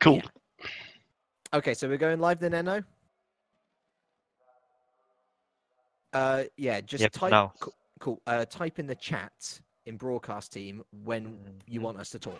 Cool. Yeah. Okay, so we're going live then, Enno? Yeah, just type. No. Cool. Type in the chat in broadcast team when you want us to talk.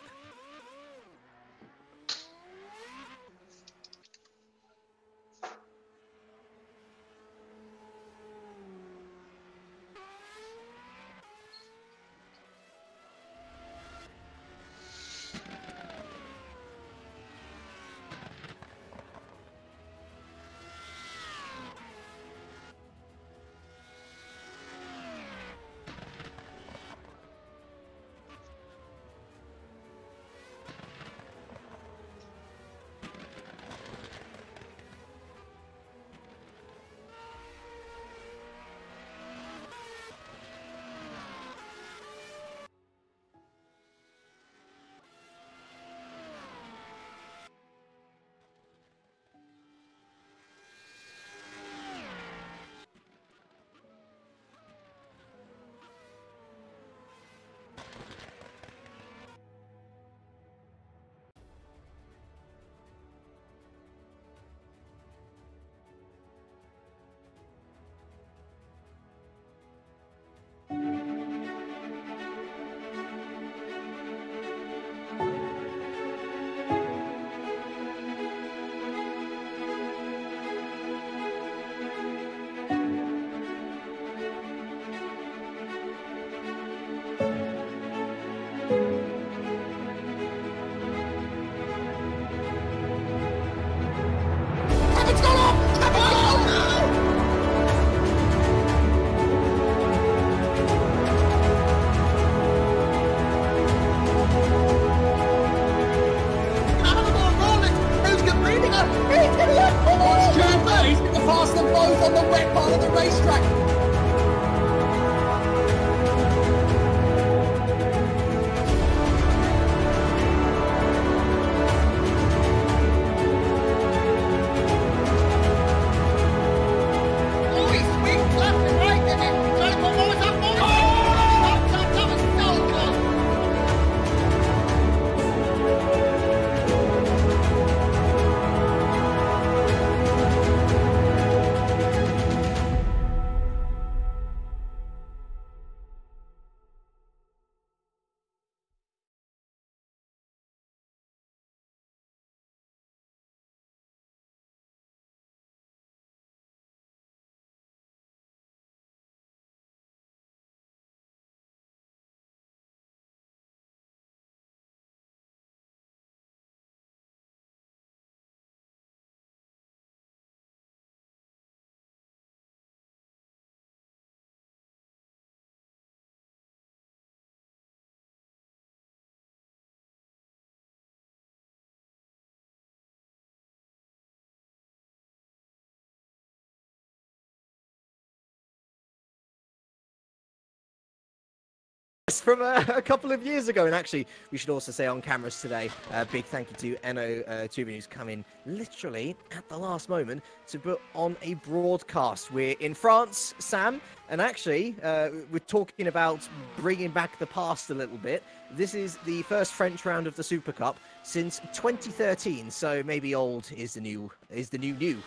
From a couple of years ago, and actually we should also say on cameras today, big thank you to Enno Tubin, who's come in literally at the last moment to put on a broadcast. We're in France, Sam, and actually we're talking about bringing back the past a little bit. This is the first French round of the Super Cup since 2013, so maybe old is the new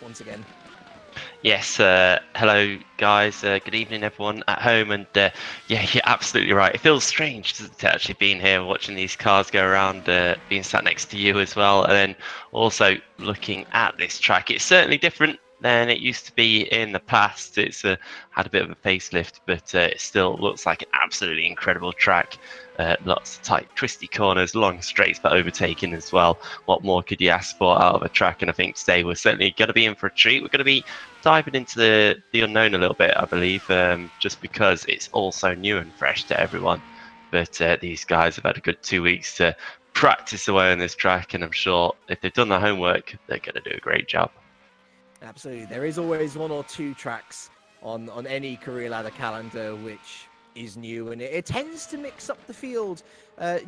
once again. Yes, hello guys, good evening everyone at home, and yeah, you're absolutely right. It feels strange to actually being here watching these cars go around, being sat next to you as well, and then also looking at this track. It's certainly different than it used to be in the past. It's had a bit of a facelift, but it still looks like an absolutely incredible track. Lots of tight, twisty corners, long straights for overtaking as well. What more could you ask for out of a track? And I think today we're certainly going to be in for a treat. We're going to be diving into the unknown a little bit, I believe, just because it's all so new and fresh to everyone. But these guys have had a good 2 weeks to practice away on this track, and I'm sure if they've done their homework, they're going to do a great job. Absolutely. There is always one or two tracks on any career ladder calendar which is new, and it tends to mix up the field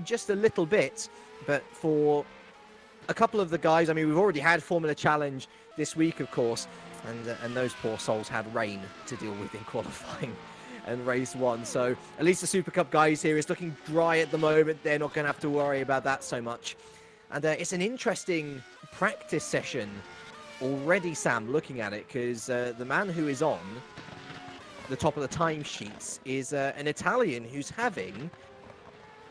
just a little bit. But for a couple of the guys, I mean, we've already had Formula Challenge this week, of course, and those poor souls had rain to deal with in qualifying and race one. So at least the Super Cup guys here is looking dry at the moment. They're not going to have to worry about that so much. And it's an interesting practice session already, Sam, looking at it, because the man who is on the top of the timesheets is an Italian who's having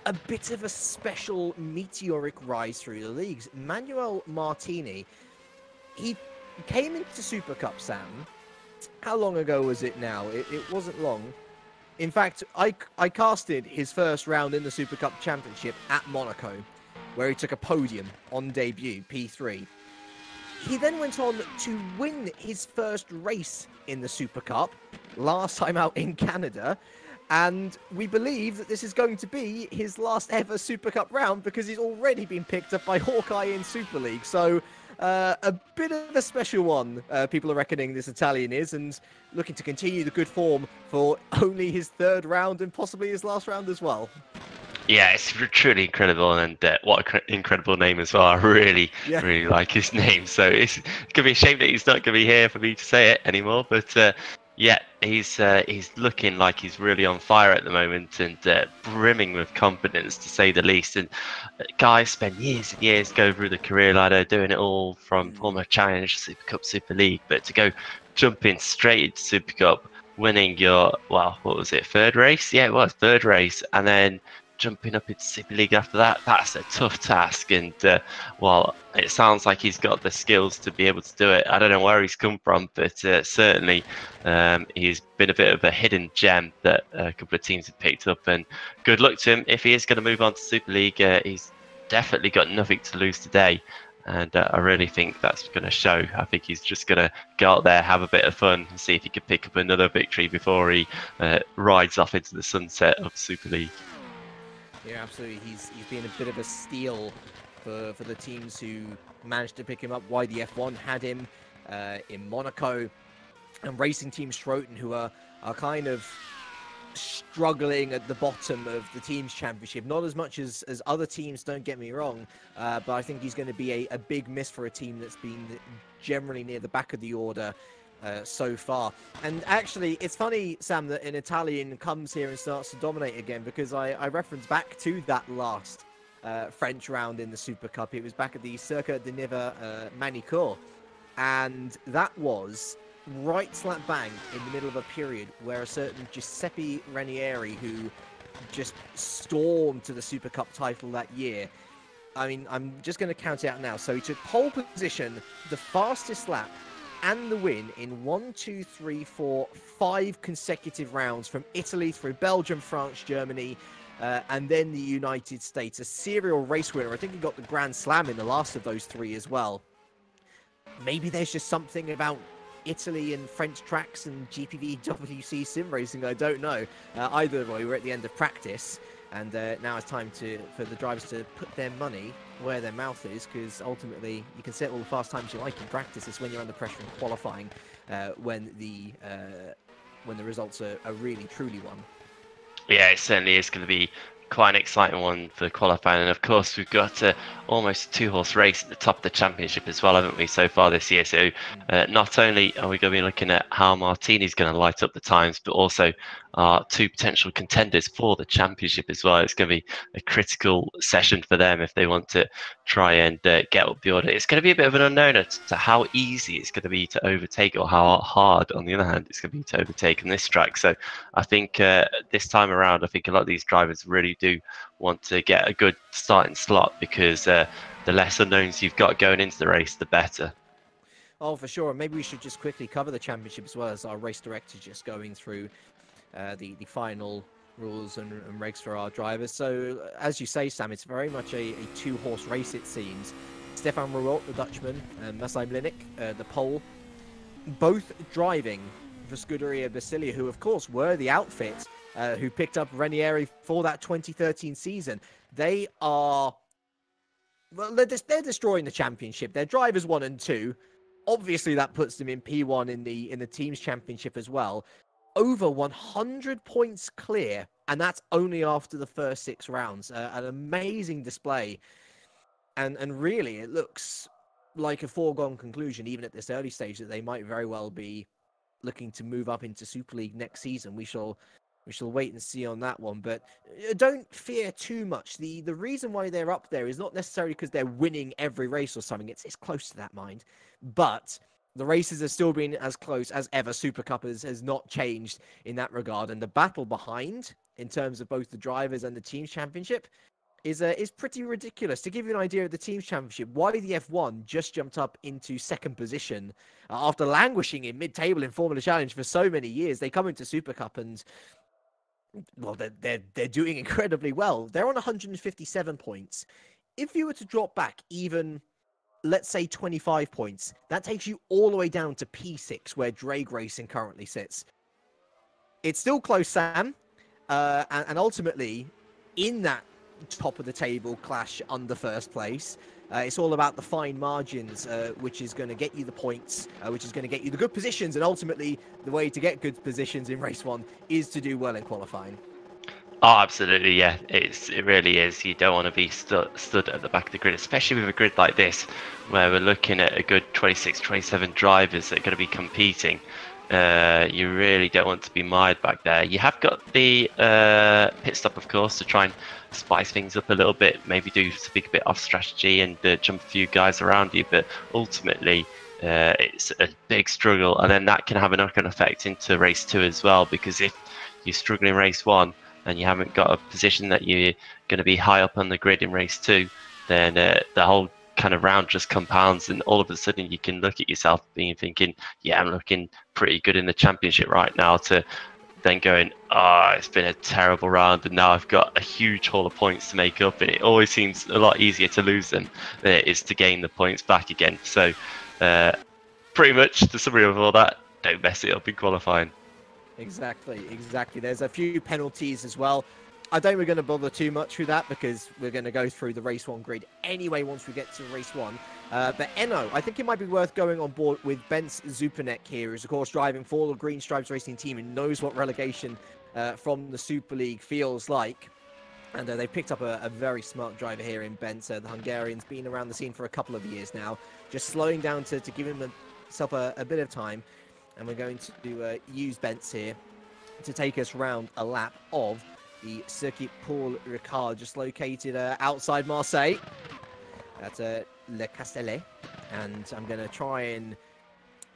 a bit of a special meteoric rise through the leagues. Manuel Martini, he came into Super Cup, Sam. How long ago was it now? It wasn't long. In fact, I casted his first round in the Super Cup Championship at Monaco, where he took a podium on debut, P3. He then went on to win his first race in the Super Cup, last time out in Canada, and we believe that this is going to be his last ever Super Cup round because he's already been picked up by Hawkeye in Super League. So a bit of a special one, people are reckoning this Italian is, and looking to continue the good form for only his third round and possibly his last round as well. Yeah, it's truly incredible, and what an incredible name as well. I really like his name. So it's going to be a shame that he's not going to be here for me to say it anymore. But yeah, he's looking like he's really on fire at the moment and brimming with confidence, to say the least. And guys spend years and years going through the career ladder, doing it all from former Challenge, Super Cup, Super League, but to go jumping straight into Super Cup, winning your, well, what was it, third race? Yeah, it was third race, and then jumping up into Super League after that, that's a tough task. And while it sounds like he's got the skills to be able to do it, I don't know where he's come from, but certainly he's been a bit of a hidden gem that a couple of teams have picked up. And good luck to him. If he is going to move on to Super League, he's definitely got nothing to lose today. And I really think that's going to show. I think he's just going to go out there, have a bit of fun, and see if he can pick up another victory before he rides off into the sunset of Super League. Yeah, absolutely. He's been a bit of a steal for the teams who managed to pick him up. Why the F1 had him in Monaco, and Racing Team Schroten, who are kind of struggling at the bottom of the teams championship. Not as much as other teams, don't get me wrong, but I think he's going to be a big miss for a team that's been generally near the back of the order so far. And actually, it's funny, Sam, that an Italian comes here and starts to dominate again, because I reference back to that last French round in the Super Cup. It was back at the Circuit de Niva Manicourt, and that was right slap bang in the middle of a period where a certain Giuseppe Ranieri, who just stormed to the Super Cup title that year. I mean, I'm just going to count it out now. So he took pole position, the fastest lap, and the win in 5 consecutive rounds from Italy through Belgium, France, Germany, and then the United States. A serial race winner. I think he got the Grand Slam in the last of those 3 as well. Maybe there's just something about Italy and French tracks and GPVWC Simracing. I don't know. Either way, we're at the end of practice, and now it's time for the drivers to put their money where their mouth is, because ultimately you can set all the fast times you like in practice. It's when you're under pressure in qualifying when the results are really truly won. Yeah, it certainly is going to be quite an exciting one for qualifying. And of course, we've got almost a 2-horse race at the top of the championship as well, haven't we, so far this year? So not only are we going to be looking at how Martini's going to light up the times, but also our 2 potential contenders for the championship as well. It's going to be a critical session for them if they want to try and get up the order. It's going to be a bit of an unknown as to how easy it's going to be to overtake, or how hard, on the other hand, it's going to be to overtake on this track. So I think this time around, I think a lot of these drivers really do want to get a good starting slot, because the less unknowns you've got going into the race, the better. Oh, for sure. Maybe we should just quickly cover the championship as well, as our race director just going through the final rules and regs for our drivers. So, as you say, Sam, it's very much a 2-horse race, it seems. Stefan Rouault, the Dutchman, and Masai Mlinic, the Pole, both driving for Scuderia Basilia, who, of course, were the outfit who picked up Ranieri for that 2013 season. They are... Well, they're destroying the championship. They're drivers 1 and 2. Obviously, that puts them in P1 in the teams championship as well. Over 100 points clear, and that's only after the first 6 rounds. An amazing display, and really, it looks like a foregone conclusion, even at this early stage, that they might very well be looking to move up into Super League next season. We shall We shall wait and see on that one, but don't fear too much. The reason why they're up there is not necessarily because they're winning every race or something. It's close to that, mind. But the races have still been as close as ever. Super Cup has not changed in that regard. And the battle behind, in terms of both the drivers and the team's championship, is pretty ridiculous. To give you an idea of the team's championship, why the F1 just jumped up into second position after languishing in mid-table in Formula Challenge for so many years. They come into Super Cup and, well, they're doing incredibly well. They're on 157 points. If you were to drop back even, let's say, 25 points, that takes you all the way down to P6, where Drag Racing currently sits. It's still close, Sam, and ultimately, in that top of the table clash under first place, it's all about the fine margins, which is going to get you the points, which is going to get you the good positions, and ultimately the way to get good positions in race one is to do well in qualifying. Oh, absolutely, yeah. It really is. You don't want to be stood at the back of the grid, especially with a grid like this, where we're looking at a good 26, 27 drivers that are going to be competing. You really don't want to be mired back there. You have got the pit stop, of course, to try and spice things up a little bit, maybe speak a bit off strategy and jump a few guys around you, but ultimately it's a big struggle, and then that can have a knock-on effect into race 2 as well, because if you struggle in race 1 and you haven't got a position that you're going to be high up on the grid in race 2, then the whole kind of round just compounds, and all of a sudden you can look at yourself thinking, yeah, I'm looking pretty good in the championship right now, to then going, it's been a terrible round and now I've got a huge haul of points to make up, and it always seems a lot easier to lose them than it is to gain the points back again. So pretty much the summary of all that, don't mess it up in qualifying. Exactly. There's a few penalties as well. I don't think we're going to bother too much with that, because we're going to go through the race 1 grid anyway once we get to race 1. But Enno, I think it might be worth going on board with Bence Zupanek here, who's of course driving for the Green Stripes Racing team and knows what relegation from the Super League feels like. And they picked up a very smart driver here in Bence. The Hungarian's been around the scene for a couple of years now, just slowing down to give himself a bit of time. And we're going to use Bence here to take us round a lap of the Circuit Paul Ricard, just located outside Marseille at Le Castellet. And I'm going to try and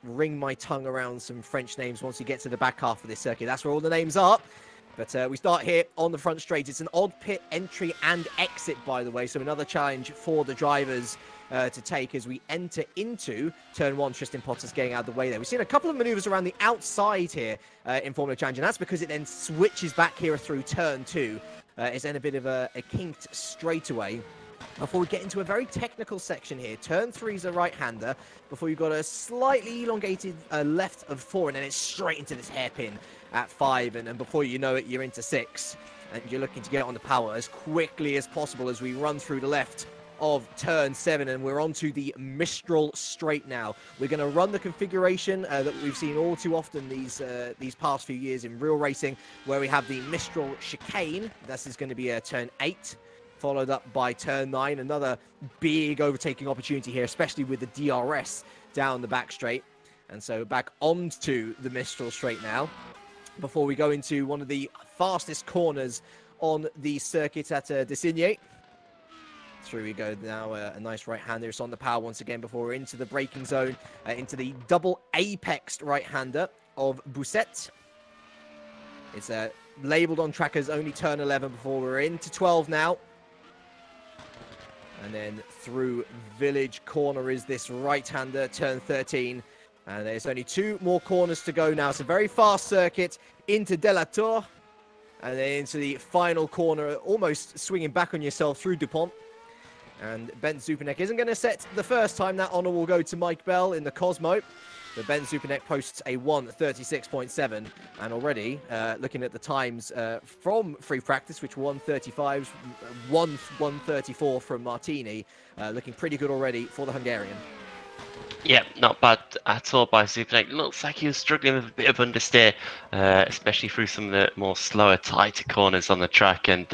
wring my tongue around some French names once we get to the back half of this circuit. That's where all the names are. But we start here on the front straight. It's an odd pit entry and exit, by the way, so another challenge for the drivers to take as we enter into turn 1. Tristan Potter's getting out of the way there. We've seen a couple of maneuvers around the outside here in Formula Challenge, and that's because it then switches back here through turn 2. It's then a bit of a kinked straightaway before we get into a very technical section here. Turn 3 is a right-hander before you've got a slightly elongated left of 4, and then it's straight into this hairpin at 5, and before you know it, you're into 6, and you're looking to get on the power as quickly as possible as we run through the left of turn 7, and we're onto the Mistral straight now. We're going to run the configuration that we've seen all too often these past few years in real racing, where we have the Mistral chicane. This is going to be a turn 8, followed up by turn 9. Another big overtaking opportunity here, especially with the DRS down the back straight. And so back onto the Mistral straight now, before we go into one of the fastest corners on the circuit at Designé. Through we go now, a nice right-hander. It's on the power once again before we're into the braking zone, into the double apexed right-hander of Bousset. It's labelled on track as only turn 11 before we're into 12 now. And then through Village Corner is this right-hander, turn 13. And there's only 2 more corners to go now. It's a very fast circuit into De La Tour. And then into the final corner, almost swinging back on yourself through Dupont. And Ben Zupanek isn't going to set the first time. That honour will go to Mike Bell in the Cosmo. But Ben Zupanek posts a 1:36.7. And already, looking at the times from free practice, which were 1:35, 1:34 from Martini. Looking pretty good already for the Hungarian. Yeah, not bad at all by Superneck. Looks like he was struggling with a bit of understeer, especially through some of the more slower, tighter corners on the track, and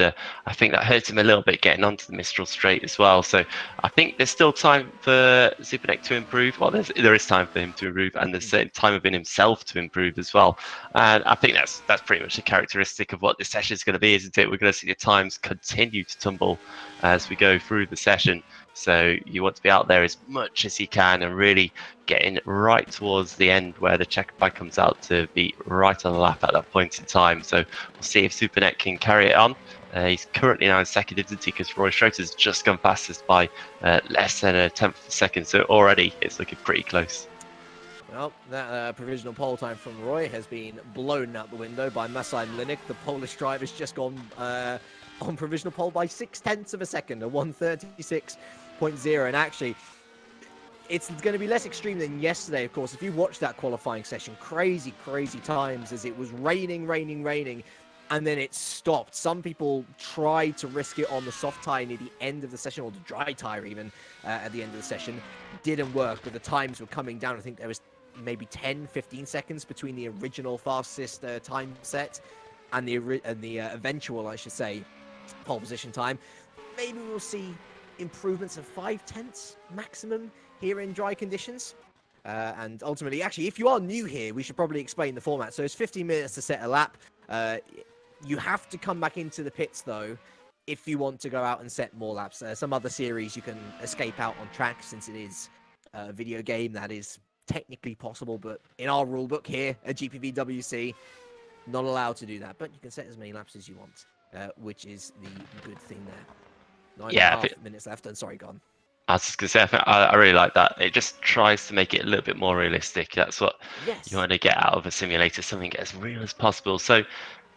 I think that hurt him a little bit getting onto the Mistral Straight as well. So I think there's still time for Superneck to improve. Well, there is time for him to improve, and there's time within himself to improve as well. And I think that's pretty much a characteristic of what this session is going to be, isn't it? We're going to see the times continue to tumble as we go through the session. So you want to be out there as much as you can and really getting right towards the end where the checker flag comes out to be right on the lap at that point in time. So we'll see if Supernet can carry it on. He's currently now in second, isn't he? Because Roy Schroeder's just gone past us by less than a tenth of a second. So already it's looking pretty close. Well, that provisional pole time from Roy has been blown out the window by Masai Mlinik. The Polish driver's just gone on provisional pole by 0.6 of a second, a 1:36.0. And actually, it's going to be less extreme than yesterday, of course. If you watched that qualifying session, crazy times as it was raining, and then it stopped. Some people tried to risk it on the soft tyre near the end of the session, or the dry tyre even, at the end of the session. Didn't work, but the times were coming down. I think there was maybe 10-15 seconds between the original fastest time set and the eventual, I should say, pole position time. Maybe we'll see improvements of 0.5 maximum here in dry conditions. And ultimately, actually, if you are new here, we should probably explain the format. So it's 15 minutes to set a lap. You have to come back into the pits, though, if you want to go out and set more laps. Some other series you can escape out on track, since it is a video game. That is technically possible, but in our rulebook here at GPVWC, not allowed to do that. But you can set as many laps as you want, which is the good thing there. 9.5 minutes left, and sorry, gone. I was just going to say, I really like that. It just tries to make it a little bit more realistic. That's what you want to get out of a simulator, something as real as possible. So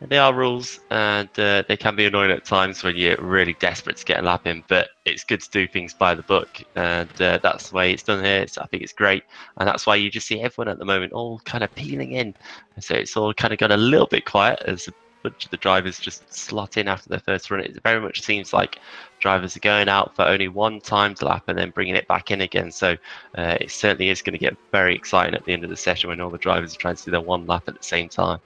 they are rules, and they can be annoying at times when you're really desperate to get a lap in, but it's good to do things by the book, and that's the way it's done here. I think it's great, and that's why you just see everyone at the moment all kind of peeling in. So it's all kind of gone a little bit quiet as a bunch of the drivers just slot in after their first run. It very much seems like drivers are going out for only one timed lap and then bringing it back in again. So it certainly is going to get very exciting at the end of the session when all the drivers are trying to do their one lap at the same time.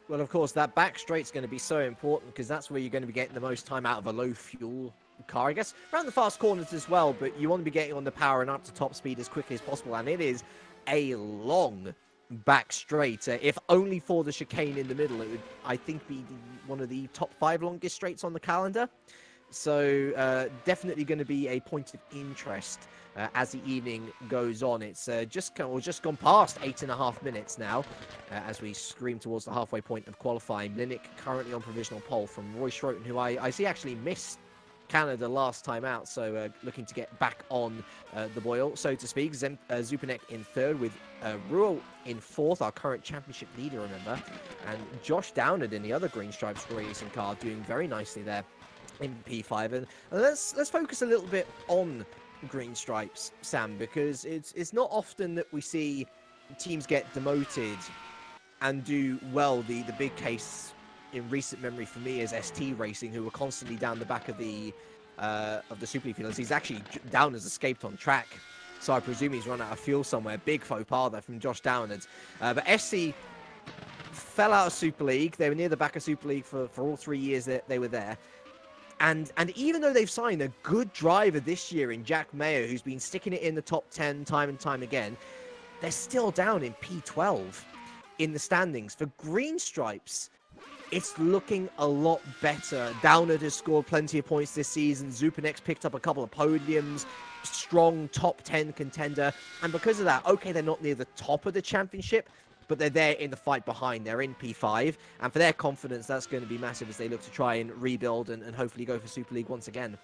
Well, of course, that back straight's going to be so important, because that's where you're going to be getting the most time out of a low fuel car, I guess. Around the fast corners as well, but you want to be getting on the power and up to top speed as quickly as possible. And it is a long back straight. If only for the chicane in the middle, it would, I think, be one of the top 5 longest straights on the calendar. So definitely going to be a point of interest as the evening goes on. It's just gone past 8.5 minutes now as we scream towards the halfway point of qualifying. Mlinik currently on provisional pole from Roy Schroeder, who I see actually missed Canada last time out, so looking to get back on the boil, so to speak. Zupanek in third, with Ruel in fourth, our current championship leader, remember, and Josh Downard in the other Green Stripes racing car doing very nicely there in P5. And let's focus a little bit on Green Stripes, Sam, because it's not often that we see teams get demoted and do well. The big case in recent memory for me is ST Racing, who were constantly down the back of the Super League field. He's actually down as escaped on track, so I presume he's run out of fuel somewhere. Big faux pas there from Josh Downard. But SC fell out of Super League. They were near the back of Super League for all 3 years that they were there. And even though they've signed a good driver this year in Jack Mayer, who's been sticking it in the top 10 time and time again, they're still down in P12 in the standings. For Green Stripes, it's looking a lot better. Downard has scored plenty of points this season. Zupanek's picked up a couple of podiums. Strong top 10 contender. And because of that, okay, they're not near the top of the championship, but they're there in the fight behind. They're in P5. And for their confidence, that's going to be massive as they look to try and rebuild and hopefully go for Super League once again.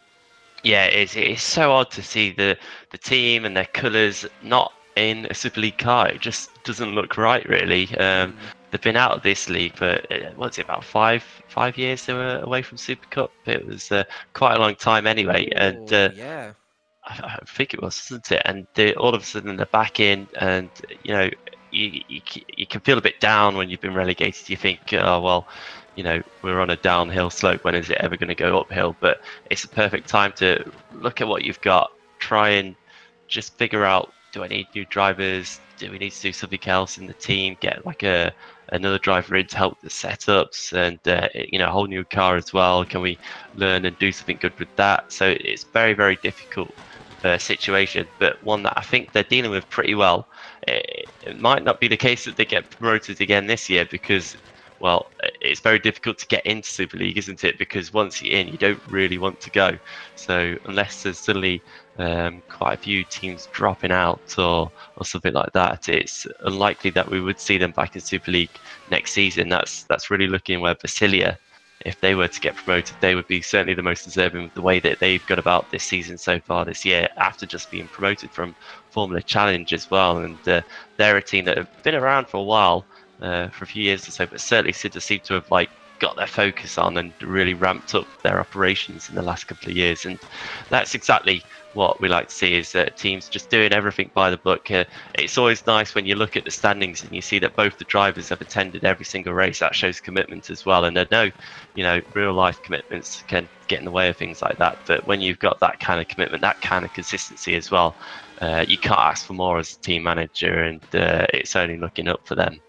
Yeah, it's so odd to see the team and their colours not in a Super League car. It just doesn't look right, really. They've been out of this league for, what's it, about five years they were away from Supercup. It was quite a long time anyway. Ooh, and yeah, I think it was, isn't it? And all of a sudden they're back in, and you know, you can feel a bit down when you've been relegated. You think, oh well, you know, we're on a downhill slope. When is it ever going to go uphill? But it's a perfect time to look at what you've got, try and just figure out do I need new drivers? Do we need to do something else in the team? Get like another driver in to help the setups, and a whole new car as well. Can we learn and do something good with that? So it's very, very difficult situation, but one that I think they're dealing with pretty well. It might not be the case that they get promoted again this year because, well, it's very difficult to get into Super League, isn't it? Because once you're in, you don't really want to go. So unless there's suddenly quite a few teams dropping out or something like that, it's unlikely that we would see them back in Super League next season. That's really looking where Basilia, if they were to get promoted, they would be certainly the most deserving with the way that they've gone about this season so far this year, after just being promoted from Formula Challenge as well. And they're a team that have been around for a while, for a few years or so, but certainly seem to have got their focus on and really ramped up their operations in the last couple of years. And that's exactly what we like to see, is teams just doing everything by the book. It's always nice when you look at the standings and you see that both the drivers have attended every single race. That shows commitment as well. And I know, real life commitments can get in the way of things like that. But when you've got that kind of commitment, that kind of consistency as well, you can't ask for more as a team manager, and it's only looking up for them.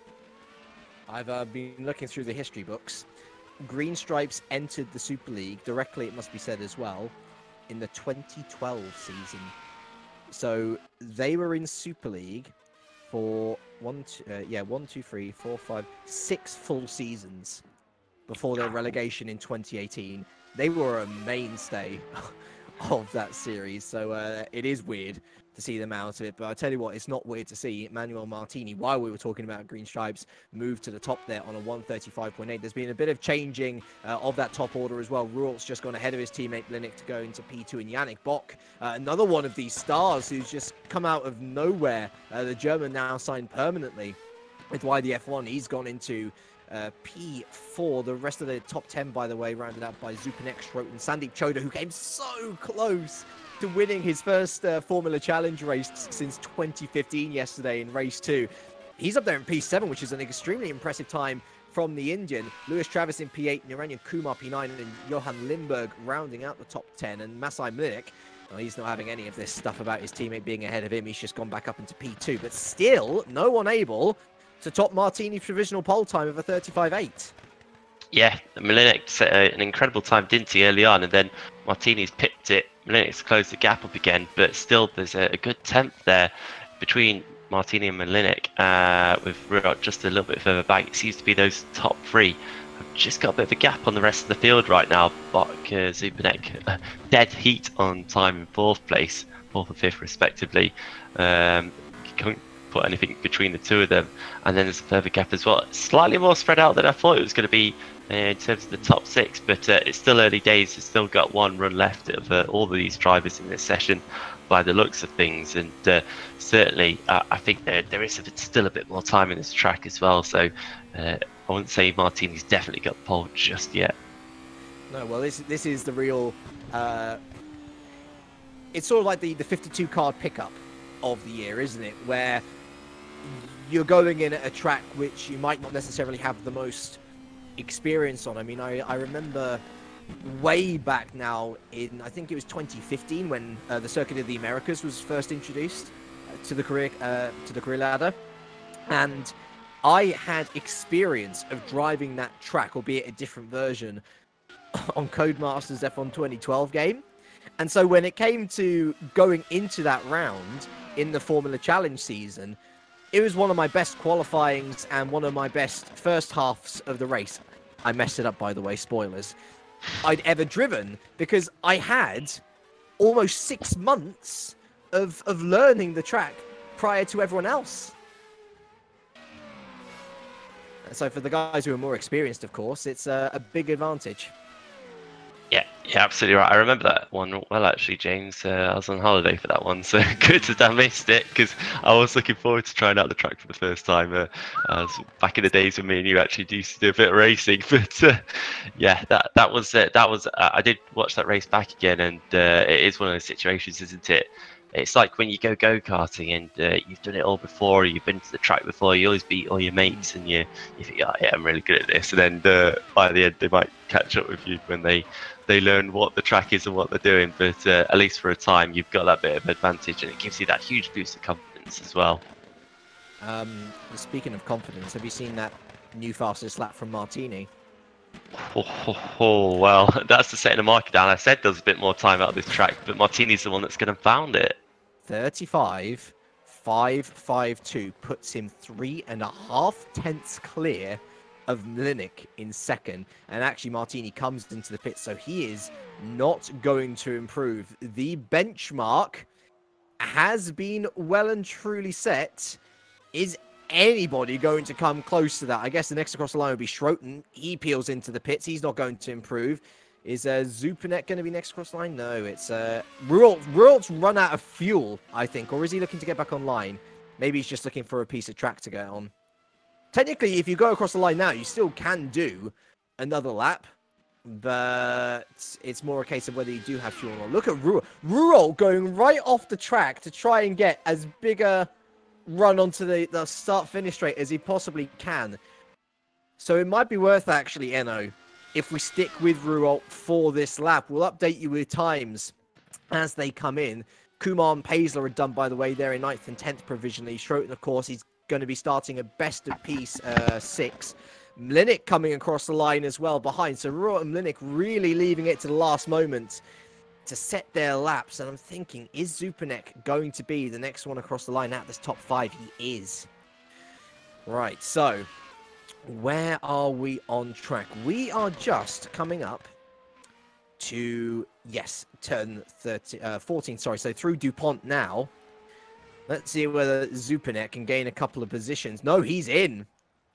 I've been looking through the history books. Green Stripes entered the Super League directly, it must be said as well, in the 2012 season. So they were in Super League for 6 full seasons before their relegation in 2018. They were a mainstay of that series, so it is weird to see them out of it. But I tell you what, it's not weird to see Manuel Martini, while we were talking about Green Stripes, move to the top there on a 135.8. There's been a bit of changing of that top order as well. Ruhl's just gone ahead of his teammate Blinik to go into P2, and Yannick Bock, another one of these stars who's just come out of nowhere. The German now signed permanently with YDF1. He's gone into P4. The rest of the top 10, by the way, rounded out by Zupanek, Schroet, and Sandeep Choda, who came so close to winning his first Formula Challenge race since 2015 yesterday in race 2. He's up there in P7, which is an extremely impressive time from the Indian. Lewis Travis in P8, Naranjan Kumar P9, and Johan Lindberg rounding out the top 10. And Masai Mlinik, well, he's not having any of this stuff about his teammate being ahead of him. He's just gone back up into P2. But still, no one able to top Martini's provisional pole time of a 35.8. Yeah, Mlinik set an incredible time, didn't he, early on, and then Martini's pipped it. Mlinik's closed the gap up again, but still there's a good tenth there between Martini and Mlinik, with Ruhl's just a little bit further back. It seems to be those top three have just got a bit of a gap on the rest of the field right now. Bock, Zupanek, dead heat on time in 4th place, 4th and 5th respectively. Can't put anything between the two of them, and then there's a further gap as well. Slightly more spread out than I thought it was going to be in terms of the top 6, but it's still early days. It's still got one run left of all of these drivers in this session by the looks of things, and certainly I think there is still a bit more time in this track as well, so I wouldn't say Martini's definitely got the pole just yet. No, well, this is the real it's sort of like the 52 card pickup of the year, isn't it, where you're going in at a track which you might not necessarily have the most experience on. I mean, I remember way back now in, I think it was 2015, when the Circuit of the Americas was first introduced to the career ladder, and I had experience of driving that track, albeit a different version, on Codemasters F1 2012 game. And so when it came to going into that round in the Formula Challenge season, it was one of my best qualifyings and one of my best first halves of the race. I messed it up, by the way, spoilers. I'd ever driven, because I had almost 6 months of learning the track prior to everyone else. And so for the guys who are more experienced, of course, it's a big advantage. Yeah, absolutely right. I remember that one well, actually, James. I was on holiday for that one, so good that I missed it, because I was looking forward to trying out the track for the first time. I was back in the days when me and you actually used to do a bit of racing, but yeah, that was I did watch that race back again, and it is one of those situations, isn't it? It's like when you go-karting and you've done it all before, you've been to the track before, you always beat all your mates, and you think, oh, yeah, I'm really good at this. And then by the end, they might catch up with you when they learn what the track is and what they're doing. But at least for a time, you've got that bit of advantage, and it gives you that huge boost of confidence confidence as well. Speaking of confidence, have you seen that new fastest lap from Martini? Well, that's the setting the market down. I said there's a bit more time out of this track, but Martini's the one that's going to pound it. 35.552 puts him 3.5 tenths clear of Mlinick in second. And actually, Martini comes into the pit, so he is not going to improve. The benchmark has been well and truly set. Is anybody going to come close to that? I guess the next across the line would be Schroten. He peels into the pits. He's not going to improve. Is Zupanek going to be next across the line? No, it's Rualt's run out of fuel, I think. Or is he looking to get back online? Maybe he's just looking for a piece of track to get on. Technically, if you go across the line now, you still can do another lap. But it's more a case of whether you do have fuel or not. Look at Rualt going right off the track to try and get as big a run onto the start-finish straight as he possibly can. So it might be worth, actually, Eno, if we stick with Rualt for this lap. We'll update you with times as they come in. Kumar and Paisler are done, by the way. They're in 9th and 10th provisionally. Schroten, of course, he's going to be starting a best of piece 6. Mlinick coming across the line as well behind. So Rualt and Mlinick really leaving it to the last moment to set their laps. And I'm thinking, is Zupanek going to be the next one across the line out of this top 5? He is. Right, so where are we on track? We are just coming up to, yes, turn 14, sorry. So through DuPont now. Let's see whether Zupanek can gain a couple of positions. No, he's in.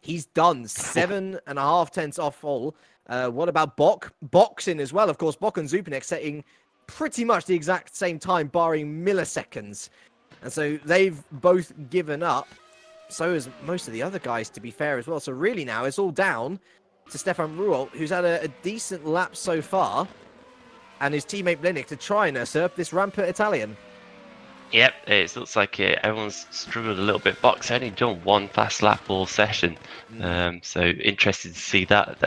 He's done 7.5 tenths off all. What about Bock? Bock's in as well. Of course, Bock and Zupanek setting pretty much the exact same time, barring milliseconds. And so they've both given up. So has most of the other guys, to be fair, as well. So really now it's all down to Stefan Rualt, who's had a decent lap so far, and his teammate Mlinick to try and usurp this rampant Italian. Yep, it looks like everyone's struggled a little bit. Box only done one fast lap all session, so interested to see that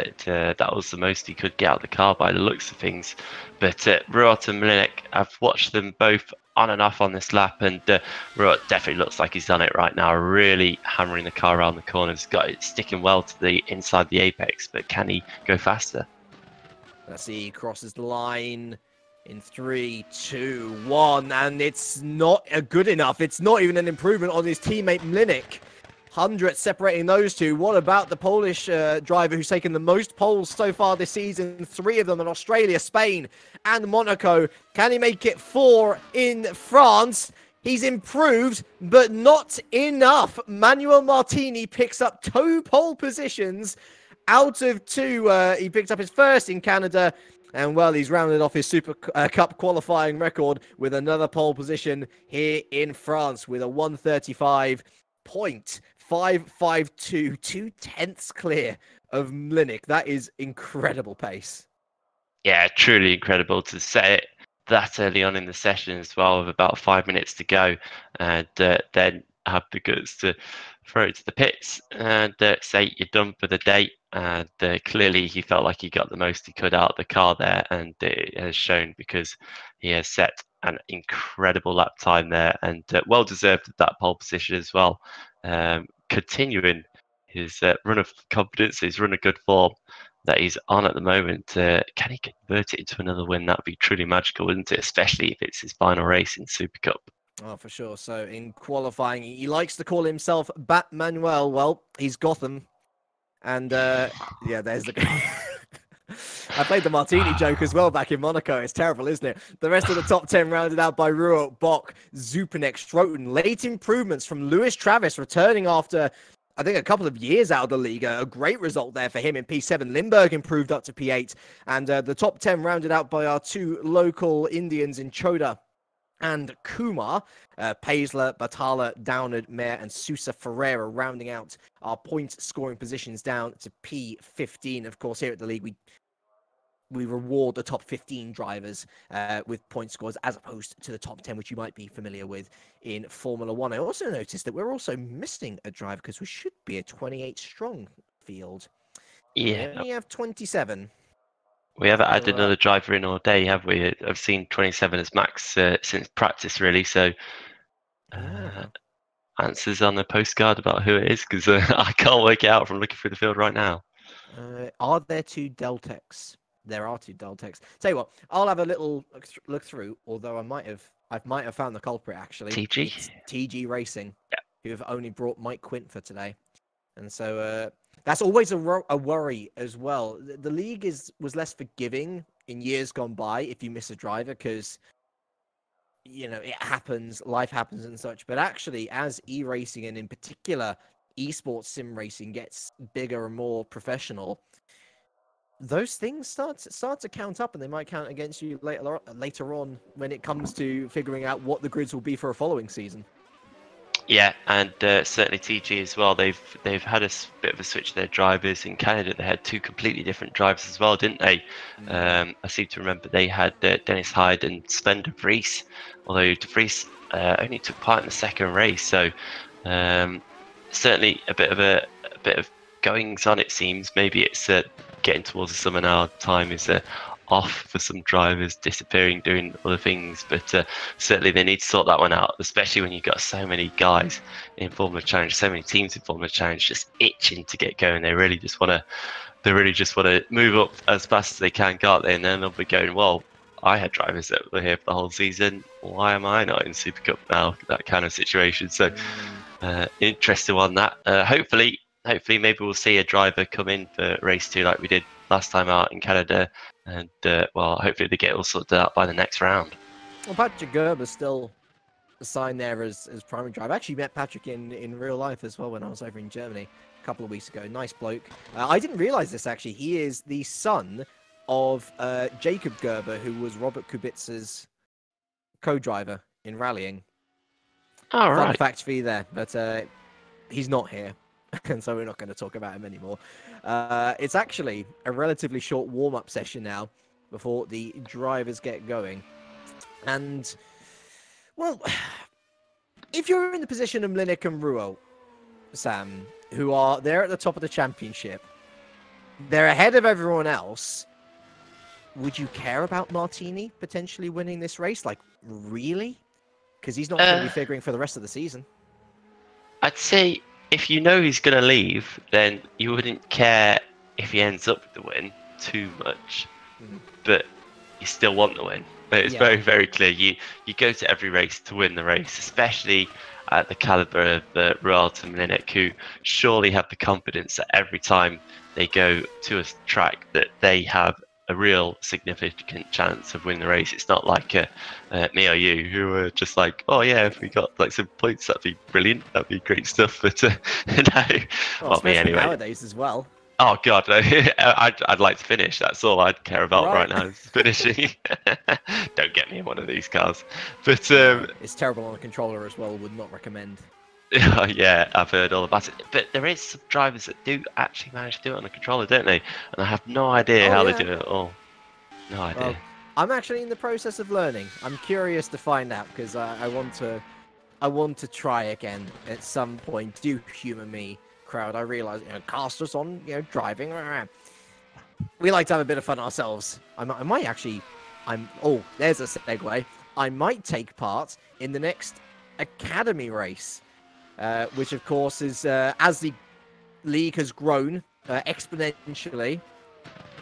was the most he could get out of the car by the looks of things. But Rualt and Mlinick, I've watched them both on and off on this lap, and Rualt definitely looks like he's done it right now, really hammering the car around the corners, got it sticking well to the inside the apex, but can he go faster? Let's see, he crosses the line in 3, 2, 1, and it's not good enough. It's not even an improvement on his teammate Mlinick. 100 separating those two. What about the Polish driver who's taken the most poles so far this season? 3 of them in Australia, Spain, and Monaco. Can he make it 4 in France? He's improved, but not enough. Manuel Martini picks up 2 pole positions out of 2. He picked up his first in Canada. And, well, he's rounded off his Super Cup qualifying record with another pole position here in France with a 135.552, 2 tenths clear of Mlinick. That is incredible pace. Yeah, truly incredible to set it that early on in the session as well, with about 5 minutes to go, and then have the guts to throw it to the pits and say you're done for the day. And clearly he felt like he got the most he could out of the car there, and it has shown because he has set an incredible lap time there, and well deserved that pole position as well. Continuing his run of confidence, his run of good form that he's on at the moment. Can he convert it into another win? That would be truly magical, wouldn't it? Especially if it's his final race in Supercup. Oh, for sure. So in qualifying, he likes to call himself Bat Manuel. Well, he's Gotham. And, yeah, there's the... I played the Martini joke as well back in Monaco. It's terrible, isn't it? The rest of the top 10 rounded out by Rualt, Bock, Zupanek, Schroten. Late improvements from Lewis Travis returning after, I think, a couple of years out of the league. A great result there for him in P7. Lindbergh improved up to P8. And the top 10 rounded out by our 2 local Indians in Choda and Kumar. Paisler, Batala, Downard, Mayer, and Sousa Ferreira rounding out our point scoring positions down to P15. Of course, here at the league, we reward the top 15 drivers with point scores as opposed to the top 10, which you might be familiar with in Formula One. I also noticed that we're also missing a driver because we should be a 28 strong field. Yeah. We only have 27. We haven't had another driver in all day, have we? I've seen 27 as max since practice, really. So, answers on the postcard about who it is? Because I can't work it out from looking through the field right now. Are there two Deltecs? There are two Deltecs. Tell you what, I'll have a little look through. Although I might have found the culprit actually. TG? It's TG Racing, Yeah. who have only brought Mike Quint for today, and so that's always a worry as well. The league was less forgiving in years gone by if you miss a driver because it happens, life happens and such. But actually, as e-racing and in particular esports sim racing gets bigger and more professional, those things start to count up, and they might count against you later on when it comes to figuring out what the grids will be for a following season. Yeah, and certainly TG as well. They've had a bit of a switch to their drivers. In Canada, they had two completely different drivers as well, didn't they? I seem to remember they had Dennis Hyde and Sven de Vries, although de Vries only took part in the second race. So certainly a bit of goings on, it seems. Maybe it's getting towards the summer now. Time is off for some drivers, disappearing, doing other things, but certainly they need to sort that one out, especially when you've got so many guys in Formula Challenge, so many teams in Formula Challenge just itching to get going. They really just want to move up as fast as they can, can't they? And then they'll be going, well, I had drivers that were here for the whole season, why am I not in Supercup now? That kind of situation. So interesting one, that. Hopefully maybe we'll see a driver come in for race 2 like we did last time out in Canada, and well, hopefully they get all sorted out by the next round. Well, Patrick Gerber's still assigned there as primary driver. I actually met Patrick in real life as well when I was over in Germany a couple of weeks ago. Nice bloke. I didn't realize this actually. He is the son of Jacob Gerber, who was Robert Kubica's co-driver in rallying. All right. Fun fact for you there, but he's not here. And so we're not going to talk about him anymore. It's actually a relatively short warm-up session now before the drivers get going. And, well, if you're in the position of Mlinek and Ruo, Sam, who are there at the top of the championship, they're ahead of everyone else, would you care about Martini potentially winning this race? Like, really? Because he's not going to be figuring for the rest of the season. I'd say if you know he's going to leave, then you wouldn't care if he ends up with the win too much, but you still want the win. But it's very, very clear. You go to every race to win the race, especially at the caliber of Rualt and Mlinek, who surely have the confidence that every time they go to a track that they have a real significant chance of winning the race. It's not like me or you, who are just like, oh yeah, if we got like some points, that'd be brilliant, that'd be great stuff. But no, well, me anyway. Nowadays as well. Oh god, I'd like to finish. That's all I'd care about right now, is finishing. Don't get me in one of these cars. But it's terrible on a controller as well. Would not recommend. Yeah, I've heard all about it. But there is some drivers that do actually manage to do it on a controller, don't they? And I have no idea how they do it at all. No idea. Well, I'm actually in the process of learning. I'm curious to find out because I want to try again at some point. Do humour me, crowd. I realise, cast us on, driving. We like to have a bit of fun ourselves. I might actually. Oh, there's a segue. I might take part in the next academy race. Which, of course, is as the league has grown exponentially,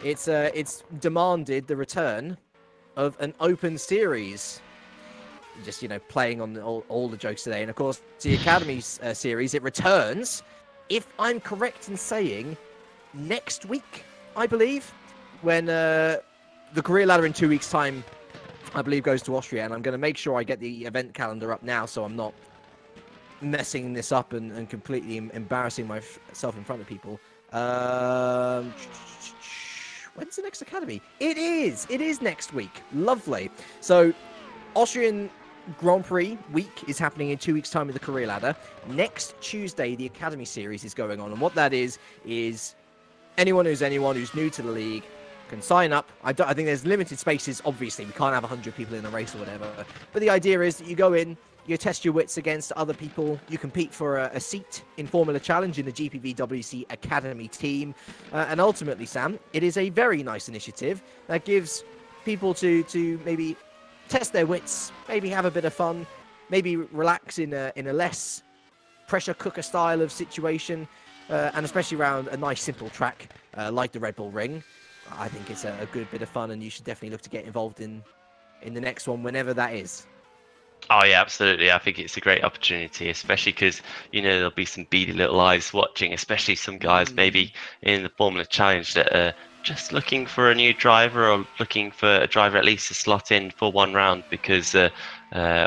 it's demanded the return of an open series. Just playing on all the jokes today, and of course the Academy series, it returns, if I'm correct in saying, next week, I believe, when the career ladder in 2 weeks' time, I believe, goes to Austria, and I'm going to make sure I get the event calendar up now, so I'm not messing this up and completely embarrassing myself in front of people. When's the next academy? It is next week. Lovely. So Austrian Grand Prix week is happening in 2 weeks' time with the career ladder. Next Tuesday, the academy series is going on, and what that is anyone who's new to the league can sign up. I think there's limited spaces. Obviously, we can't have 100 people in the race or whatever, but the idea is that you go in, you test your wits against other people. You compete for a seat in Formula Challenge in the GPVWC Academy team. And ultimately, Sam, it is a very nice initiative that gives people to maybe test their wits, maybe have a bit of fun, maybe relax in a less pressure cooker style of situation, and especially around a nice simple track like the Red Bull Ring. I think it's a good bit of fun, and you should definitely look to get involved in the next one whenever that is. Oh yeah, absolutely. I think it's a great opportunity, especially because there'll be some beady little eyes watching, especially some guys maybe in the Formula Challenge that are just looking for a new driver or looking for a driver at least to slot in for one round because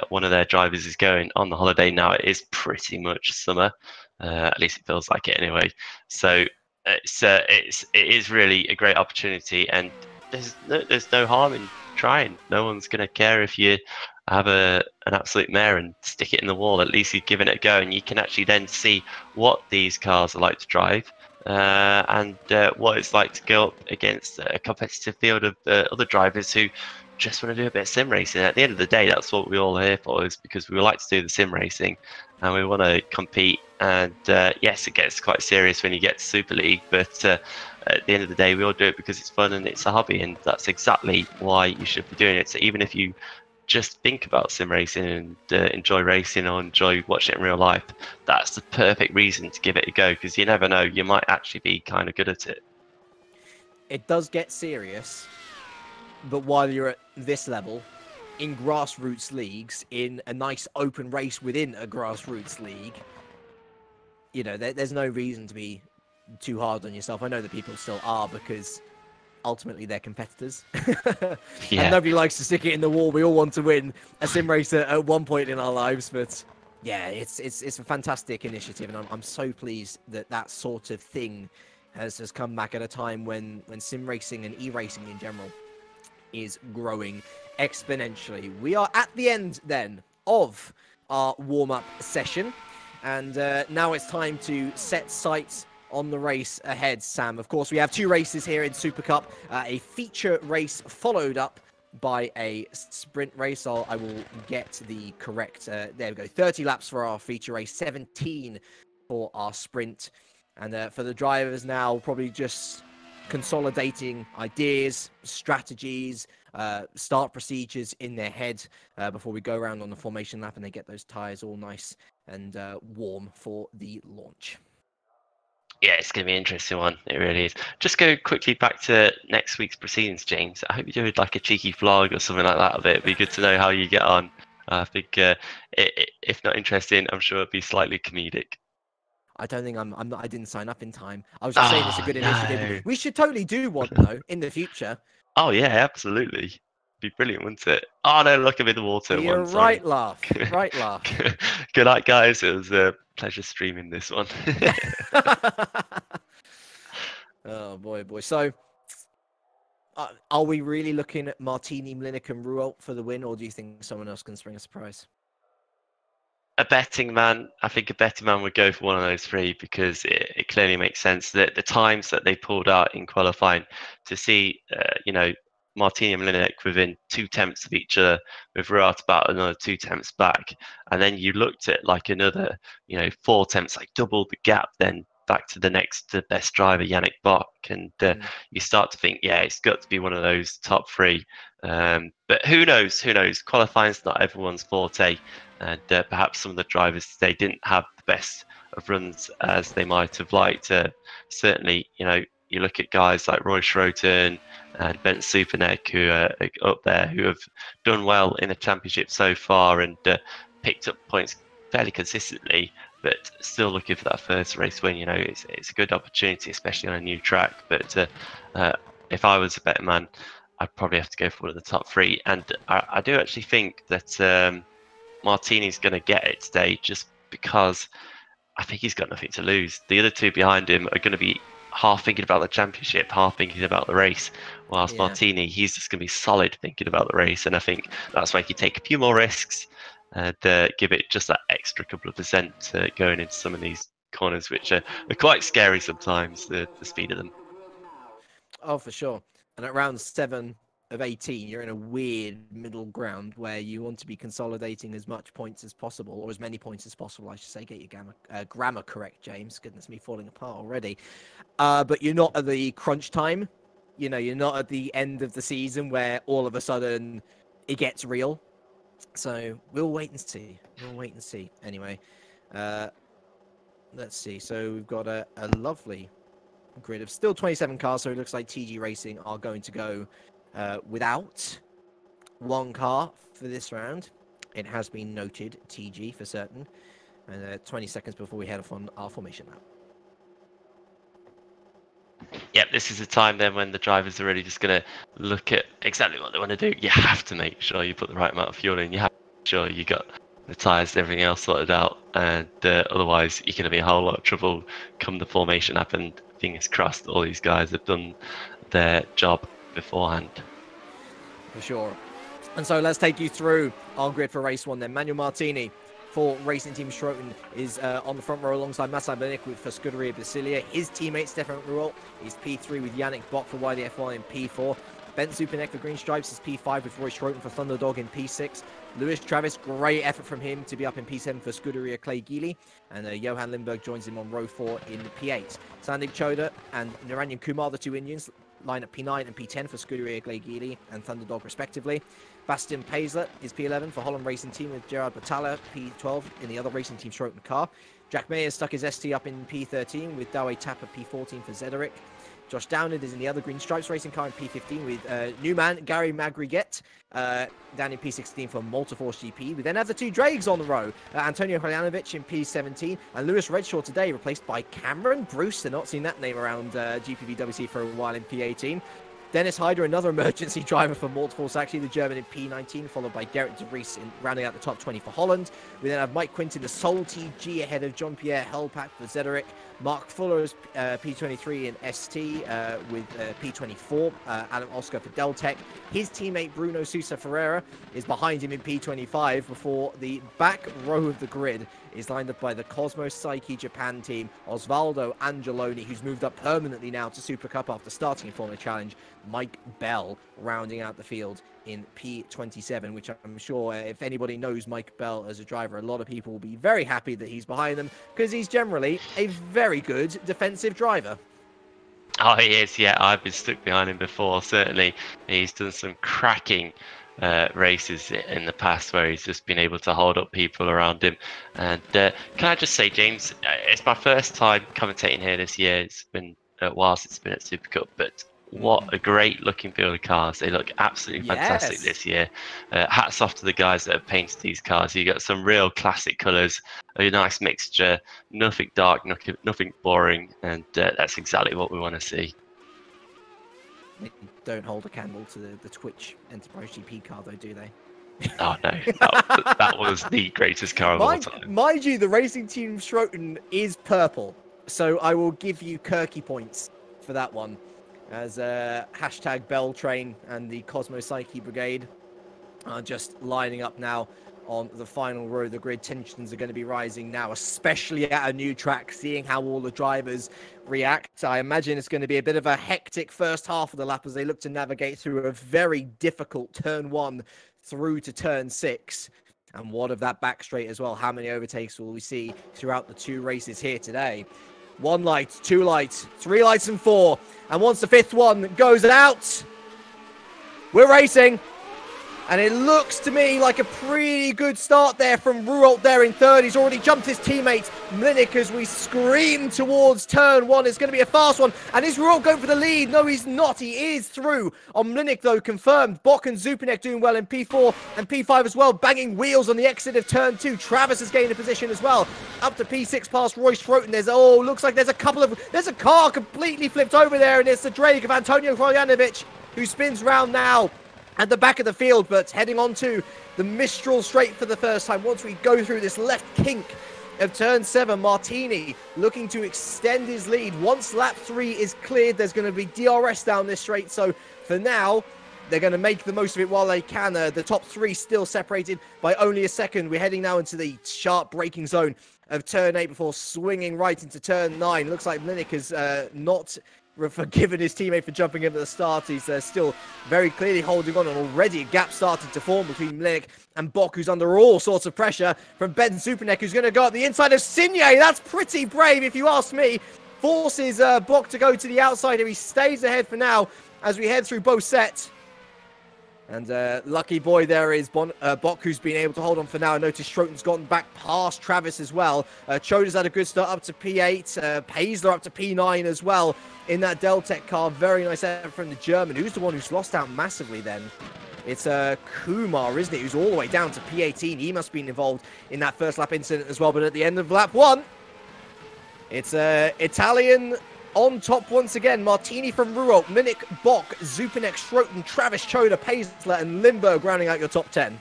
one of their drivers is going on the holiday now. It is pretty much summer, at least it feels like it anyway. So it is really a great opportunity, and there's no harm in trying. No one's gonna care if you have an absolute mare and stick it in the wall. At least you've given it a go, and you can actually then see what these cars are like to drive and what it's like to go up against a competitive field of other drivers who just want to do a bit of sim racing. At the end of the day, that's what we're all here for, is because we like to do the sim racing and we want to compete. And yes, it gets quite serious when you get to Super League, but at the end of the day, we all do it because it's fun and it's a hobby, and that's exactly why you should be doing it. So even if you just think about sim racing and enjoy racing or enjoy watching it in real life, that's the perfect reason to give it a go, because you never know, you might actually be kind of good at it. It does get serious, but while you're at this level, in grassroots leagues, in a nice open race within a grassroots league, there's no reason to be too hard on yourself. I know that people still are, because ultimately they're competitors. Yeah. And nobody likes to stick it in the wall. We all want to win a sim race at one point in our lives, but yeah, it's a fantastic initiative, and I'm so pleased that sort of thing has come back at a time when sim racing and e-racing in general is growing exponentially. We are at the end then of our warm-up session, and now it's time to set sights on the race ahead, Sam. Of course, we have two races here in Super Cup, a feature race followed up by a sprint race. I will get the correct, there we go, 30 laps for our feature race, 17 for our sprint. And for the drivers now, probably just consolidating ideas, strategies, start procedures in their head before we go around on the formation lap and they get those tyres all nice and warm for the launch. Yeah, it's going to be an interesting one. It really is. Just go quickly back to next week's proceedings, James. I hope you do like a cheeky vlog or something like that of it. It'd be good to know how you get on. I think if not interesting, I'm sure it'd be slightly comedic. I don't think I'm not. I didn't sign up in time. I was just saying it's a good initiative. No. We should totally do one though in the future. Oh yeah, absolutely. Be brilliant, wouldn't it? Oh no, look, I'm in the water. You're right, laugh. Right, laugh. Good night, guys. It was a pleasure streaming this one. Oh boy. So, are we really looking at Martini, Mlinick, and Ruolt for the win, or do you think someone else can spring a surprise? I think a betting man would go for one of those three, because it clearly makes sense that the times that they pulled out in qualifying, to see, Martini and Mlinick within 2 tenths of each other, with Ruart about another 2 tenths back, and then you looked at like another, 4 tenths, like double the gap, then back to the best driver, Yannick Bock, and you start to think, yeah, it's got to be one of those top three. But who knows? Qualifying's not everyone's forte. And perhaps some of the drivers today didn't have the best of runs as they might have liked. Certainly, you look at guys like Roy Schroten and Bent Superneck, who are up there, who have done well in the championship so far and picked up points fairly consistently, but still looking for that first race win. It's a good opportunity, especially on a new track. But if I was a betting man, I'd probably have to go for one of the top three. And I do actually think that Martini's going to get it today, just because I think he's got nothing to lose. The other two behind him are going to be half thinking about the championship, half thinking about the race, whilst Martini, he's just going to be solid thinking about the race. And I think that's why he can take a few more risks and give it just that extra couple of percent going into some of these corners, which are quite scary sometimes, the speed of them. Oh, for sure. And at round 7 of 18, you're in a weird middle ground where you want to be consolidating as much points as possible, or as many points as possible, I should say. Get your grammar correct, James. Goodness me, falling apart already. But you're not at the crunch time. You're not at the end of the season where all of a sudden it gets real. So we'll wait and see. Anyway, let's see. So we've got a lovely grid of still 27 cars. So it looks like TG Racing are going to go without one car for this round. It has been noted TG for certain. And 20 seconds before we head off on our formation lap. Yep, this is the time then when the drivers are really just going to look at exactly what they want to do. You have to make sure you put the right amount of fuel in. You have to make sure you got the tyres and everything else sorted out. And otherwise, you're going to be in a whole lot of trouble come the formation up. And fingers crossed, all these guys have done their job beforehand. For sure. And so let's take you through our grid for race 1 then. Manuel Martini for Racing Team Schroten is on the front row alongside Massa Benik for Scuderia Basilia. His teammate Stefan Ruol is P3 with Yannick Bock for YDF1 in P4. Ben Supernek for Green Stripes is P5 with Roy Schroten for Thunderdog in P6. Lewis Travis, great effort from him to be up in P7 for Scuderia Clay Geely. And Johan Lindberg joins him on row 4 in P8. Sandik Choda and Naranjan Kumar, the two Indians, line at P9 and P10 for Scuderia Clay Geely and Thunderdog respectively. Bastian Paisler is P11 for Holland Racing Team with Gerard Batalla, P12 in the other Racing Team Schroten car. Jack Mayer stuck his ST up in P13 with Dawe Tapper P14 for Zederick. Josh Downard is in the other Green Stripes racing car in P15 with new man Gary Magriget down in P16 for Multiforce GP. We then have the two Drags on the row, Antonio Hajanovic in P17 and Lewis Redshaw today replaced by Cameron Brewster. Not seen that name around GPVWC for a while in P18. Dennis Hyder, another emergency driver for Multiforce, actually the German in P19, followed by Gerrit de Vries in rounding out the top 20 for Holland. We then have Mike Quinton, the sole TG, ahead of Jean-Pierre Helpak for Zederick. Mark Fuller's P23 in ST with P24. Adam Oscar for Deltec. His teammate Bruno Sousa Ferreira is behind him in P25 before the back row of the grid is lined up by the Cosmos Psyche Japan team, Osvaldo Angeloni, who's moved up permanently now to Super Cup after starting in Formula Challenge, Mike Bell rounding out the field in P27, which I'm sure if anybody knows Mike Bell as a driver, a lot of people will be very happy that he's behind them because he's generally a very good defensive driver. Oh, he is, yeah. I've been stuck behind him before, certainly. He's done some cracking races in the past where he's just been able to hold up people around him. And can I just say, James, it's my first time commentating here this year. It's been a while since it's been at Super Cup, but what a great looking field of cars. They look absolutely fantastic this year. Hats off to the guys that have painted these cars. You got some real classic colours, a nice mixture, nothing dark, nothing boring, and that's exactly what we want to see. They don't hold a candle to the Twitch Enterprise GP car though, do they? Oh no, that was the greatest car of all time. Mind you, the Racing Team Schroten is purple, so I will give you Kirky points for that one. As hashtag Bell Train and the Cosmo Psyche Brigade are just lining up now on the final row of the grid. Tensions are going to be rising now, especially at a new track, seeing how all the drivers react. I imagine it's going to be a bit of a hectic first half of the lap as they look to navigate through a very difficult turn 1 through to turn 6. And what of that back straight as well? How many overtakes will we see throughout the two races here today? 1 light, 2 lights, 3 lights and 4. And once the 5th one goes out, we're racing. And it looks to me like a pretty good start there from Ruolt there in 3rd. He's already jumped his teammate Mlinik as we scream towards turn 1. It's going to be a fast one. And is Ruolt going for the lead? No, he's not. He is through on Mlinik, though, confirmed. Bock and Zupanek doing well in P4 and P5 as well, banging wheels on the exit of turn 2. Travis has gained a position as well. Up to P6 past Royce Schroten. Looks like there's a car completely flipped over there, and it's the drag of Antonio Krajanovic, who spins round now at the back of the field, but heading on to the Mistral straight for the first time. Once we go through this left kink of turn 7, Martini looking to extend his lead. Once lap 3 is cleared, there's going to be DRS down this straight. So for now, they're going to make the most of it while they can. The top 3 still separated by only a second. We're heading now into the sharp braking zone of turn 8 before swinging right into turn 9. Looks like Mlinik has not forgiven his teammate for jumping in at the start. He's still very clearly holding on, and already a gap started to form between Mlinik and Bock, who's under all sorts of pressure from Ben Supernek, who's going to go up the inside of Signe. That's pretty brave, if you ask me. Forces Bock to go to the outside, and he stays ahead for now as we head through both sets. And lucky boy there is Bok, who's been able to hold on for now. I notice Schroten's gotten back past Travis as well. Choda's had a good start up to P8. Paisler up to P9 as well in that Deltec car. Very nice effort from the German. Who's the one who's lost out massively then? It's Kumar, isn't it? Who's all the way down to P18. He must have been involved in that first lap incident as well. But at the end of lap 1, it's Italian on top once again. Martini from Ruolt, Minik, Bok, Zupanek, Schroten, Travis, Choda, Paisler, and Limburg rounding out your top 10.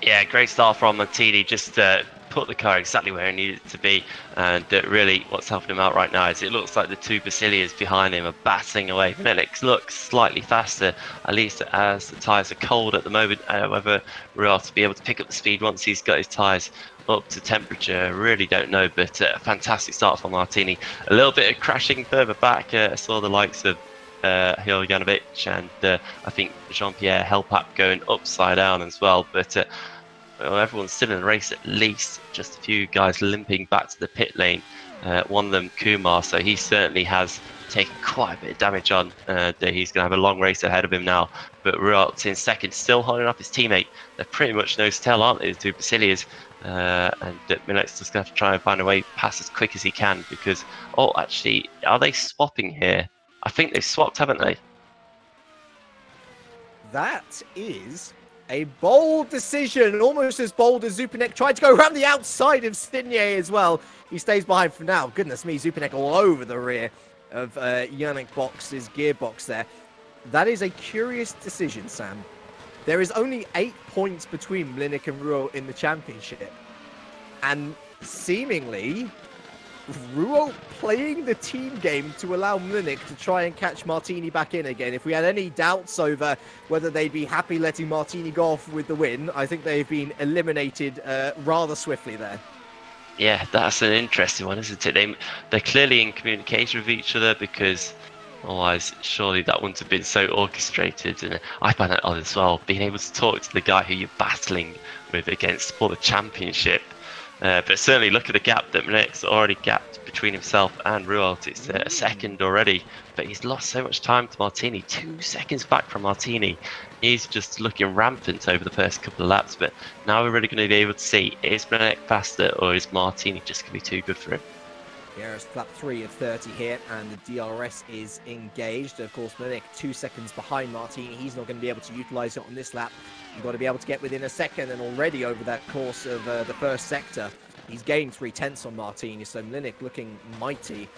Yeah, great start from Martini. Just put the car exactly where it needed to be. And really, what's helping him out right now is it looks like the two Basilias behind him are battling away. Minik looks slightly faster, at least as the tyres are cold at the moment. However, Ruolt to be able to pick up the speed once he's got his tyres up to temperature, really don't know, but a fantastic start for Martini. A little bit of crashing further back. I saw the likes of Hill Janovic and I think Jean-Pierre Helpap going upside down as well, but well, everyone's still in the race, at least just a few guys limping back to the pit lane. One of them Kumar, so he certainly has taken quite a bit of damage on. He's going to have a long race ahead of him now, but Ruolt in second, still holding up his teammate. They're pretty much nose to tail, aren't they, the two Basilias? And Milet's just going to have to try and find a way past as quick as he can, because, oh, actually, are they swapping here? I think they've swapped, haven't they? That is a bold decision, almost as bold as Zupanek tried to go around the outside of Stignier as well. He stays behind for now. Goodness me, Zupanek all over the rear of Yannick Box's gearbox there. That is a curious decision, Sam. There is only 8 points between Mlinik and Ruolt in the championship. And seemingly, Ruolt playing the team game to allow Mlinik to try and catch Martini back in again. If we had any doubts over whether they'd be happy letting Martini go off with the win, I think they've been eliminated rather swiftly there. Yeah, that's an interesting one, isn't it? They're clearly in communication with each other, because otherwise, surely that wouldn't have been so orchestrated. And I find that odd as well, being able to talk to the guy who you're battling with against for the championship. But certainly look at the gap that Mlinik's already gapped between himself and Ruolt. It's a second already, but he's lost so much time to Martini. 2 seconds back from Martini. He's just looking rampant over the first couple of laps, but now we're really going to be able to see, is Mlinik faster or is Martini just going to be too good for him? Yeah, it's lap 3 of 30 here, and the DRS is engaged. Of course, Mlinik 2 seconds behind Martini. He's not going to be able to utilize it on this lap. You've got to be able to get within a second, and already over that course of the first sector, he's gained 3/10 on Martini. So Mlinik looking mighty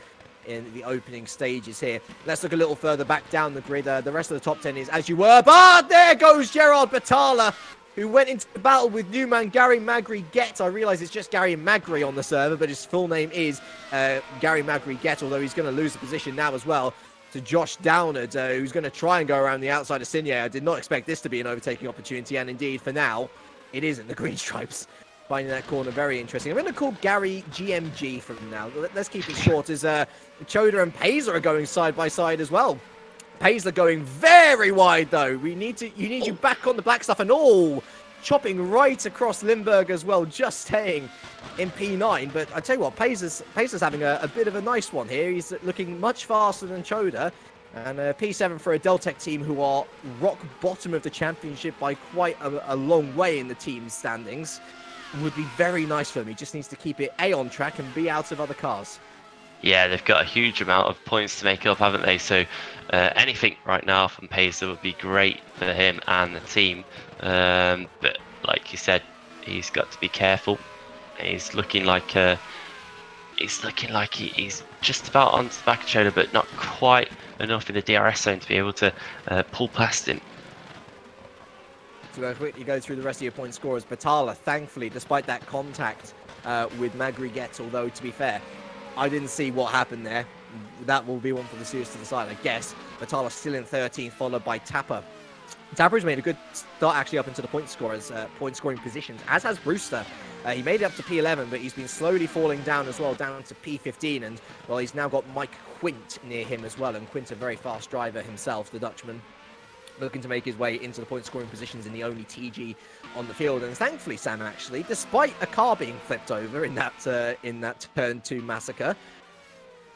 in the opening stages here. Let's look a little further back down the grid. The rest of the top 10 is as you were, but there goes Gerard Batala, who went into the battle with new man Gary Magri-Get. I realise it's just Gary Magri on the server, but his full name is Gary Magri-Get, although he's going to lose the position now as well to Josh Downard, who's going to try and go around the outside of Signier. I did not expect this to be an overtaking opportunity, and indeed, for now, it isn't. The green stripes finding that corner very interesting. I'm going to call Gary GMG from now. Let's keep it short, as Choda and Paisler are going side by side as well. Paisler going very wide, though. You need you back on the black stuff, and all chopping right across Limburg as well, just staying in P9. But I tell you what, Paisler's having a bit of a nice one here. He's looking much faster than Choda. And P7 for a Deltec team who are rock bottom of the championship by quite a long way in the team standings. Would be very nice for him. He just needs to keep it A, on track, and B, out of other cars. Yeah, they've got a huge amount of points to make up, haven't they? So anything right now from Paisler would be great for him and the team. But like you said, he's got to be careful. He's looking like he's just about onto the back of Choda, but not quite enough in the DRS zone to be able to pull past him. To quickly go through the rest of your point scorers, Batala, thankfully, despite that contact with Magri-Get, although to be fair, I didn't see what happened there. That will be one for the series to decide, I guess. Batala still in 13th, followed by Tapper. Tapper's made a good start actually up into the point scoring positions, as has Brewster. He made it up to P11, but he's been slowly falling down as well, down to P15. And, well, he's now got Mike Quint near him as well. And Quint's a very fast driver himself, the Dutchman, looking to make his way into the point-scoring positions in the only TG on the field. And thankfully, Sam, actually, despite a car being flipped over in that Turn 2 massacre,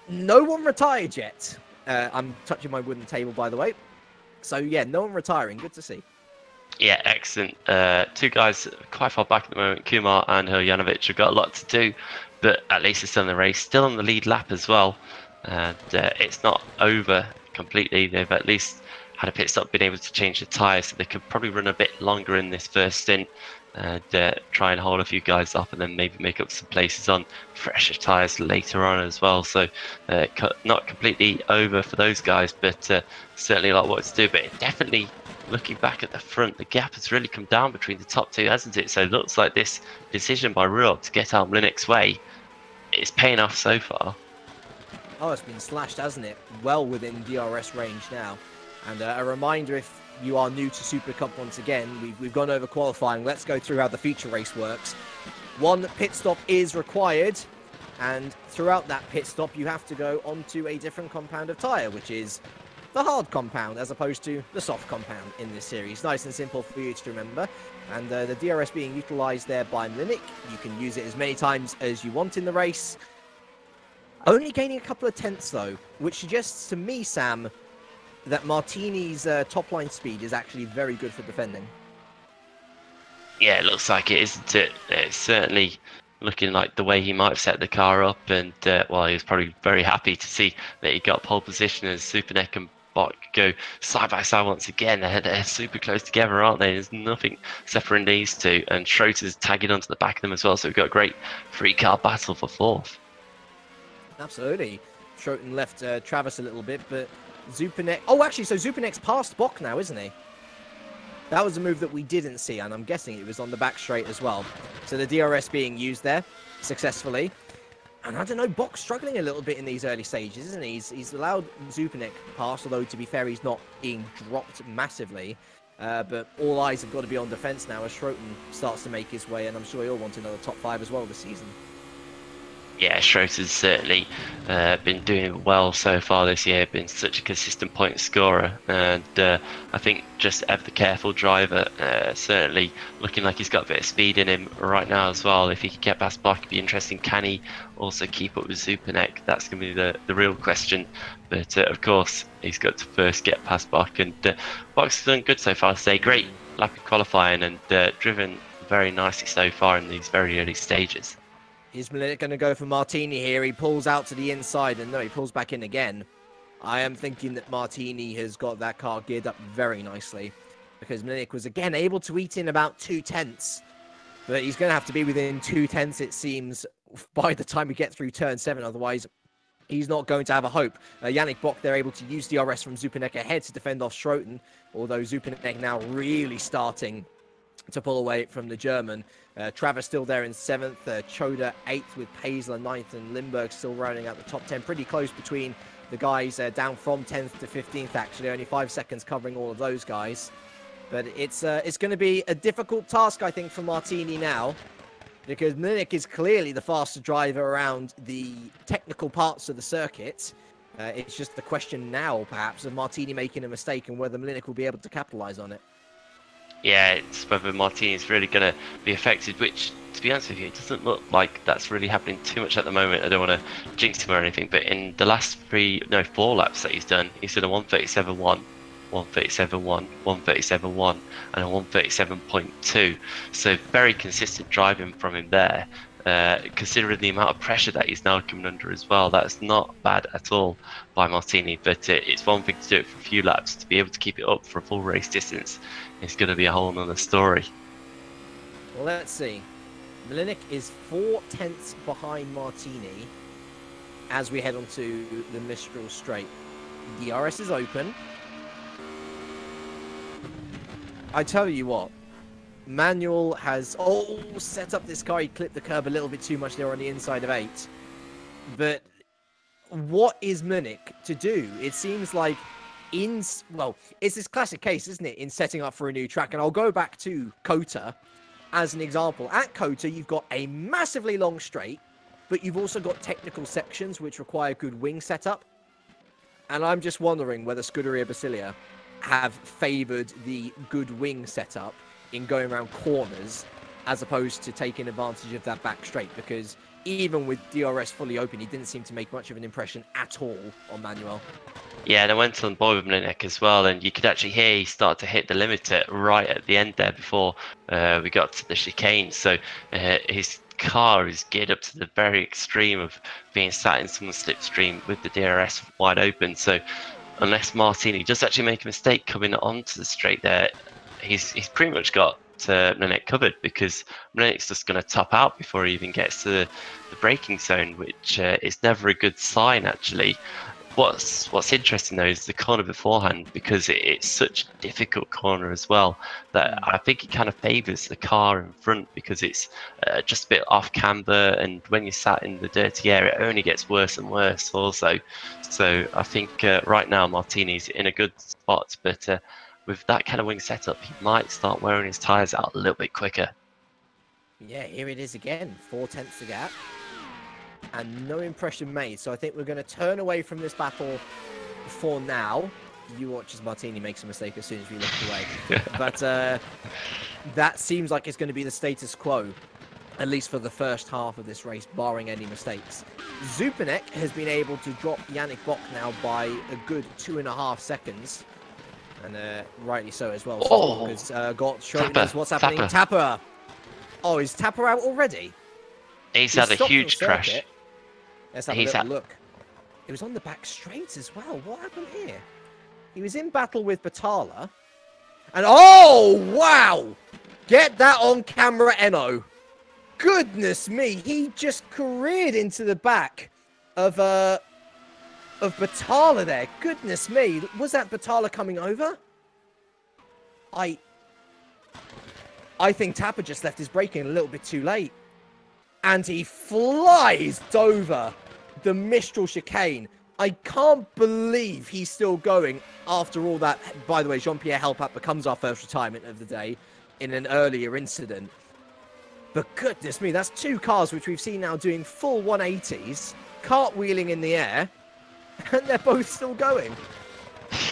no one retired yet. I'm touching my wooden table, by the way. So, yeah, no one retiring. Good to see. Yeah, excellent. Two guys quite far back at the moment, Kumar and Janovic, have got a lot to do, but at least they're still in the race, still on the lead lap as well. And it's not over completely. They've at least had a pit stop, been able to change the tyres, so they could probably run a bit longer in this first stint and try and hold a few guys off, and then maybe make up some places on fresher tyres later on as well. So not completely over for those guys, but certainly a lot more to do. But it definitely, looking back at the front, the gap has really come down between the top two, hasn't it? So it looks like this decision by Ruok to get out Mlinik's way is paying off so far. Oh, it's been slashed, hasn't it? Well within DRS range now. And a reminder, if you are new to Super Cup once again, we've gone over qualifying. Let's go through how the feature race works. One pit stop is required, and throughout that pit stop, you have to go onto a different compound of tyre, which is the hard compound as opposed to the soft compound in this series. Nice and simple for you to remember. And the DRS being utilised there by Mlinik, you can use it as many times as you want in the race. Only gaining a couple of tenths though, which suggests to me, Sam, that Martini's top line speed is actually very good for defending. Yeah, it looks like it, isn't it? It's certainly looking like the way he might have set the car up, and well, he was probably very happy to see that he got pole position as Superneck and Bok go side by side once again. They're super close together, aren't they? There's nothing separating these two, and Schroeter's tagging onto the back of them as well, so we've got a great three-car battle for fourth. Absolutely. Schroeter left Travis a little bit, but Superneck... Oh, actually, so Superneck's past Bok now, isn't he? That was a move that we didn't see, and I'm guessing it was on the back straight as well. So the DRS being used there successfully. And I don't know, Bok's struggling a little bit in these early stages, isn't he? He's allowed Superneck pass, although to be fair, he's not being dropped massively. But all eyes have got to be on defence now as Schroeter starts to make his way, and I'm sure he'll want another top 5 as well this season. Yeah, Schroeter's certainly been doing well so far this year, been such a consistent point scorer, and I think just ever the careful driver, certainly looking like he's got a bit of speed in him right now as well. If he can get past Bok, it'd be interesting. Can he also keep up with Superneck? That's going to be the real question. But of course, he's got to first get past Bok, and Bok's done good so far today. Great lap of qualifying and driven very nicely so far in these very early stages. Is Mlinik going to go for Martini here? He pulls out to the inside, and no, he pulls back in again. I am thinking that Martini has got that car geared up very nicely, because Mlinik was again able to eat in about 2 tenths. But he's going to have to be within 2 tenths, it seems, by the time we get through turn 7. Otherwise, he's not going to have a hope. Yannick Bok, they're able to use DRS from Superneck ahead to defend off Schroeter, although Superneck now really starting to pull away from the German. Travis still there in 7th, Choda 8th with Paisler 9th, and Lindbergh still rounding out the top 10. Pretty close between the guys down from 10th to 15th, actually. Only 5 seconds covering all of those guys. But it's going to be a difficult task, I think, for Martini now, because Mlinik is clearly the faster driver around the technical parts of the circuit. It's just the question now, perhaps, of Martini making a mistake and whether Mlinik will be able to capitalize on it. Yeah, it's whether Martini's really going to be affected, which, to be honest with you, it doesn't look like that's really happening too much at the moment. I don't want to jinx him or anything, but in the last 4 laps that he's done a 137.1, 137.1, 137.1, and a 137.2. So very consistent driving from him there. Considering the amount of pressure that he's now coming under as well, that's not bad at all by Martini. But it's one thing to do it for a few laps. To be able to keep it up for a full race distance, it's going to be a whole nother story. Well, let's see. Mlinik is 4 tenths behind Martini as we head onto the Mistral Straight. DRS is open. I tell you what, Manuel has set up this car. He clipped the curb a little bit too much there on the inside of 8. But what is Mlinik to do? It seems like it's this classic case, isn't it, in setting up for a new track. And I'll go back to Kota as an example. At Kota, you've got a massively long straight, but you've also got technical sections which require good wing setup. And I'm just wondering whether Scuderia Basilia have favoured the good wing setup in going around corners as opposed to taking advantage of that back straight, because even with DRS fully open, he didn't seem to make much of an impression at all on Manuel. Yeah, and I went on board with Mlinek as well, and you could actually hear he start to hit the limiter right at the end there before we got to the chicane. So his car is geared up to the very extreme of being sat in someone's slipstream with the DRS wide open. So unless Martini does actually make a mistake coming onto the straight there, he's pretty much got Mlinek covered, because Mlinek's just going to top out before he even gets to the braking zone, which is never a good sign actually. What's interesting though is the corner beforehand, because it's such a difficult corner as well, that I think it kind of favours the car in front, because it's just a bit off camber, and when you're sat in the dirty air, it only gets worse and worse also. So I think right now Martini's in a good spot, but with that kind of wing setup, he might start wearing his tyres out a little bit quicker. Yeah, here it is again, 4/10 the gap. And no impression made, so I think we're going to turn away from this battle for now. You watch as Martini makes a mistake as soon as we look away. But that seems like it's going to be the status quo, at least for the first half of this race, barring any mistakes. Zupanek has been able to drop Yannick Bock now by a good 2.5 seconds. And rightly so as well. So has got Schroeder's. What's happening? Tapper. Oh, is Tapper out already? He's had a huge crash. Let's have a little look. It was on the back straight as well. What happened here? He was in battle with Batala. And oh, wow! Get that on camera, Eno. Goodness me, he just careered into the back of Batala there. Goodness me, was that Batala coming over? I think Tapper just left his braking a little bit too late. And he flies over the Mistral chicane. I can't believe he's still going after all that. By the way, Jean-Pierre Helpat becomes our first retirement of the day in an earlier incident. But goodness me, that's 2 cars which we've seen now doing full 180s, cartwheeling in the air, and they're both still going.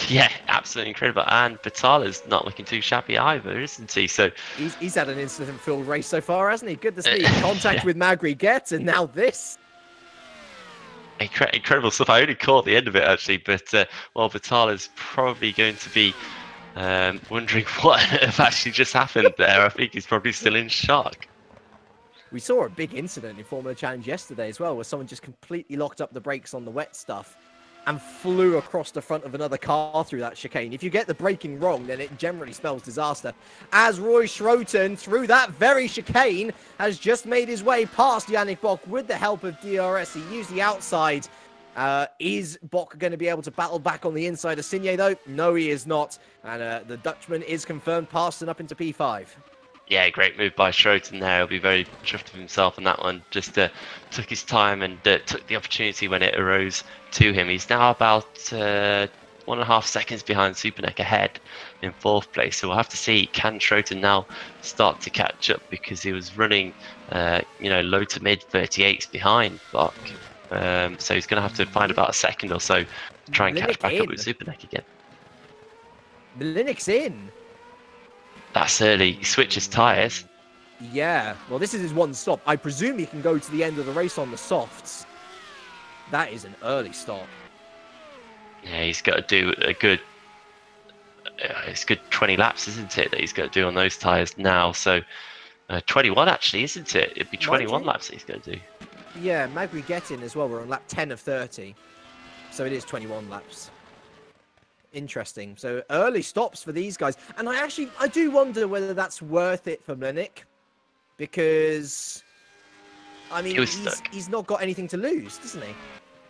Yeah, absolutely incredible. And Batala's not looking too shabby either, isn't he? So he's had an incident-filled race so far, hasn't he? Goodness me, contact with Magri gets, and now this. Incredible stuff. I only caught the end of it actually, but well, Batala's probably going to be wondering what actually just happened there. I think he's probably still in shock. We saw a big incident in Formula Challenge yesterday as well, where someone just completely locked up the brakes on the wet stuff and flew across the front of another car through that chicane. If you get the braking wrong, then it generally spells disaster. As Roy Schroten, through that very chicane, has just made his way past Yannick Bock with the help of DRS. He used the outside. Is Bock going to be able to battle back on the inside of Signe, though? No, he is not. And the Dutchman is confirmed passing up into P5. Yeah, great move by Schroten there. He'll be very chuffed with himself on that one. Just took his time and took the opportunity when it arose to him. He's now about 1.5 seconds behind Supernek ahead in 4th place. So we'll have to see, can Schroten now start to catch up, because he was running, low to mid 38s behind Bock. So he's going to have to find about a second or so to try and catch back up with Supernek again. Mlinek's in. That's early. He switches tyres. Yeah. Well, this is his one stop. I presume he can go to the end of the race on the softs. That is an early stop. Yeah, he's got to do a good... it's good 20 laps, isn't it, that he's got to do on those tyres now. So 21 actually, isn't it? It'd be 21 laps that he's got to do. Yeah, Magri getting as well. We're on lap 10 of 30. So it is 21 laps. Interesting. So early stops for these guys. And I do wonder whether that's worth it for Mlinek. Because, I mean, he's not got anything to lose, doesn't he?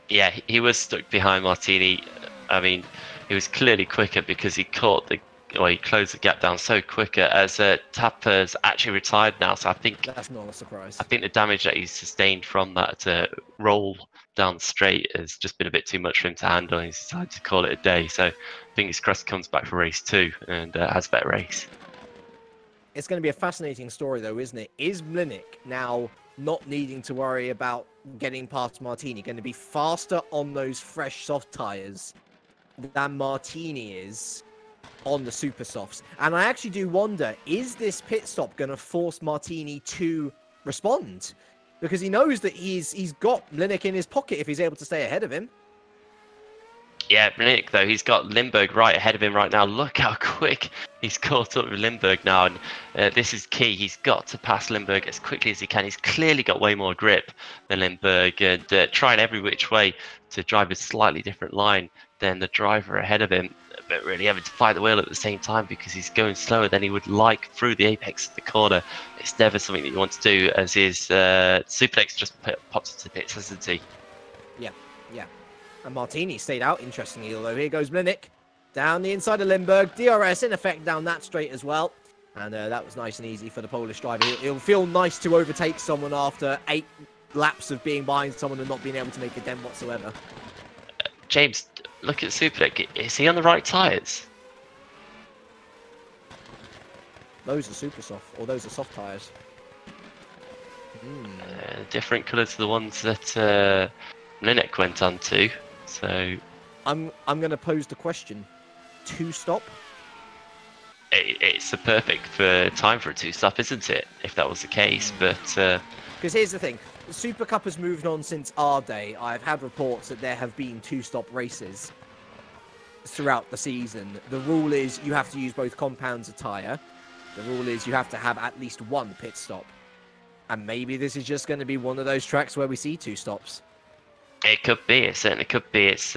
Yeah, he was stuck behind Martini. I mean, he was clearly quicker because he caught he closed the gap down so quicker, as Tapper's actually retired now. So I think that's not a surprise. I think the damage that he's sustained from that roll down straight has just been a bit too much for him to handle. He's decided to call it a day. So fingers crossed he comes back for race 2 and has a better race. It's going to be a fascinating story, though, isn't it? Is Mlinek now not needing to worry about getting past Martini going to be faster on those fresh soft tyres than Martini is on the super softs? And I actually do wonder, is this pit stop going to force Martini to respond? because he knows that he's got Linek in his pocket if he's able to stay ahead of him. Yeah, Nick, though, he's got Lindbergh right ahead of him right now. Look how quick he's caught up with Lindbergh now. And this is key. He's got to pass Lindbergh as quickly as he can. He's clearly got way more grip than Lindbergh and trying every which way to drive a slightly different line than the driver ahead of him. But really having to fight the wheel at the same time because he's going slower than he would like through the apex of the corner. It's never something that you want to do, as his Suplex just pops into the pits, hasn't he? Yeah, yeah. And Martini stayed out, interestingly, although here goes Mlinick down the inside of Lindbergh. DRS in effect down that straight as well. And that was nice and easy for the Polish driver. It'll feel nice to overtake someone after 8 laps of being behind someone and not being able to make a dent whatsoever. James, look at Supercup. Is he on the right tyres? Those are super soft, or those are soft tyres. Different colour to the ones that Mlinick went on to. So I'm going to pose the question: 2-stop? It's a perfect time for a 2-stop, isn't it? If that was the case, but because here's the thing: the Super Cup has moved on since our day. I've had reports that there have been 2-stop races throughout the season. The rule is you have to use both compounds of tyre. The rule is you have to have at least 1 pit stop. And maybe this is just going to be one of those tracks where we see 2 stops. It could be. It certainly could be. It's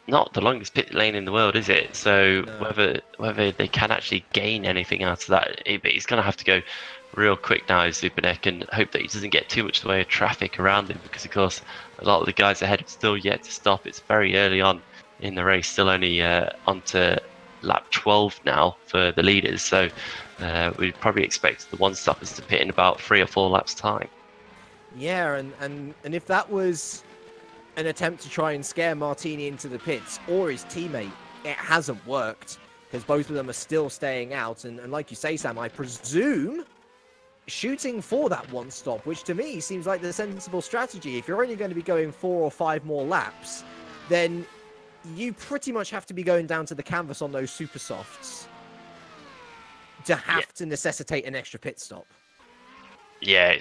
not the longest pit lane in the world, is it? So no. whether they can actually gain anything out of that, he's going to have to go real quick now, Superneck, and hope that he doesn't get too much in the way of traffic around him, because of course a lot of the guys ahead have still yet to stop. It's very early on in the race, still only onto lap 12 now for the leaders, so we'd probably expect the one-stoppers to pit in about 3 or 4 laps time. Yeah, and if that was an attempt to try and scare Martini into the pits or his teammate, it hasn't worked, because both of them are still staying out. And like you say, Sam, I presume shooting for that one stop, which to me seems like the sensible strategy. If you're only going to be going 4 or 5 more laps, then you pretty much have to be going down to the canvas on those super softs to have to necessitate an extra pit stop. Yeah,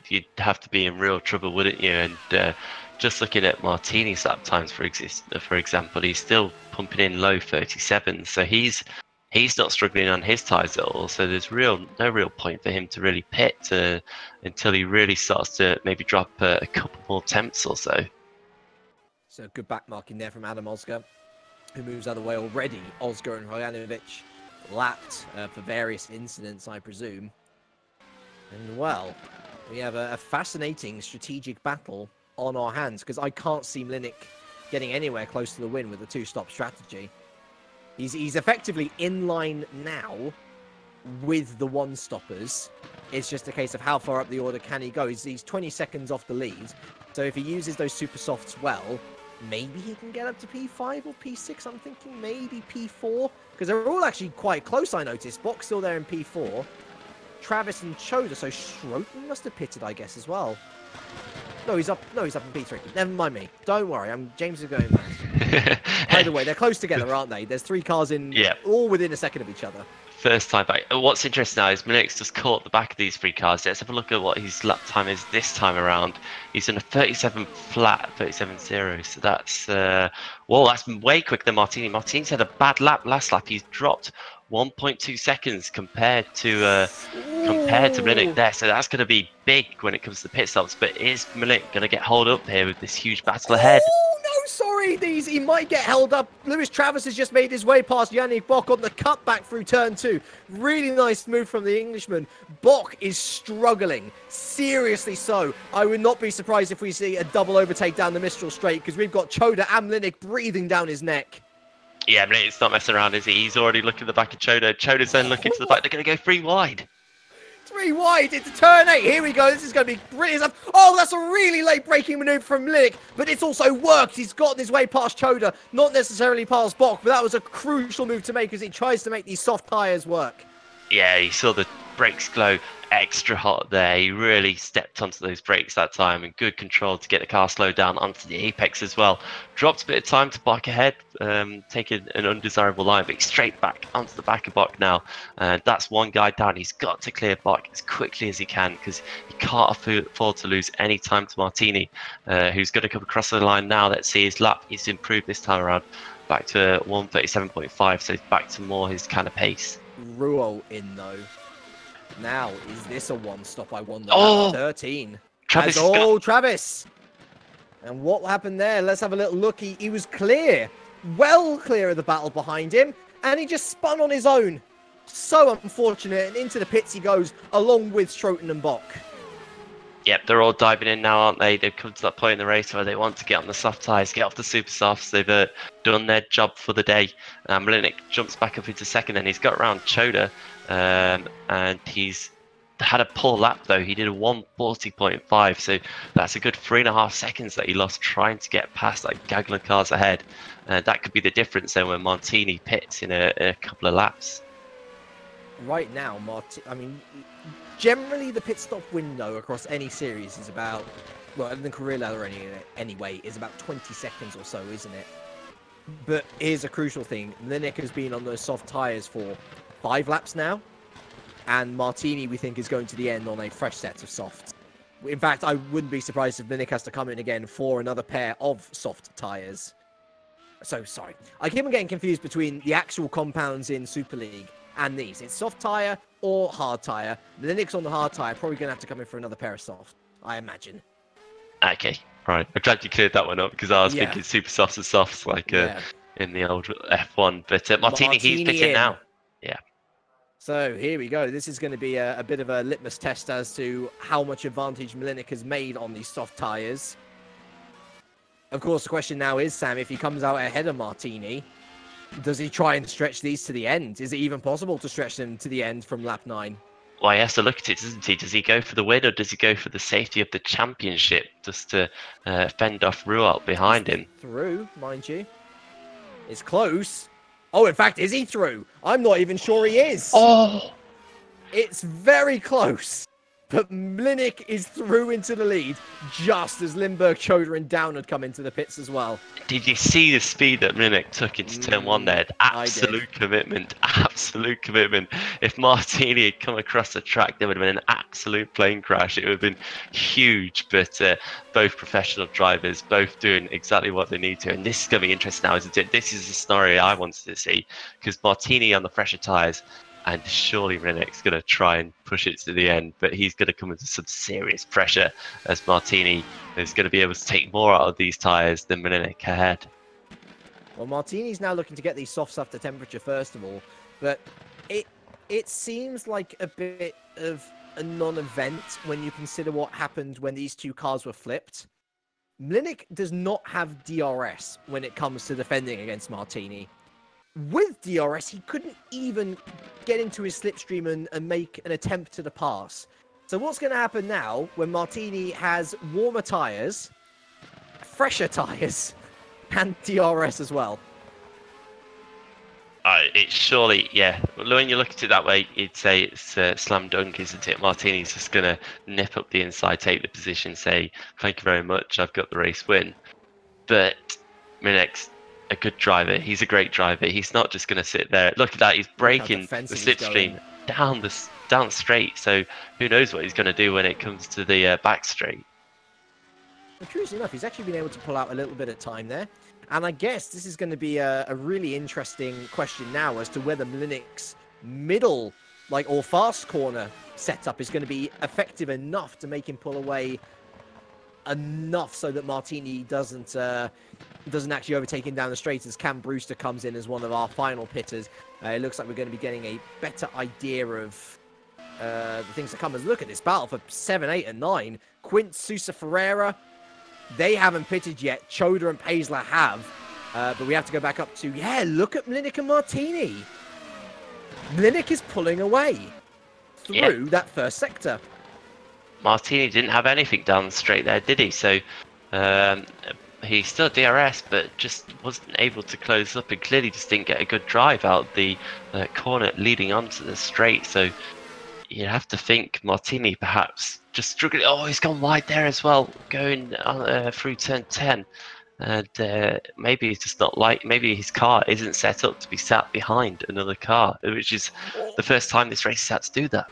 you'd have to be in real trouble, wouldn't you? And just looking at Martini's lap times, for example, he's still pumping in low 37s, so he's not struggling on his tyres at all. So there's no real point for him to really pit until he really starts to maybe drop a couple more tenths or so. So good back marking there from Adam Oscar, who moves out of the way already. Oscar and Hojanovic lapped for various incidents, I presume. And well, we have a fascinating strategic battle on our hands, because I can't see Mlinick getting anywhere close to the win with a 2-stop strategy. He's effectively in line now with the 1-stoppers. It's just a case of how far up the order can he go. He's 20 seconds off the lead. So if he uses those super softs well, maybe he can get up to P5 or P6. I'm thinking maybe P4, because they're all actually quite close, I noticed. Bok's still there in P4. Travis and Choda, so Schroten must have pitted, I guess, as well. No, he's up in P3. Never mind me. Don't worry, James is going mad. Either way, they're close together, aren't they? There's 3 cars in, all within a second of each other. First time back. What's interesting now is Mlinick's just caught the back of these 3 cars. Let's have a look at what his lap time is this time around. He's in a 37 flat, 37.0. So that's that's way quicker than Martini. Martini's had a bad lap last lap. He's dropped 1.2 seconds compared to Mlinick there. So that's going to be big when it comes to the pit stops. But is Mlinick going to get hold up here with this huge battle ahead? Oh, no, sorry. He might get held up. Lewis Travis has just made his way past Yannick Bok on the cutback through turn 2. Really nice move from the Englishman. Bok is struggling. Seriously so. I would not be surprised if we see a double overtake down the Mistral Straight, because we've got Choda and Mlinick breathing down his neck. Yeah, but it's not messing around, is he? He's already looking at the back of Choda. Choda's then looking to the back. They're going to go 3 wide. 3 wide into turn 8. Here we go. This is going to be brilliant. Oh, that's a really late braking manoeuvre from Mlinick, but it's also worked. He's gotten his way past Choda, not necessarily past Bok, but that was a crucial move to make as he tries to make these soft tyres work. Yeah, he saw the brakes glow extra hot there. He really stepped onto those brakes that time, and good control to get the car slowed down onto the apex as well. Dropped a bit of time to Bach ahead, taking an undesirable line, but he's straight back onto the back of Bach now. And that's one guy down. He's got to clear Bach as quickly as he can, because he can't afford to lose any time to Martini, who's going to come across the line now. Let's see his lap. He's improved this time around, back to 1:37.5, so he's back to more his kind of pace. Ruo in though. Now, is this a one-stop, I wonder? Oh! 13. Travis Travis! And what happened there? Let's have a little look. He was clear. Well clear of the battle behind him. And he just spun on his own. So unfortunate. And into the pits he goes, along with Stroton and Bach. Yep, they're all diving in now, aren't they? They've come to that point in the race where they want to get on the soft tyres, get off the super softs. They've done their job for the day. Mlinik jumps back up into second, and he's got around Choda, and he's had a poor lap though. He did a 1:40.5, so that's a good 3.5 seconds that he lost trying to get past that gaggle of cars ahead. That could be the difference then when Martini pits in a couple of laps. Right now, generally the pit stop window across any series is about, well, in the career ladder anyway, is about 20 seconds or so, isn't it? But here's a crucial thing. Mlinik has been on those soft tyres for 5 laps now, and Martini, we think, is going to the end on a fresh set of softs. In fact, I wouldn't be surprised if Mlinik has to come in again for another pair of soft tyres. So, sorry. I keep on getting confused between the actual compounds in Super League and these. It's soft tyre or hard tyre. Mlinik's on the hard tyre, probably going to have to come in for another pair of soft, I imagine. Okay, right. I'm glad you cleared that one up, because I was thinking super softs and softs, like in the old F1. But Martini, he's pitting now. Yeah. So here we go. This is going to be a bit of a litmus test as to how much advantage Mlinik has made on these soft tyres. Of course, the question now is, Sam, if he comes out ahead of Martini, does he try and stretch these to the end? Is it even possible to stretch them to the end from lap 9? Well, he has to look at it, doesn't he? Does he go for the win, or does he go for the safety of the championship, just to fend off Rualt behind him? Through, mind you. It's close. Oh, in fact, is he through? I'm not even sure he is. Oh! It's very close. But Mlinik is through into the lead, just as Lindbergh, Choda, and Down had come into the pits as well. Did you see the speed that Mlinik took into turn 1 there? Absolute commitment. Absolute commitment. If Martini had come across the track, there would have been an absolute plane crash. It would have been huge. But both professional drivers, both doing exactly what they need to. And this is going to be interesting now, isn't it? This is the scenario I wanted to see, because Martini on the fresher tyres, and surely Mlinik's going to try and push it to the end, but he's going to come into some serious pressure, as Martini is going to be able to take more out of these tyres than Mlinik ahead. Well, Martini's now looking to get these softs up to temperature first of all, but it seems like a bit of a non-event when you consider what happened when these two cars were flipped. Mlinik does not have DRS when it comes to defending against Martini. With DRS, he couldn't even get into his slipstream and make an attempt to the pass. So what's going to happen now when Martini has warmer tyres, fresher tyres, and DRS as well? It's surely, yeah. When you look at it that way, you'd say it's slam dunk, isn't it? Martini's just going to nip up the inside, take the position, say, thank you very much, I've got the race win. But Mlinik's a good driver. He's a great driver. He's not just going to sit there. Look at that. He's breaking the slipstream down straight. So who knows what he's going to do when it comes to the back straight. Well, curiously enough, he's actually been able to pull out a little bit of time there. And I guess this is going to be a really interesting question now as to whether Mlinik's middle, or fast corner setup is going to be effective enough to make him pull away enough so that Martini doesn't actually overtake him down the straight, as Cam Brewster comes in as one of our final pitters. It looks like we're going to be getting a better idea of the things to come. As look at this battle for 7, 8, and 9. Quint, Sousa, Ferreira, they haven't pitted yet. Choda and Paisler have. But we have to go back up to, look at Mlinik and Martini. Mlinik is pulling away through that first sector. Martini didn't have anything down the straight there, did he? So he still DRS, but just wasn't able to close up, and clearly just didn't get a good drive out the corner leading onto the straight. So you have to think Martini perhaps just struggling. Oh, he's gone wide there as well, going through turn 10. And maybe he's just not maybe his car isn't set up to be sat behind another car, which is the first time this race has had to do that.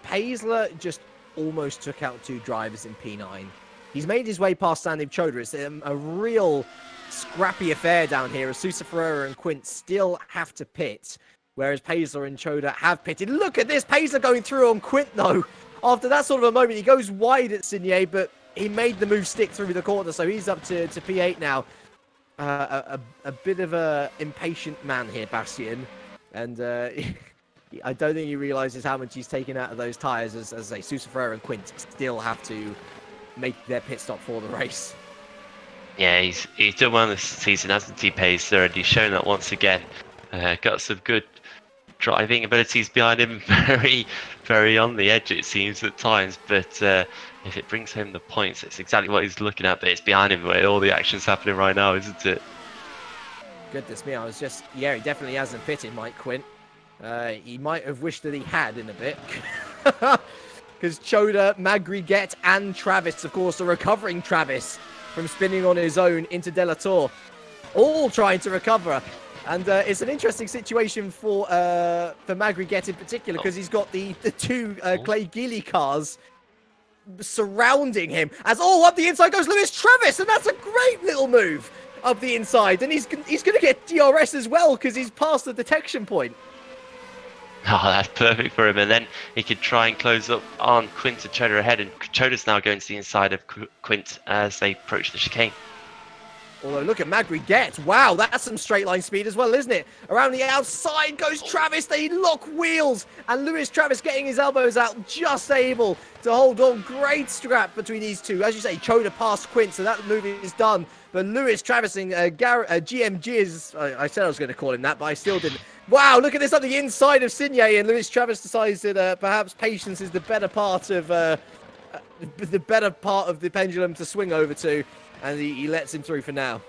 Paisler just almost took out 2 drivers in P9. He's made his way past Sandeep Chodra. It's a real scrappy affair down here as Sousa Ferreira and Quint still have to pit, whereas Paisler and Chodra have pitted. Look at this, Paisler going through on Quint though. After that sort of a moment, he goes wide at Signier, but he made the move stick through the corner, so he's up to P8 now. A bit of a impatient man here, Bastien, and I don't think he realises how much he's taken out of those tyres, as I say, Sousa Ferreira and Quint still have to make their pit stop for the race. Yeah, he's done well this season, hasn't he, Paisler? And he's shown that once again. Got some good driving abilities behind him, very on the edge it seems at times, but if it brings home the points, it's exactly what he's looking at, but it's behind him where all the action's happening right now, isn't it? Goodness me, he definitely hasn't pitted, Mike Quint. He might have wished that he had in a bit. Because Chodra, Magriget and Travis, of course, the recovering Travis from spinning on his own into De La Tour, all trying to recover. And it's an interesting situation for Magriget in particular, because he's got the 2 Clay Gilly cars surrounding him. As up the inside goes Lewis Travis, and that's a great little move up the inside. And he's going to get DRS as well, because he's past the detection point. Oh, that's perfect for him. And then he could try and close up on Quint and Chodra ahead. And Chodra's now going to the inside of Quint as they approach the chicane. Although, look at Magriget. Wow, that's some straight line speed as well, isn't it? Around the outside goes Travis. They lock wheels. And Lewis Travis getting his elbows out, just able to hold on. Great scrap between these two. As you say, Chodra past Quint, so that move is done. But Lewis Travis and GMG is... I said I was going to call him that, but I still didn't. Wow, look at this on the inside of Signier. And Lewis Travis decides that perhaps patience is the better part of the pendulum to swing over to. And he lets him through for now.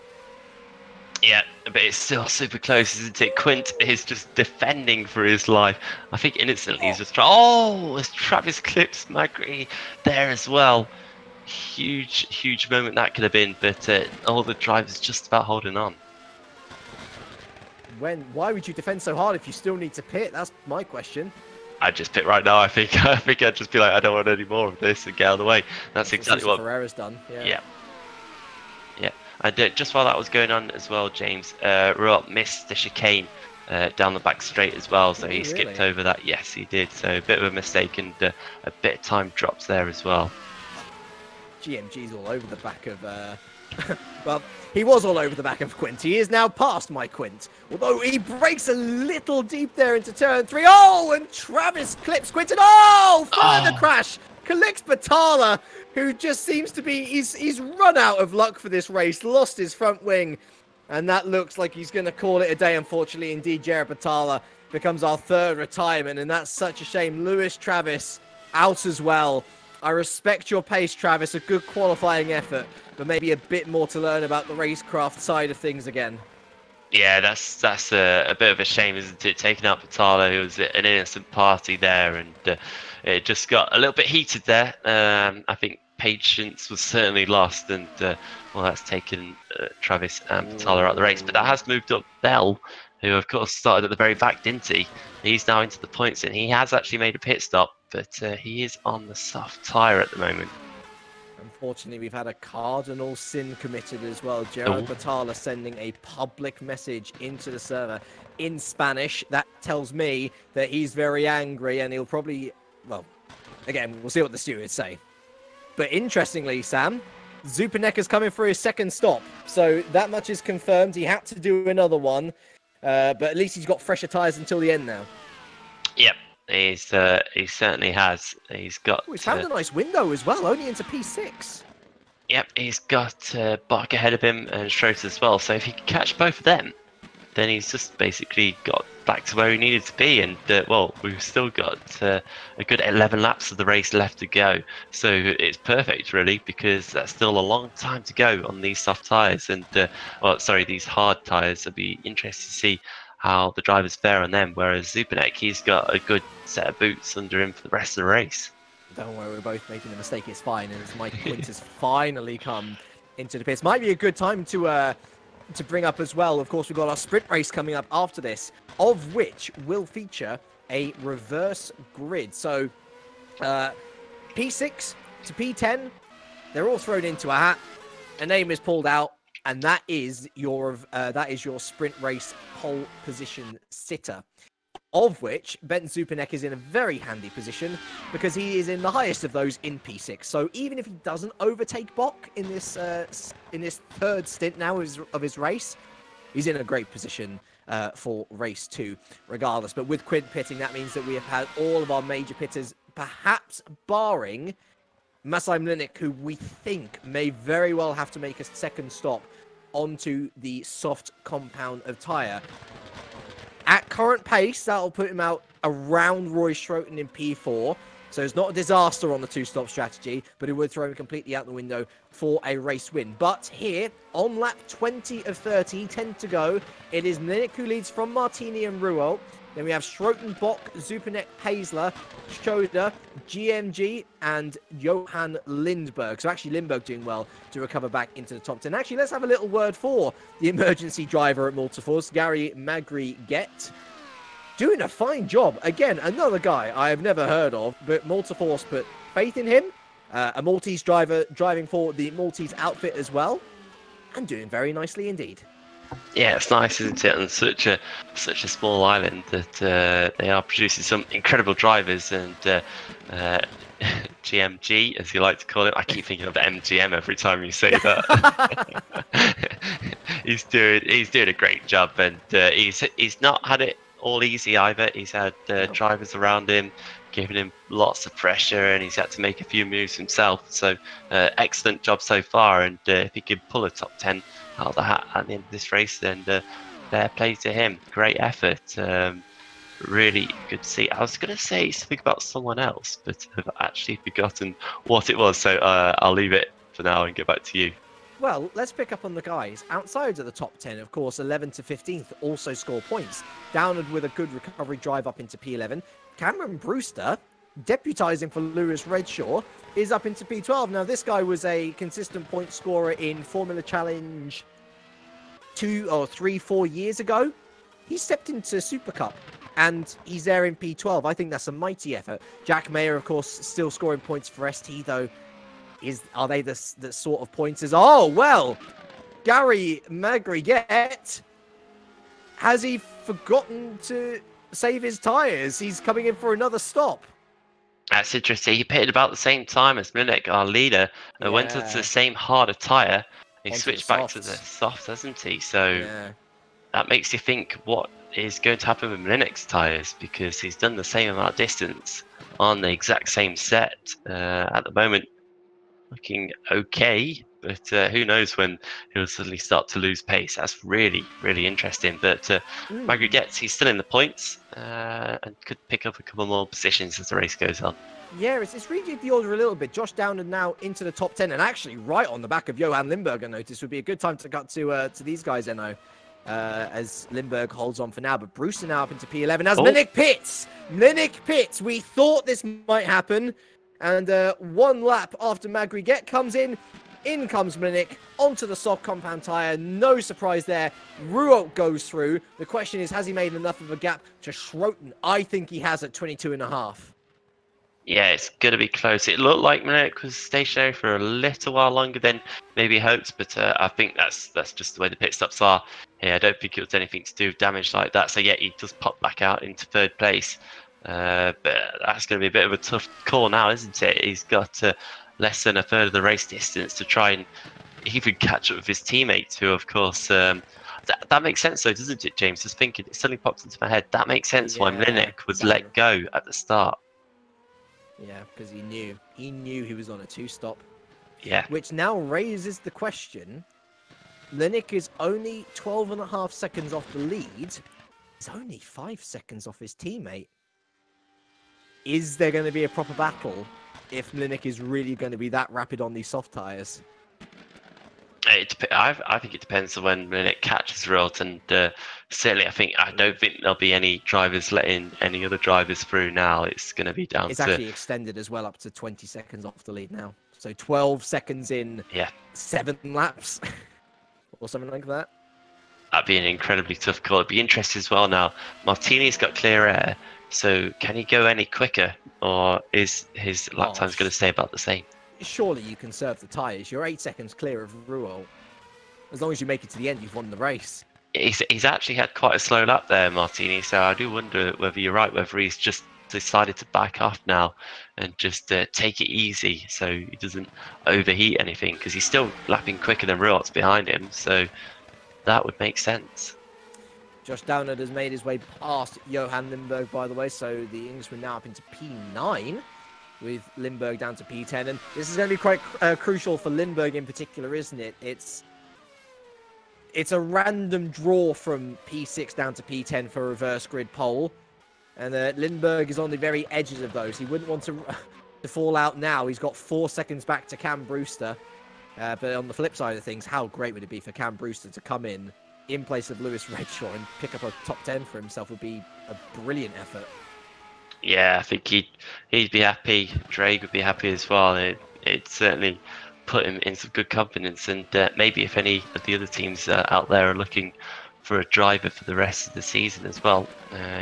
Yeah, but it's still super close, isn't it? Quint is just defending for his life. I think innocently he's just as Travis clips Magri there as well. Huge moment that could have been, but all the drivers just about holding on. Why would you defend so hard if you still need to pit? That's my question. I'd just pit right now. I think I'd just be like, I don't want any more of this and get out of the way. That's exactly what Ferreira's done. Yeah. And just while that was going on as well, James, Rupp missed the chicane down the back straight as well, so he skipped over that. Yes, he did. So a bit of a mistake and a bit of time drops there as well. GMG's all over the back of... well, he was all over the back of Quint. He is now past my Quint. Although he breaks a little deep there into turn 3. Oh, and Travis clips Quint. And further crash. Collects Batala, who just seems to be... He's run out of luck for this race. Lost his front wing. And that looks like he's going to call it a day, unfortunately. Indeed, Jared Batala becomes our 3rd retirement. And that's such a shame. Lewis Travis out as well. I respect your pace, Travis. A good qualifying effort. But maybe a bit more to learn about the racecraft side of things again. Yeah, that's a bit of a shame, isn't it? Taking out Batala, who was an innocent party there, and it just got a little bit heated there. I think patience was certainly lost, and that's taken Travis and Batala out of the race. But that has moved up Bell, who of course started at the very back, didn't he? He's now into the points, and he has actually made a pit stop, but he is on the soft tyre at the moment. Unfortunately, we've had a cardinal sin committed as well. Gerard Batala sending a public message into the server in Spanish. That tells me that he's very angry, and he'll probably... Well, again, we'll see what the stewards say. But interestingly, Sam, Zupaneka's coming for his 2nd stop. So that much is confirmed. He had to do another one. But at least he's got fresher tyres until the end now. Yep. He certainly has. He's found a nice window as well, only into P6. Yep, he's got Bach ahead of him and Schulze as well. So if he can catch both of them, then he's just basically got back to where he needed to be. And we've still got a good 11 laps of the race left to go. So it's perfect, really, because that's still a long time to go on these soft tyres. And these hard tyres. It'll be interesting to see how the drivers fare on them. Whereas Zupanek, he's got a good set of boots under him for the rest of the race. Don't worry, we're both making a mistake. It's fine, and as my points has finally come into the pits, might be a good time to bring up as well. Of course, we've got our sprint race coming up after this, of which will feature a reverse grid. So P6 to P10, they're all thrown into a hat. A name is pulled out, and that is your sprint race pole position sitter. Of which Ben Zupanek is in a very handy position because he is in the highest of those in P6. So even if he doesn't overtake Bok in this third stint now of his race, he's in a great position for race 2 regardless. But with quid pitting, that means that we have had all of our major pitters, perhaps barring Masai Mlinik, who we think may very well have to make a second stop onto the soft compound of tyre. At current pace, that'll put him out around Roy Schroten in P4. So it's not a disaster on the two-stop strategy, but it would throw him completely out the window for a race win. But here, on lap 20 of 30, 10 to go, it is Mlinik who leads from Martini and Ruo. Then we have Schroten, Bok, Zupanek, Paisler, Schoda, GMG, and Johan Lindberg. So actually Lindberg doing well to recover back into the top 10. Actually, let's have a little word for the emergency driver at Multiforce, Gary Magri-Get. Doing a fine job. Again, another guy I have never heard of, but Multiforce put faith in him. A Maltese driver driving for the Maltese outfit as well. And doing very nicely indeed. Yeah, it's nice, isn't it? On such a small island that they are producing some incredible drivers, and GMG, as you like to call it. I keep thinking of MGM every time you say that. he's doing a great job, and he's not had it all easy either. He's had drivers around him giving him lots of pressure, and he's had to make a few moves himself. So excellent job so far, and if he could pull a top 10 out of the hat at the end of this race, then fair play to him. Great effort. Really good to see. I was going to say something about someone else, but I've actually forgotten what it was. So I'll leave it for now and get back to you. Well, let's pick up on the guys outside of the top 10. Of course, 11 to 15th also score points. Downward with a good recovery drive up into P11. Cameron Brewster, deputising for Lewis Redshaw, is up into P12. Now, this guy was a consistent point scorer in Formula Challenge 2 or 3, 4 years ago. He stepped into Supercup, and he's there in P12. I think that's a mighty effort. Jack Mayer, of course, still scoring points for ST, though. Are they the sort of pointers? Oh, well, Gary Magri-Get, has he forgotten to save his tyres? He's coming in for another stop. That's interesting. He pitted about the same time as Mlinik, our leader, and went onto the same harder tyre. He switched back to the soft, hasn't he? So that makes you think what is going to happen with Mlinik's tyres, because he's done the same amount of distance on the exact same set at the moment. Looking okay, but who knows when he'll suddenly start to lose pace. That's really, really interesting. But Magri-Get, he's still in the points and could pick up a couple more positions as the race goes on. Yeah, it's rejigged the order a little bit. Josh Downer now into the top 10, and actually right on the back of Johan Lindberg, I noticed. Would be a good time to cut to these guys, Eno, as Lindberg holds on for now. But Brewster now up into P11 as Mlinik pits. Mlinik pits. We thought this might happen. And one lap after Magri-Get comes in comes Mlinik onto the soft compound tyre. No surprise there. Ruot goes through. The question is, has he made enough of a gap to Schroten? I think he has at 22.5. Yeah, it's going to be close. It looked like Mlinik was stationary for a little while longer than maybe hoped, but I think that's just the way the pit stops are. Yeah, I don't think it was anything to do with damage like that. So yeah, he does pop back out into third place. But that's going to be a bit of a tough call now, isn't it? He's got less than a third of the race distance to try and even catch up with his teammates, who, of course, that makes sense, though, doesn't it, James? Just thinking, it suddenly popped into my head. That makes sense why Mlinik was let go at the start. Yeah, because he knew he was on a two-stop. Yeah. Which now raises the question. Mlinik is only 12.5 seconds off the lead. He's only 5 seconds off his teammate. Is there going to be a proper battle if Mlinik is really going to be that rapid on these soft tyres? I think it depends on when it catches Rot, and certainly I don't think there'll be any drivers letting any other drivers through now. It's going to be down It's to actually extended as well up to 20 seconds off the lead now. So 12 seconds in 7 laps or something like that. That'd be an incredibly tough call. It'd be interesting as well now. Martini's got clear air, so can he go any quicker, or is his lap time's going to stay about the same? Surely you can serve the tyres. You're 8 seconds clear of Ruel. As long as you make it to the end, you've won the race. He's actually had quite a slow lap there, Martini, so I do wonder whether you're right, whether he's just decided to back off now and just take it easy so he doesn't overheat anything, because he's still lapping quicker than Ruel's behind him, so that would make sense. Josh Downard has made his way past Johan Lindberg, by the way, so the Englishman now up into P9 with Lindberg down to P10, and this is going to be quite crucial for Lindberg in particular, isn't it? It's a random draw from P6 down to P10 for a reverse grid pole, and Lindberg is on the very edges of those. He wouldn't want to fall out now. He's got 4 seconds back to Cam Brewster. But on the flip side of things, how great would it be for Cam Brewster to come in place of Lewis Redshaw and pick up a top 10 for himself? Would be a brilliant effort. Yeah, I think he'd be happy. Drake would be happy as well. It certainly put him in some good confidence, and maybe if any of the other teams out there are looking for a driver for the rest of the season as well,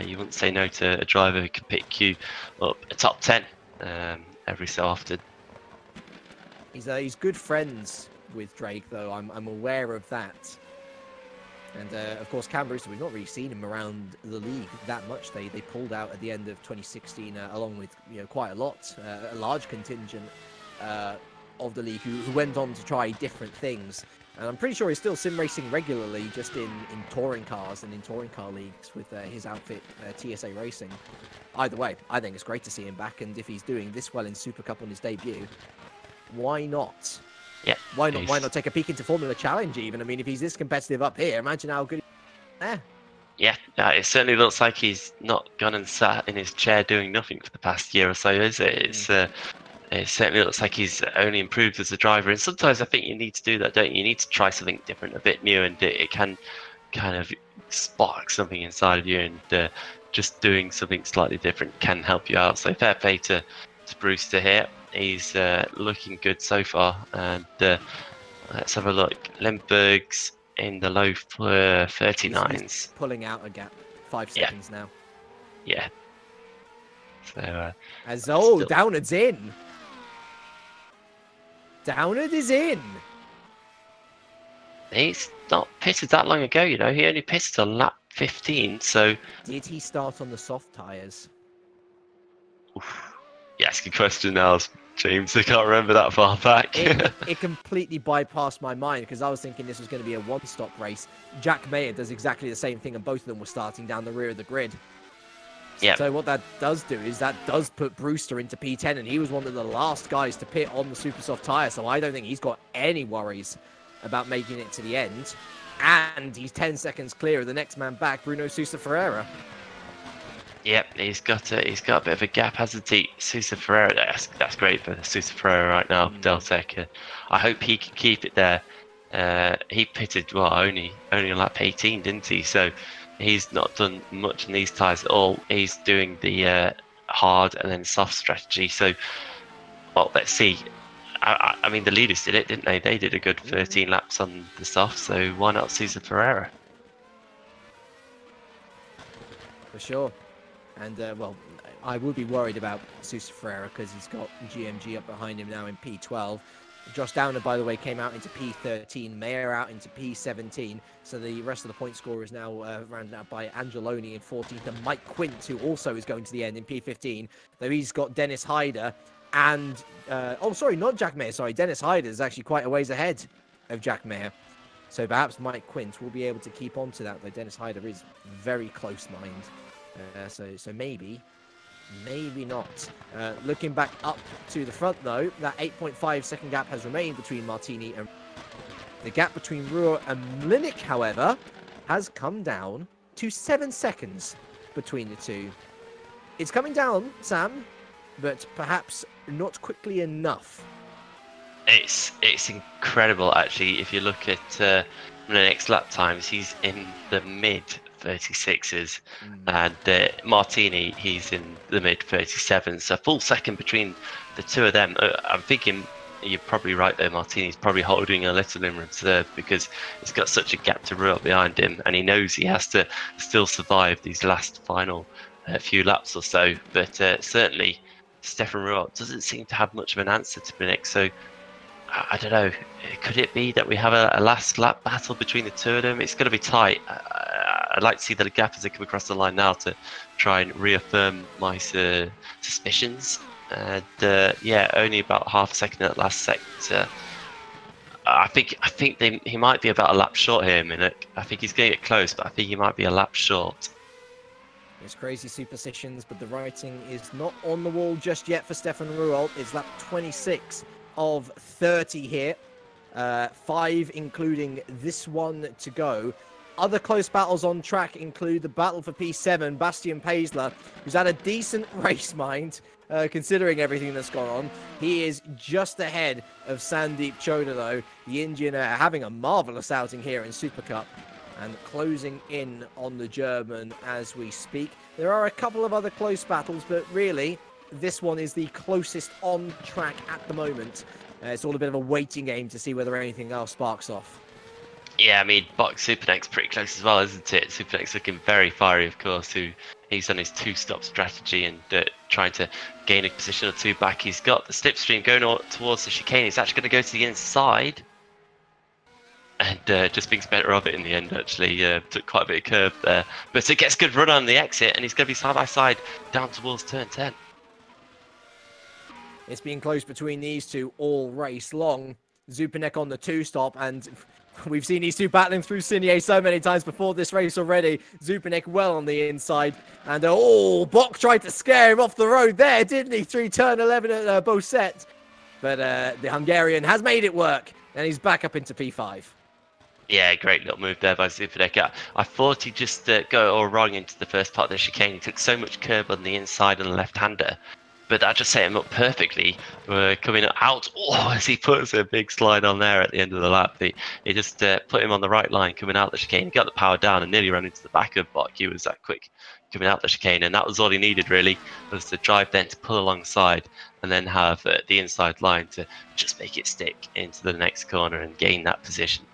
you wouldn't say no to a driver who can pick you up a top 10 every so often. He's good friends with Drake, though. I'm aware of that. And of course, Cam Brewster, we've not really seen him around the league that much. They pulled out at the end of 2016, along with quite a lot, a large contingent of the league who went on to try different things. And I'm pretty sure he's still sim racing regularly, just in touring cars and in touring car leagues with his outfit, TSA Racing. Either way, I think it's great to see him back, and if he's doing this well in Supercup on his debut, why not? Yeah. Why not take a peek into Formula Challenge even? I mean, if he's this competitive up here, imagine how good he is. Yeah, it certainly looks like he's not gone and sat in his chair doing nothing for the past year or so, is it? It certainly looks like he's only improved as a driver, and sometimes I think you need to do that, don't you? You need to try something different, a bit new, and it can kind of spark something inside of you, and just doing something slightly different can help you out. So fair play to Brewster here. He's looking good so far, and let's have a look. Lindberg's in the low 39s. He's pulling out a gap. 5 seconds now. Yeah. So Downard's in. Downard is in. He's not pitted that long ago, He only pitted on lap 15, so... Did he start on the soft tyres? You ask a question now, James. I can't remember that far back. It completely bypassed my mind, because I was thinking this was going to be a one-stop race. Jack Mayer does exactly the same thing, and both of them were starting down the rear of the grid. Yeah. So what that does do is that does put Brewster into P10, and he was one of the last guys to pit on the super soft tyre, so I don't think he's got any worries about making it to the end. And he's 10 seconds clear of the next man back, Bruno Sousa Ferreira. Yep, he's got a bit of a gap, hasn't he? Sousa Ferreira, that's great for Sousa Ferreira right now, Deltec. I hope he can keep it there. He pitted, only on lap 18, didn't he? So he's not done much in these tyres at all. He's doing the hard and then soft strategy. So, let's see. I mean, the leaders did it, didn't they? They did a good 13 laps on the soft, so why not Sousa Ferreira? For sure. And, I would be worried about Sousa Ferreira because he's got GMG up behind him now in P12. Josh Downer, by the way, came out into P13, Mayer out into P17. So the rest of the point score is now rounded out by Angeloni in 14th and Mike Quint, who also is going to the end in P15. Though he's got Dennis Hyder and... not Jack Mayer. Sorry, Dennis Hyder is actually quite a ways ahead of Jack Mayer. So perhaps Mike Quint will be able to keep on to that, though Dennis Hyder is very close-mind. So maybe not. Looking back up to the front, though, that 8.5 second gap has remained between Martini and... The gap between Ruhr and Mlinik, however, has come down to 7 seconds between the two. It's coming down, Sam, but perhaps not quickly enough. It's incredible actually. If you look at the next lap times, he's in the mid 36s, and Martini, he's in the mid 37s. So a full second between the two of them. I'm thinking you're probably right there. Martini's probably holding a little in reserve because he's got such a gap to Ruel behind him, and he knows he has to still survive these last final few laps or so. But certainly, Stefan Ruel doesn't seem to have much of an answer to Binnick. So I don't know. Could it be that we have a last lap battle between the two of them? It's going to be tight. I'd like to see the gap as they come across the line now to try and reaffirm my suspicions. And yeah, only about half a second at last sector. I think he might be about a lap short here, Minnick. I think he's going to get close, but I think he might be a lap short. It's crazy superstitions, but the writing is not on the wall just yet for Stefan Ruel. It's lap 26 of 30 here, 5 including this one to go. Other close battles on track include the battle for P7, Bastian Paisler, who's had a decent race, mind, considering everything that's gone on. He is just ahead of Sandeep Choda, though. The Indian having a marvellous outing here in Supercup and closing in on the German as we speak. There are a couple of other close battles, but really, this one is the closest on track at the moment. It's all a bit of a waiting game to see whether anything else sparks off. Yeah, I mean, Box Superneck's pretty close as well, isn't it? Superneck's looking very fiery, of course, he's on his two-stop strategy and trying to gain a position or two back. He's got the slipstream going towards the chicane. He's actually going to go to the inside. And just thinks better of it in the end, actually. Took quite a bit of curve there. But it gets a good run on the exit, and he's going to be side-by-side down towards turn 10. It's been close between these two all race long. Zupanek on the two-stop, and we've seen these two battling through Sinier so many times before this race already. Zupanek well on the inside, and Bock tried to scare him off the road there, didn't he, through turn 11 at Bosset. But the Hungarian has made it work, and he's back up into P5. Yeah, great little move there by Zupanek. I thought he'd just go all wrong into the first part of the chicane. He took so much curb on the inside and the left-hander. But that just set him up perfectly. Coming out, as he puts a big slide on there at the end of the lap. He just put him on the right line coming out the chicane. He got the power down and nearly ran into the back of Bock. He was that quick coming out the chicane, and that was all he needed really, was to drive then to pull alongside and then have the inside line to just make it stick into the next corner and gain that position.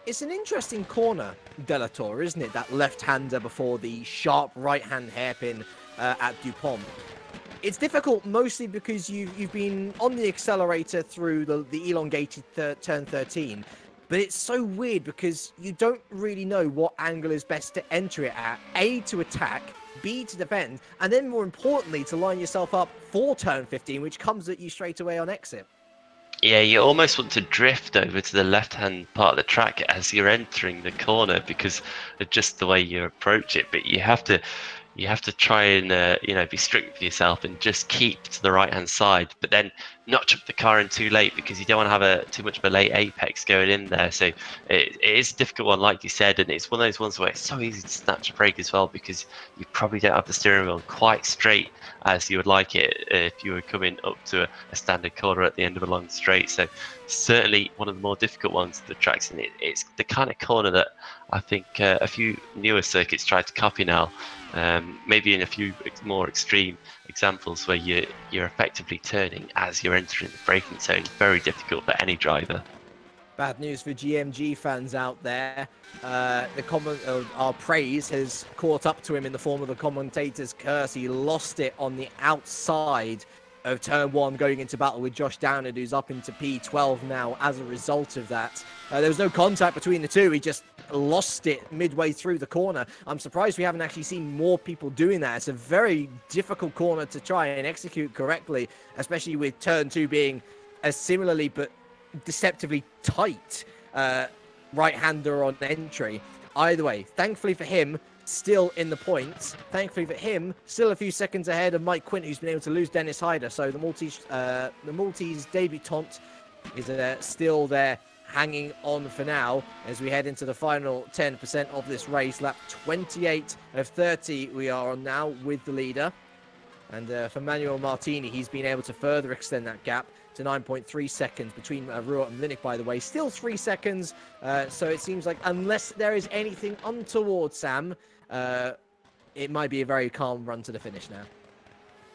It's an interesting corner, Delator, isn't it? That left-hander before the sharp right-hand hairpin at Dupont. It's difficult mostly because you've been on the accelerator through the elongated turn 13, but it's so weird because you don't really know what angle is best to enter it at. A, to attack, B, to defend, and then more importantly, to line yourself up for turn 15, which comes at you straight away on exit. Yeah, you almost want to drift over to the left-hand part of the track as you're entering the corner because of just the way you approach it. But you have to try and be strict with yourself and just keep to the right-hand side, but then not jump the car in too late because you don't want to have too much of a late apex going in there. So it is a difficult one, like you said, and it's one of those ones where it's so easy to snatch a break as well because you probably don't have the steering wheel quite straight as you would like it if you were coming up to a standard corner at the end of a long straight. So certainly one of the more difficult ones the tracks, and it's the kind of corner that I think a few newer circuits try to copy now. Maybe in a few more extreme examples where you're effectively turning as you're entering the braking zone. Very difficult for any driver. Bad news for GMG fans out there. Our praise has caught up to him in the form of the commentator's curse. He lost it on the outside of turn 1 going into battle with Josh Downard, who's up into P12 now as a result of that. There was no contact between the two. He just lost it midway through the corner. I'm surprised we haven't actually seen more people doing that. It's a very difficult corner to try and execute correctly, especially with turn 2 being a similarly but deceptively tight right-hander on entry. Either way, thankfully for him, still in the points. Thankfully for him, still a few seconds ahead of Mike Quint, who's been able to lose Dennis Hyder. So the Maltese debutant is still there, hanging on for now as we head into the final 10% of this race. Lap 28 of 30 we are on now with the leader. And for Manuel Martini, he's been able to further extend that gap to 9.3 seconds between Ruot and Mlinic, by the way. Still 3 seconds. So it seems like unless there is anything untoward, Sam, it might be a very calm run to the finish now.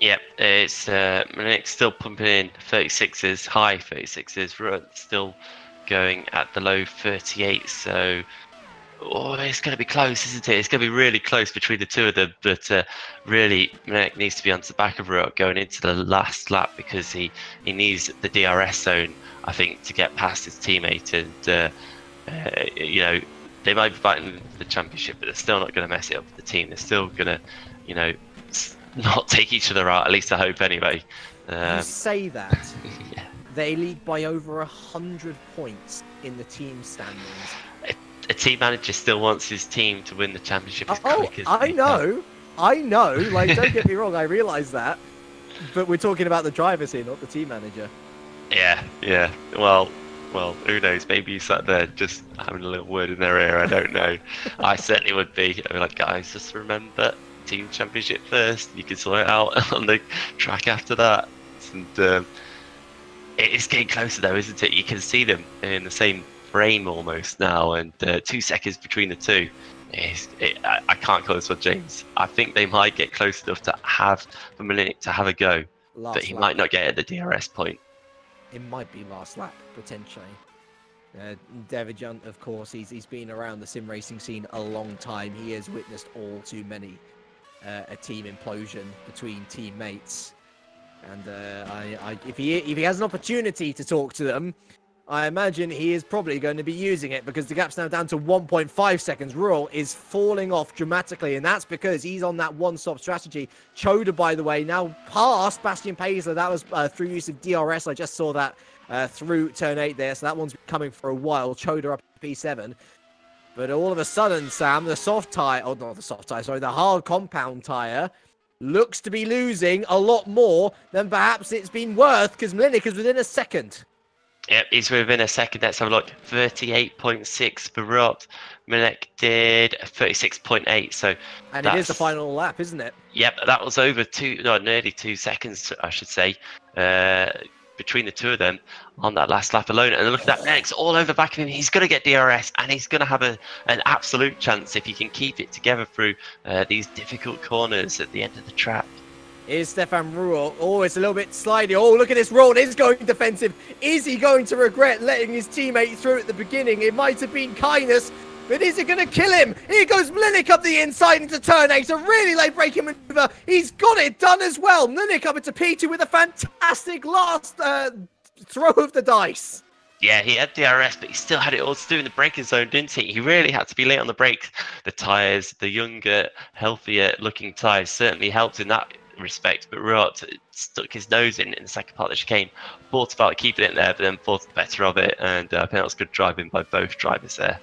Yep, it's Mlinic still pumping in 36s, high 36s. Ruot still going at the low 38. So it's going to be close, isn't it? It's going to be really close between the two of them. But really, Mlinic needs to be on the back of Ruot going into the last lap because he needs the DRS zone, I think, to get past his teammate. And you know, they might be fighting the championship, but they're still not going to mess it up for the team. They're still going to, you know, not take each other out. At least I hope, anyway. You say that. Yeah. They lead by over 100 points in the team standings. A team manager still wants his team to win the championship as quick as I know. Like, don't get me wrong, I realise that. But we're talking about the drivers here, not the team manager. Yeah. Well, who knows? Maybe you sat there just having a little word in their ear. I don't know. I certainly would be. I'd be like, guys, just remember, team championship first. You can sort it out on the track after that. And it's getting closer, though, isn't it? You can see them in the same frame almost now, and 2 seconds between the two. I can't call this one, James. I think they might get close enough to have for Mlinic to have a go, but he might not get at the DRS point. It might be last lap, potentially. David Junt, of course, he's been around the sim racing scene a long time. He has witnessed all too many a team implosion between teammates. And if he has an opportunity to talk to them, I imagine he is probably going to be using it, because the gap's now down to 1.5 seconds. Rural is falling off dramatically, and that's because he's on that one-stop strategy. Choda, by the way, now past Bastian Paisley. That was through use of DRS. I just saw that through turn 8 there, so that one's coming for a while. Choda up to P7. But all of a sudden, Sam, the hard compound tyre looks to be losing a lot more than perhaps it's been worth, because Mlinic is within a second. Yep, he's within a second. Let's have a look. 38.6 for Ruot. Mlinic did 36.8. So, and it is the final lap, isn't it? Yep, that was over nearly 2 seconds, I should say, between the two of them on that last lap alone. And look at that, Mlinic's all over back of him. He's going to get DRS, and he's going to have an absolute chance if he can keep it together through these difficult corners at the end of the track. Here's Stefan Ruot. Oh, it's a little bit slidey. Oh, look at this. Ruot is going defensive. Is he going to regret letting his teammate through at the beginning? It might have been kindness, but is it going to kill him? Here goes Mlinic up the inside into turn 8. A really late braking maneuver. He's got it done as well. Mlinic up into P2 with a fantastic last throw of the dice. Yeah, he had DRS, but he still had it all to do in the braking zone, didn't he? He really had to be late on the brakes. The tyres, the younger, healthier looking tyres certainly helped in that respect, but Ruot stuck his nose in the second part of the chicane, thought about keeping it there, but then thought better of it, and I think that was good driving by both drivers there.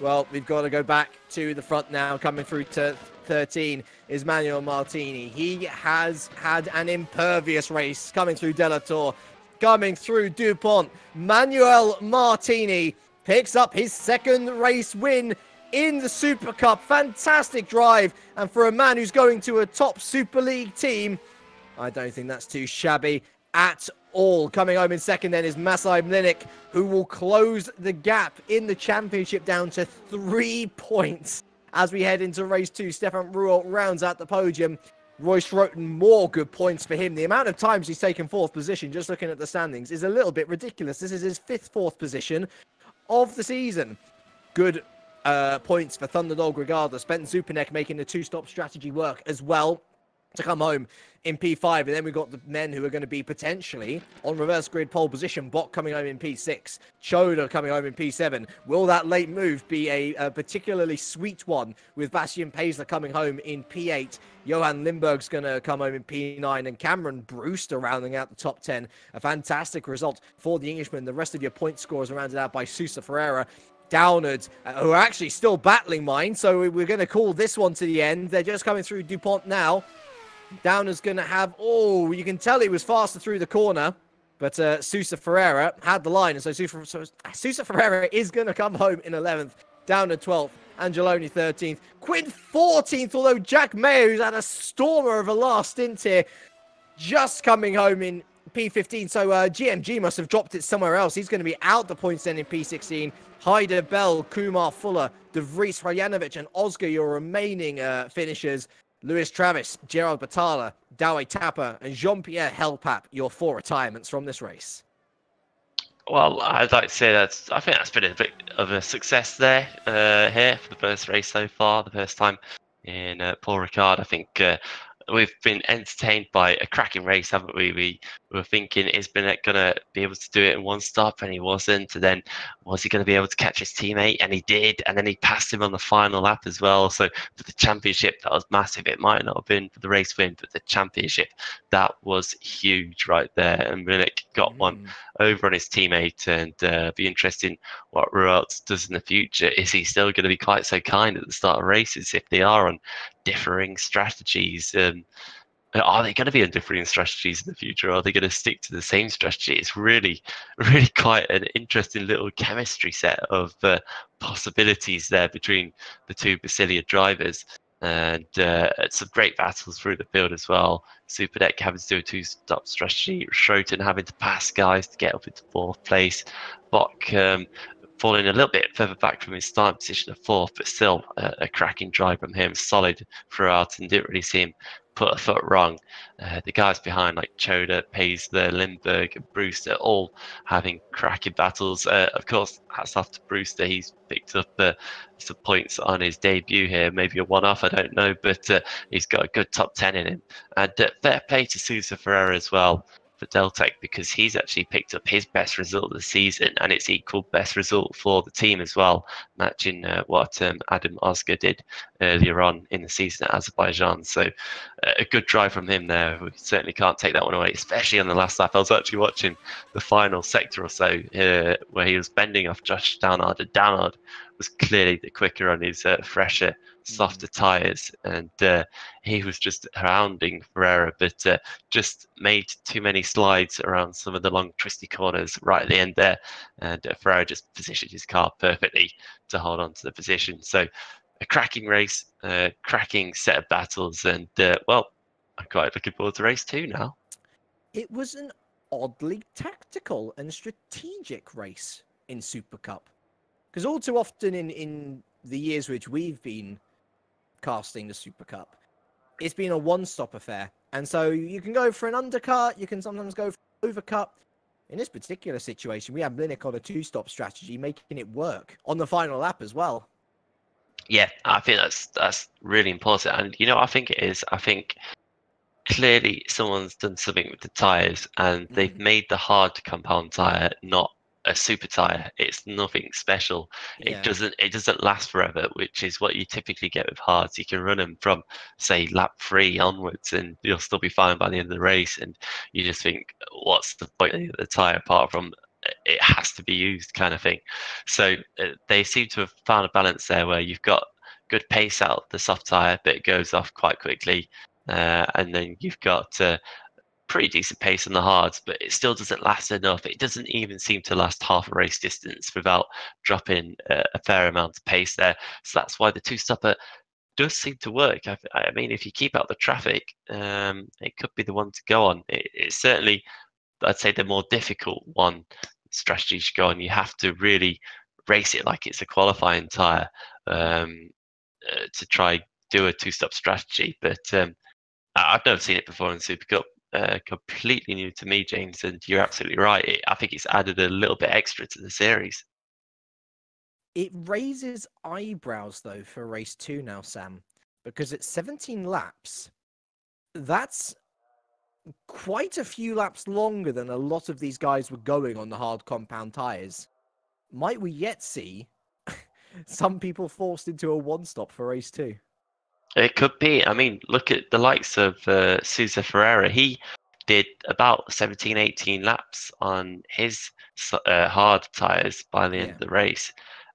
Well, we've got to go back to the front now. Coming through to 13 is Manuel Martini. He has had an impervious race coming through Delator, coming through DuPont. Manuel Martini picks up his second race win in the Super Cup. Fantastic drive, and for a man who's going to a top Super League team, I don't think that's too shabby at all. Coming home in second then is Masai Mlinic, who will close the gap in the championship down to 3 points as we head into race 2. Stefan Ruot rounds out the podium. Royce Roten, more good points for him. The amount of times he's taken 4th position, just looking at the standings, is a little bit ridiculous. This is his 5th 4th position of the season. Good points for Thunderdog regardless. Ben Zupanek making the 2-stop strategy work as well to come home in P5. And then we've got the men who are going to be potentially on reverse grid pole position. Bok coming home in P6. Choda coming home in P7. Will that late move be a particularly sweet one, with Bastian Paisley coming home in P8? Johan Lindberg's going to come home in P9, and Cameron Brewster rounding out the top 10. A fantastic result for the Englishman. The rest of your point scores are rounded out by Sousa Ferreira. Downard, who are actually still battling mine, so we're going to call this one to the end. They're just coming through DuPont now. Downard's going to have, you can tell he was faster through the corner, but Sousa Ferreira had the line, and so Sousa Ferreira is going to come home in 11th. down to 12th. Angeloni 13th. Quinn 14th, although Jack Mayer, who's had a stormer of a last stint here, just coming home in P15. So GMG must have dropped it somewhere else. He's going to be out the points then in P16. Hyder Bell, Kumar Fuller, De Vries, Rajanovic, and Oscar, your remaining finishers. Lewis Travis, Gerard Batala, Dawe Tapper, and Jean-Pierre Helpap, your 4 retirements from this race. Well, I'd like to say I think that's been a bit of a success there here for the first race so far, the first time in Paul Ricard. I think we've been entertained by a cracking race, haven't we? We were thinking, is Bennett going to be able to do it in one stop? And he wasn't. And then was he going to be able to catch his teammate? And he did. And then he passed him on the final lap as well. So for the championship, that was massive. It might not have been for the race win, but the championship, that was huge right there. And Bennett got one over on his teammate, and be interesting what Rualt does in the future. Is he still going to be quite so kind at the start of races if they are on differing strategies? Are they going to be on differing strategies in the future? Or are they going to stick to the same strategy? It's really, really quite an interesting little chemistry set of possibilities there between the two Basilia drivers. And some great battles through the field as well. Superdeck having to do a 2-stop strategy. Schroten having to pass guys to get up into 4th place. Bok falling a little bit further back from his starting position of 4th, but still a cracking drive from him. Solid throughout, and didn't really see him put a foot wrong. The guys behind, like Choda, Paisley, Lindbergh, and Brewster, all having cracking battles. Of course, hats off to Brewster. He's picked up some points on his debut here, maybe a one-off, I don't know, but he's got a good top 10 in him. And fair play to Sousa Ferreira as well for Deltec, because he's actually picked up his best result of the season, and it's equal best result for the team as well, matching what Adam Oscar did earlier on in the season at Azerbaijan. So a good drive from him there. We certainly can't take that one away, especially on the last lap. I was actually watching the final sector or so where he was bending off Josh Downard, and Downard was clearly the quicker on his fresher, softer tyres, and he was just hounding Ferreira, but just made too many slides around some of the long twisty corners right at the end there, and Ferreira just positioned his car perfectly to hold on to the position. So a cracking race, cracking set of battles, and well, I'm quite looking forward to race 2 now. It was an oddly tactical and strategic race in Super Cup, because all too often in the years which we've been casting the Super Cup, it's been a one-stop affair, and so you can go for an undercut, you can sometimes go for an overcut. In this particular situation, we have Linux on a 2-stop strategy, making it work on the final lap as well. Yeah, I think that's really important, and you know what I think it is? I think clearly someone's done something with the tyres, and they've made the hard compound tyre not a super tyre. It's nothing special. Yeah. It doesn't last forever, which is what you typically get with hards. You can run them from, say, lap 3 onwards, and you'll still be fine by the end of the race. And you just think, what's the point of the tyre apart from it has to be used, kind of thing. So they seem to have found a balance there where you've got good pace out the soft tyre, but it goes off quite quickly. And then you've got pretty decent pace on the hards, but it still doesn't last enough. It doesn't even seem to last half a race distance without dropping a fair amount of pace there. So that's why the 2-stopper does seem to work. I mean, if you keep out the traffic, it could be the one to go on. It's certainly, I'd say, the more difficult one strategy to go on. You have to really race it like it's a qualifying tyre to try do a 2-stop strategy. But I've never seen it before in Super Cup. Completely new to me, James, and you're absolutely right. I think it's added a little bit extra to the series. It raises eyebrows, though, for race 2 now, Sam, because at 17 laps, that's quite a few laps longer than a lot of these guys were going on the hard compound tyres. Might we yet see some people forced into a 1-stop for race 2? It could be. I mean, look at the likes of Sousa Ferreira. He did about 17, 18 laps on his hard tyres by the end of the race.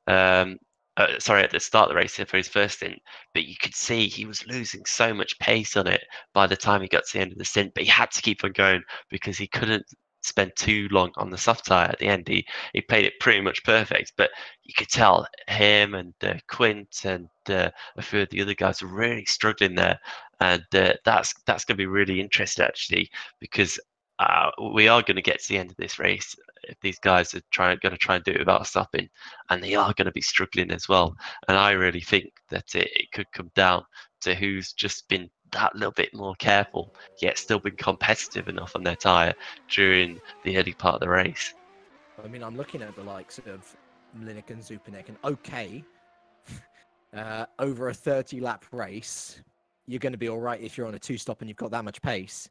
Sorry, at the start of the race for his first stint. But you could see he was losing so much pace on it by the time he got to the end of the stint. But he had to keep on going because he couldn't spend too long on the soft tyre at the end. He played it pretty much perfect, but you could tell him and Quint and a few of the other guys were really struggling there, and that's going to be really interesting actually, because we are going to get to the end of this race if these guys are going to try and do it without stopping, and they are going to be struggling as well. And I really think that it could come down to who's just been that little bit more careful, yet still been competitive enough on their tyre during the early part of the race. I mean, I'm looking at the likes of Mlinek and Zupanek, and okay, over a 30-lap race, you're going to be all right if you're on a two-stop and you've got that much pace.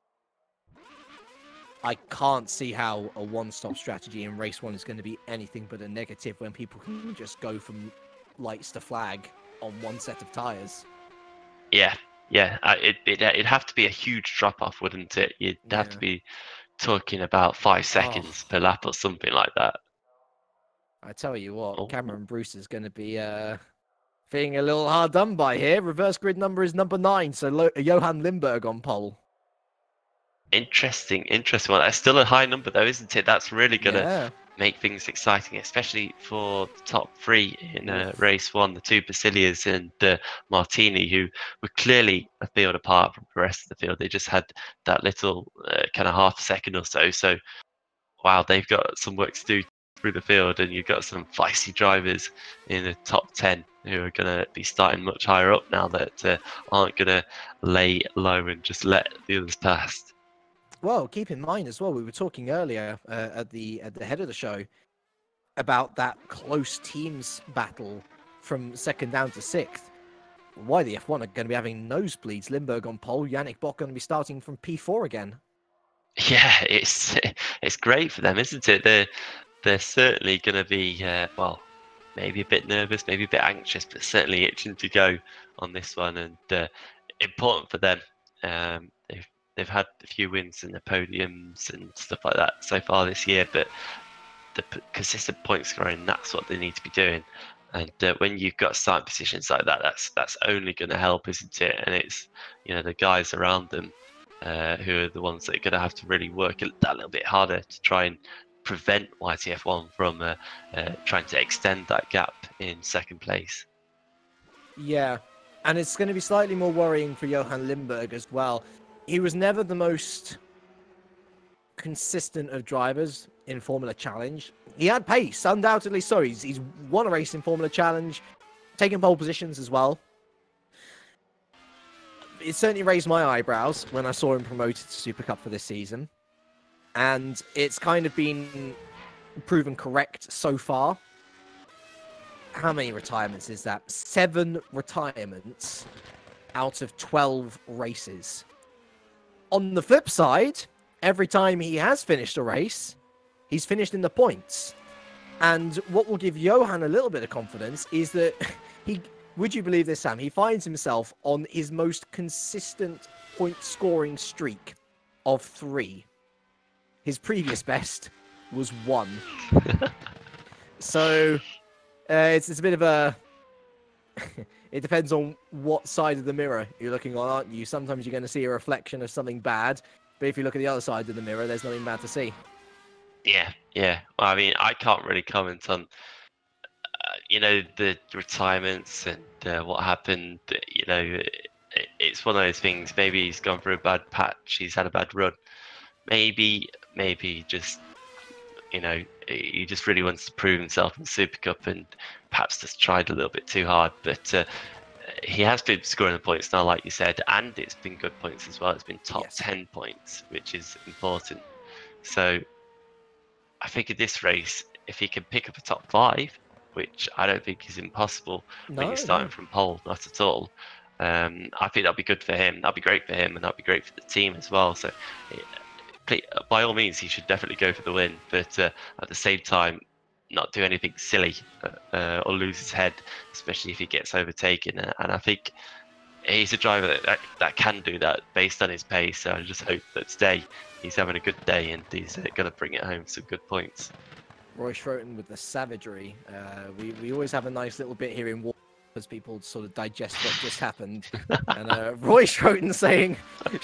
I can't see how a one-stop strategy in race one is going to be anything but a negative when people can just go from lights to flag on one set of tyres. Yeah, it'd have to be a huge drop-off, wouldn't it? You'd have to be talking about 5 seconds per lap or something like that. I tell you what, Cameron Bruce is going to be feeling a little hard done by here. Reverse grid number is number 9, so Johan Lindberg on pole. Interesting one. That's still a high number though, isn't it? That's really gonna make things exciting, especially for the top 3 in race 1, the 2 Basilias and Martini, who were clearly a field apart from the rest of the field. They just had that little kind of half a second or so. So wow, they've got some work to do through the field, and you've got some feisty drivers in the top 10 who are going to be starting much higher up now, that aren't going to lay low and just let the others pass. Well, keep in mind as well, we were talking earlier at the head of the show about that close teams battle from 2nd down to 6th. Why the F1 are going to be having nosebleeds. Lindberg on pole, Yannick Bock going to be starting from P4 again. Yeah, it's great for them, isn't it? They're certainly going to be well, maybe a bit nervous, maybe a bit anxious, but certainly itching to go on this one, and important for them. They've had a few wins in the podiums and stuff like that so far this year, but the consistent point scoring, that's what they need to be doing. And when you've got starting positions like that, that's only going to help, isn't it? And it's, the guys around them who are the ones that are going to have to really work that little bit harder to try and prevent YTF1 from trying to extend that gap in 2nd place. Yeah, and it's going to be slightly more worrying for Johan Lindberg as well. He was never the most consistent of drivers in Formula Challenge. He had pace, undoubtedly so. He's won a race in Formula Challenge, taken pole positions as well. It certainly raised my eyebrows when I saw him promoted to Supercup for this season. And it's kind of been proven correct so far. How many retirements is that? 7 retirements out of 12 races. On the flip side, every time he has finished a race, he's finished in the points. And what will give Johan a little bit of confidence is that would you believe this, Sam? He finds himself on his most consistent point scoring streak of 3. His previous best was 1. So it's a bit of a... It depends on what side of the mirror you're looking on, aren't you? Sometimes you're going to see a reflection of something bad, but if you look at the other side of the mirror, there's nothing bad to see. Yeah. Well, I mean, I can't really comment on, the retirements and what happened. It's one of those things. Maybe he's gone through a bad patch. He's had a bad run. Maybe just, he just really wants to prove himself in the Super Cup and perhaps just tried a little bit too hard. But he has been scoring the points now, like you said, and it's been good points as well. It's been top 10 points, which is important. So I think in this race, if he can pick up a top 5, which I don't think is impossible when you're starting from pole, not at all. I think that'll be good for him. That'll be great for him, and that'll be great for the team as well. So by all means, he should definitely go for the win, but at the same time, not do anything silly or lose his head, especially if he gets overtaken. And I think he's a driver that can do that based on his pace. So I just hope that today he's having a good day and he's going to bring it home some good points. Roy Schroten with the savagery. We always have a nice little bit here in War as people sort of digest what just happened. And Roy Schroten saying,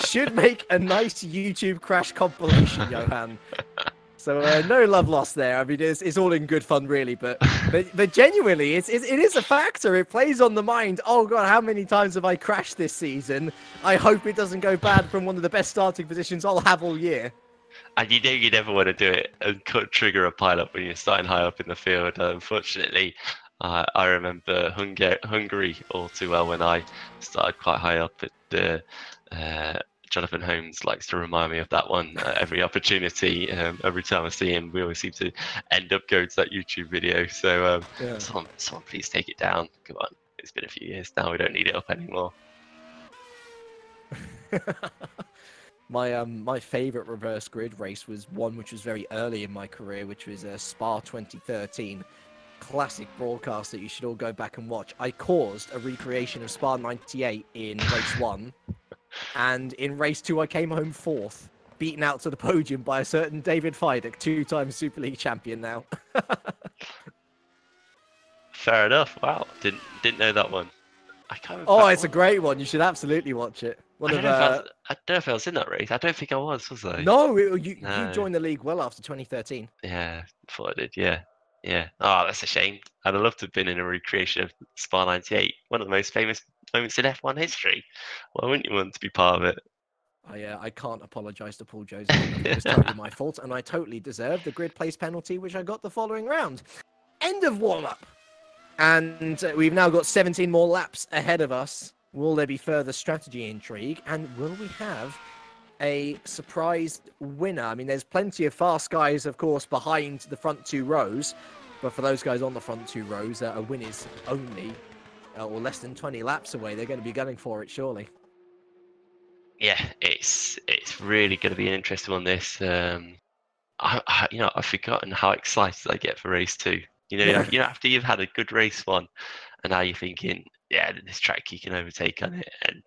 should make a nice YouTube crash compilation, Johan. So no love lost there. I mean, it's all in good fun, really. But genuinely, it is a factor. It plays on the mind. Oh god, how many times have I crashed this season? I hope it doesn't go bad from one of the best starting positions I'll have all year. And you know you never want to do it and trigger a pile-up when you're starting high up in the field. Unfortunately, I remember Hungary all too well when I started quite high up at the. Jonathan Holmes likes to remind me of that one every opportunity. Every time I see him, we always seem to end up going to that YouTube video. So someone please take it down. Come on, it's been a few years now. We don't need it up anymore. My favorite reverse grid race was one which was very early in my career, which was Spa 2013. Classic broadcast that you should all go back and watch. I caused a recreation of Spa 98 in race 1. And in race 2, I came home 4th, beaten out to the podium by a certain David Fidek, 2-time Super League champion now. Fair enough. Wow, didn't know that one. I can't remember. Oh, it's a great one. You should absolutely watch it. I don't know if I was in that race. I don't think I was I? No, you joined the league well after 2013. Yeah, I thought I did. Yeah. Oh, that's a shame. I'd have loved to have been in a recreation of Spa 98, one of the most famous moments in F1 history. Why wouldn't you want to be part of it? I can't apologise to Paul Joseph. It was totally my fault, and I totally deserved the grid place penalty, which I got the following round. End of warm-up. And we've now got 17 more laps ahead of us. Will there be further strategy intrigue? And will we have a surprise winner? I mean, there's plenty of fast guys, of course, behind the front 2 rows. But for those guys on the front 2 rows, a win is only or less than 20 laps away. They're going to be gunning for it, surely. Yeah, it's really going to be an interesting one. This, I've forgotten how excited I get for race 2. After you've had a good race 1, and now you're thinking, yeah, this track you can overtake on it, and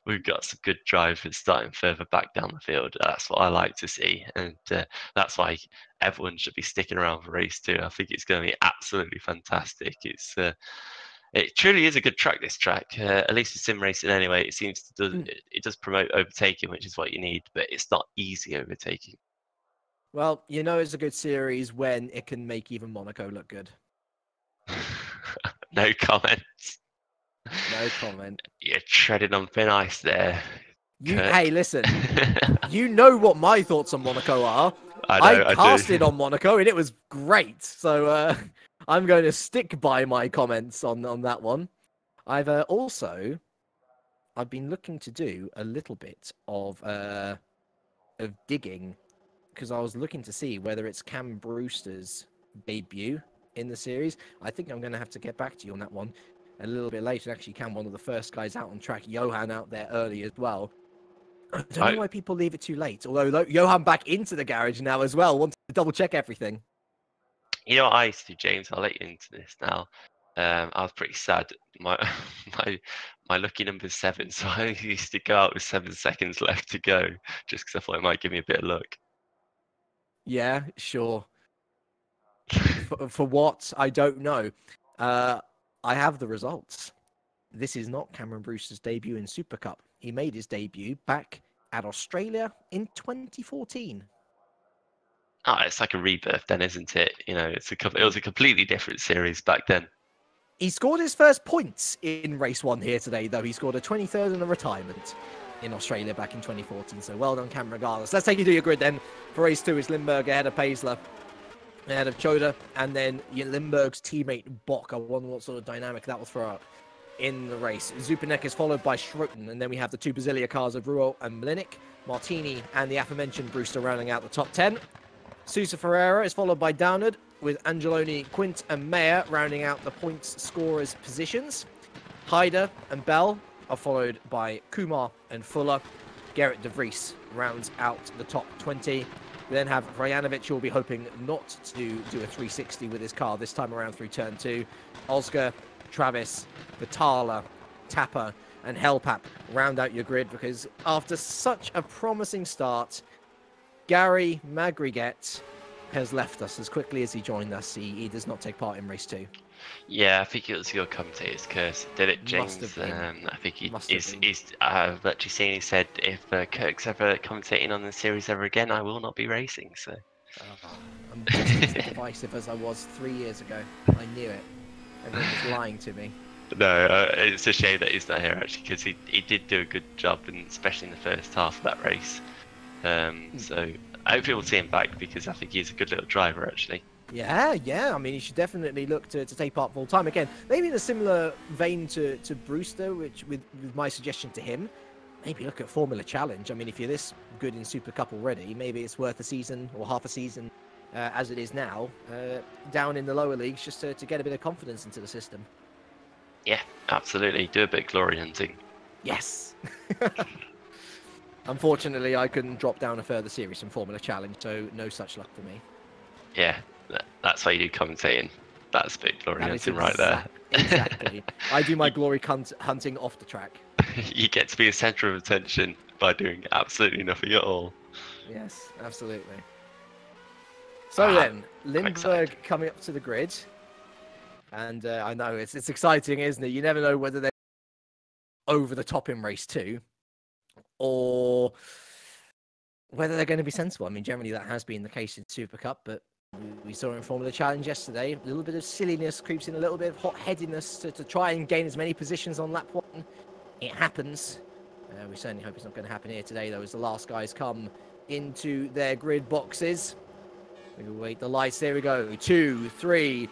we've got some good drivers starting further back down the field. That's what I like to see, and that's why everyone should be sticking around for race 2. I think it's going to be absolutely fantastic. It truly is a good track, this track, at least with sim racing anyway. It seems it does promote overtaking, which is what you need, but it's not easy overtaking. Well, it's a good series when it can make even Monaco look good. No comments. No comment. You're treading on thin ice there. Hey, listen. You know what my thoughts on Monaco are. I casted on Monaco and it was great. So I'm going to stick by my comments on that one. I've been looking to do a little bit of digging, because I was looking to see whether it's Cam Brewster's debut in the series. I think I'm going to have to get back to you on that one a little bit later. Actually, Cam, one of the first guys out on track. Johan out there early as well. I don't know why people leave it too late. Although Johan back into the garage now as well. Want to double check everything. You know what I used to do, James? I'll let you into this now. I was pretty sad. My lucky number's 7, so I used to go out with 7 seconds left to go, just because I thought it might give me a bit of luck. Yeah, sure. For what? I don't know. I have the results. This is not Cameron Brewster's debut in Supercup. He made his debut back at Australia in 2014. Oh, it's like a rebirth then, isn't it? It was a completely different series back then. He scored his first points in race 1 here today, though. He scored a 23rd and a retirement in Australia back in 2014. So well done, Cam, regardless. Let's take you to your grid then. For race 2, it's Lindbergh ahead of Paisler, ahead of Choda, and then Lindbergh's teammate Bock. I wonder what sort of dynamic that will throw up in the race. Zupanek is followed by Schroten, and then we have the 2 Basilia cars of Ruo and Mlinic, Martini, and the aforementioned Brewster rounding out the top 10. Sousa Ferreira is followed by Downard, with Angeloni, Quint, and Mayer rounding out the points scorers' positions. Hyder and Bell are followed by Kumar and Fuller. Gerrit de Vries rounds out the top 20. We then have Vrajanovic, who will be hoping not to do a 360 with his car this time around through turn 2. Oscar, Travis, Vitala, Tapper, and Hellpap round out your grid, because after such a promising start, Gary Magriget has left us as quickly as he joined us. He does not take part in race 2. Yeah, I think it was your commentator's curse. Did it, James? I think I've actually seen he said, if Kirk's ever commentating on the series ever again, I will not be racing. So I'm just as divisive as I was 3 years ago. I knew it. Everyone was lying to me. No, it's a shame that he's not here actually, because he did do a good job, and especially in the first half of that race. So hopefully we'll see him back, because I think he's a good little driver actually. Yeah. I mean, he should definitely look to take part full time again. Maybe in a similar vein to Brewster, which with my suggestion to him, maybe look at Formula Challenge. I mean, if you're this good in Supercup already, maybe it's worth a season or half a season, as it is now, down in the lower leagues, just to get a bit of confidence into the system. Yeah, absolutely. Do a bit of glory hunting. Yes. Unfortunately, I couldn't drop down a further series from Formula Challenge, so no such luck for me. Yeah, that's why you do commentating. That's a bit glory hunting right there. Exactly. I do my glory hunting off the track. You get to be a centre of attention by doing absolutely nothing at all. Yes, absolutely. So then, Lindbergh coming up to the grid. And I know it's exciting, isn't it? You never know whether they're over the top in race 2 or whether they're going to be sensible. I mean, generally that has been the case in Supercup, but we saw in Formula Challenge yesterday, a little bit of silliness creeps in, a little bit of hot-headedness to try and gain as many positions on lap 1. It happens. We certainly hope it's not going to happen here today, though, as the last guys come into their grid boxes. We wait the lights. There we go. 2, 3,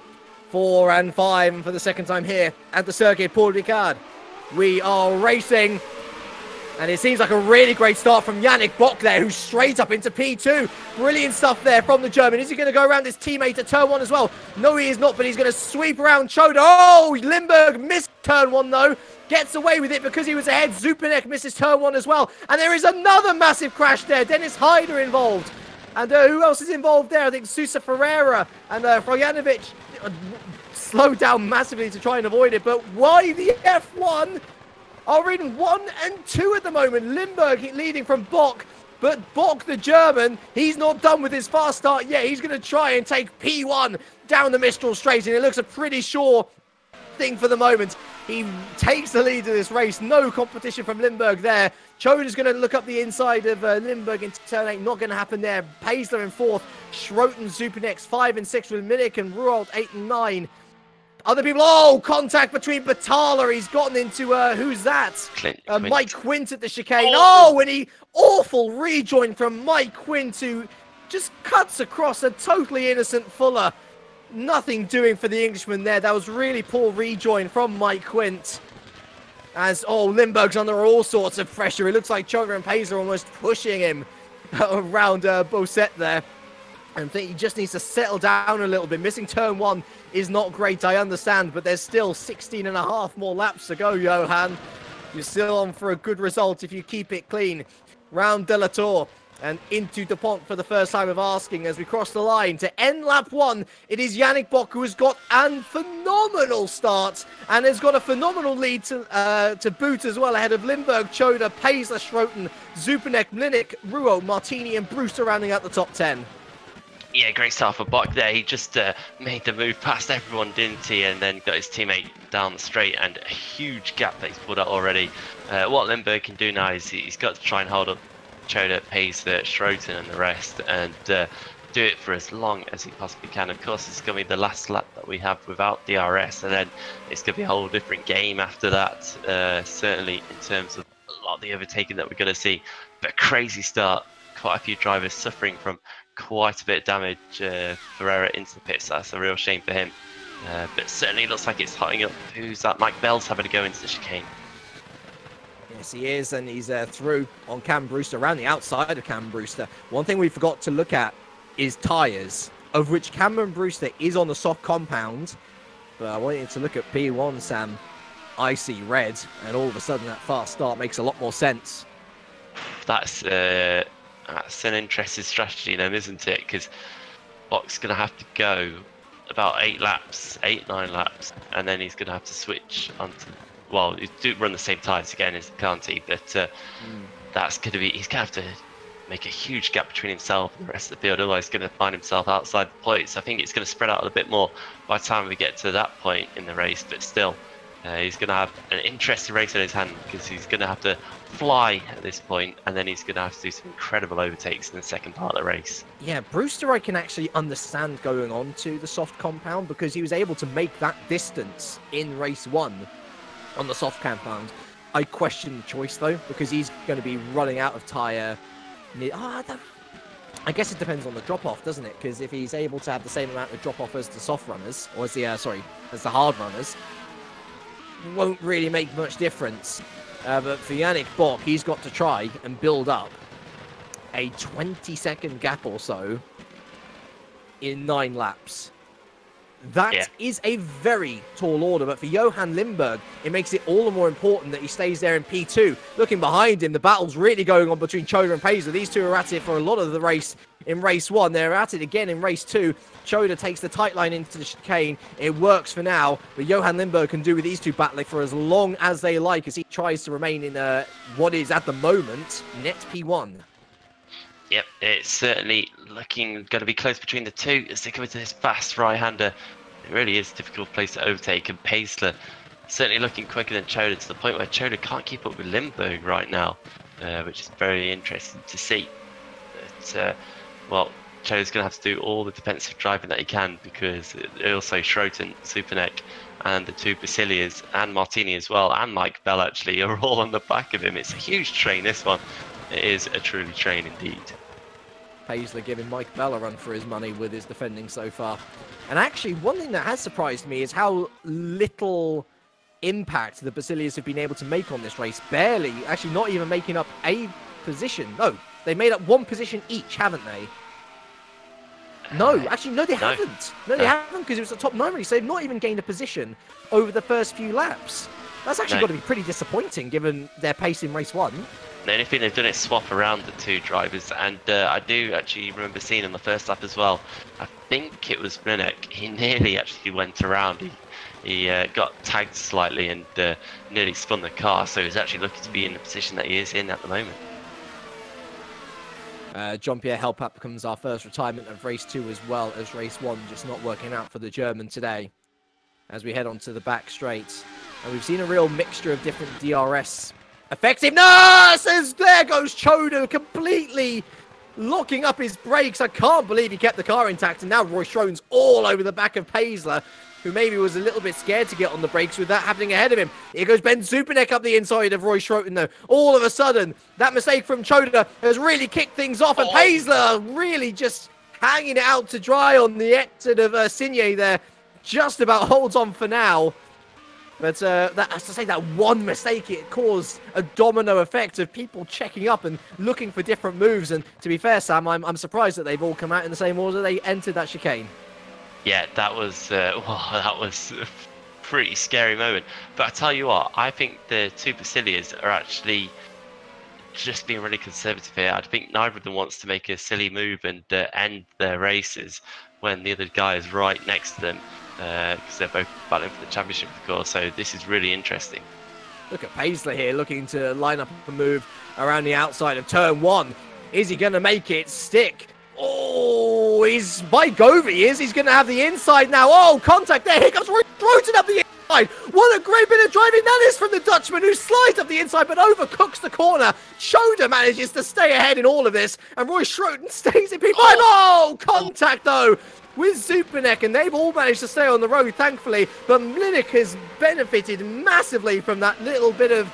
4 and 5. And for the second time here at the circuit, Paul Ricard. We are racing. And it seems like a really great start from Yannick Bock there, who's straight up into P2. Brilliant stuff there from the German. Is he going to go around his teammate at turn 1 as well? No, he is not, but he's going to sweep around Choda. Oh, Lindbergh missed turn 1, though. Gets away with it because he was ahead. Zupanek misses turn 1 as well. And there is another massive crash there. Dennis Hyder involved. And who else is involved there? I think Sousa Ferreira and Frojanovic slowed down massively to try and avoid it. But why the F1 are in 1 and 2 at the moment? Lindbergh leading from Bock. But Bock, the German, he's not done with his fast start yet. He's going to try and take P1 down the Mistral straight. And it looks a pretty sure thing for the moment. He takes the lead of this race. No competition from Lindbergh there. Choda's going to look up the inside of Lindbergh into turn 8. Not going to happen there. Paisler in 4th. Schroten, Zupanek 5 and 6 with Minik and Ruold 8 and 9. Other people, oh, contact between Batala. He's gotten into, who's that? Mike Quint at the chicane. Oh, and he, awful rejoin from Mike Quint, who just cuts across a totally innocent Fuller. Nothing doing for the Englishman there. That was really poor rejoin from Mike Quint. As, Lindbergh's under all sorts of pressure. It looks like Choga and Paisler are almost pushing him around Bosset there. And I think he just needs to settle down a little bit. Missing turn 1 is not great, I understand, but there's still 16 and a half more laps to go, Johan. You're still on for a good result if you keep it clean. Round de la Tour and into DuPont for the first time of asking as we cross the line to end lap 1. It is Yannick Bock who has got a phenomenal start and has got a phenomenal lead to boot as well, ahead of Lindbergh, Choda, Paisler, Schroten, Zupanek, Mlinik, Ruo, Martini and Brewster rounding out the top 10. Yeah, great start for Bock there. He just made the move past everyone, didn't he? And then got his teammate down the straight, and a huge gap that he's pulled out already. What Lindbergh can do now is he's got to try and hold up Choda, Paisler, Schroten and the rest, and do it for as long as he possibly can. Of course, it's going to be the last lap that we have without DRS, and then it's going to be a whole different game after that, certainly in terms of a lot of the overtaking that we're going to see. But a crazy start. Quite a few drivers suffering from quite a bit of damage. Ferreira into the pits. That's a real shame for him. But certainly looks like it's hotting up. Who's that? Mike Bell's having to go into the chicane. Yes, he is, and he's through on Cam Brewster, around the outside of Cam Brewster. One thing we forgot to look at is tyres, of which Cameron Brewster is on the soft compound. But I want you to look at P1, Sam. Icy red, and all of a sudden that fast start makes a lot more sense. That's an interesting strategy then, isn't it? Because Bock's going to have to go about 8, 9 laps, and then he's going to have to switch onto, well, he do run the same tyres again, can't he? But that's going to be, he's going to have to make a huge gap between himself and the rest of the field, otherwise he's going to find himself outside the points. I think it's going to spread out a bit more by the time we get to that point in the race, but still, He's going to have an interesting race in his hand because he's going to have to fly at this point, and then he's going to have to do some incredible overtakes in the second part of the race. Yeah, Brewster I can actually understand going on to the soft compound because he was able to make that distance in race 1 on the soft compound. I question the choice though because he's going to be running out of tyre. I guess it depends on the drop-off, doesn't it? Because if he's able to have the same amount of drop-off as the soft runners, or as the as the hard runners, won't really make much difference. But for Yannick Bock, he's got to try and build up a 20-second gap or so in 9 laps. That is a very tall order, but for Johan Lindberg, it makes it all the more important that he stays there in P2. Looking behind him, the battle's really going on between Choda and Paisley. These two are at it for a lot of the race in race 1. They're at it again in race 2. Choda takes the tight line into the chicane. It works for now, but Johan Lindberg can do with these two battling for as long as they like as he tries to remain in what is, at the moment, net P1. Yep, it's certainly looking going to be close between the two as they come into this fast right-hander. It really is a difficult place to overtake, and Paisley certainly looking quicker than Choda to the point where Choda can't keep up with Lindberg right now, which is very interesting to see. But, well, Choda's going to have to do all the defensive driving that he can because also Schroten, Superneck, and the two Basilias, and Martini as well, and Mike Bell actually are all on the back of him. It's a huge train, this one. It is a truly train indeed. Paisley giving Mike Bell a run for his money with his defending so far. And actually, one thing that has surprised me is how little impact the Basilias have been able to make on this race. Barely, actually not even making up a position. No, they made up 1 position each, haven't they? No, actually, no, they haven't. No, they haven't, because it was the top 9 race. So they've not even gained a position over the first few laps. That's actually got to be pretty disappointing, given their pace in race 1. The only thing they've done is swap around the two drivers, and I do actually remember seeing on the first lap as well. I think it was Mlinek. He nearly actually went around. He got tagged slightly and nearly spun the car, so he's actually lucky to be in the position that he is in at the moment. Jean-Pierre Helpat becomes our first retirement of race 2 as well as race 1, just not working out for the German today. As we head on to the back straight, and we've seen a real mixture of different DRS effectiveness, as there goes Choda completely locking up his brakes. I can't believe he kept the car intact, and now Roy Schroen's all over the back of Paisley, who maybe was a little bit scared to get on the brakes with that happening ahead of him. Here goes Ben Superneck up the inside of Roy Schroen, though. All of a sudden, that mistake from Choda has really kicked things off, and Paisley really just hanging it out to dry on the exit of Signe there. Just about holds on for now. But as to say, that one mistake, it caused a domino effect of people checking up and looking for different moves. And to be fair, Sam, I'm surprised that they've all come out in the same order they entered that chicane. Yeah, that was that was a pretty scary moment. But I tell you what, I think the two Basilias are actually just being really conservative here. I think neither of them wants to make a silly move and end their races when the other guy is right next to them. Because they're both battling for the championship, of course, so this is really interesting. Look at Paisley here looking to line up a move around the outside of turn 1. Is he going to make it stick? Oh, he's by Govey, he's going to have the inside now. Oh, contact there. Here comes Roy Schroen up the inside. What a great bit of driving that is from the Dutchman, who slides up the inside but overcooks the corner. Choda manages to stay ahead in all of this, and Roy Schroen stays in P5. Oh, contact though with Superneck, and they've all managed to stay on the road, thankfully. But Mlinek has benefited massively from that little bit of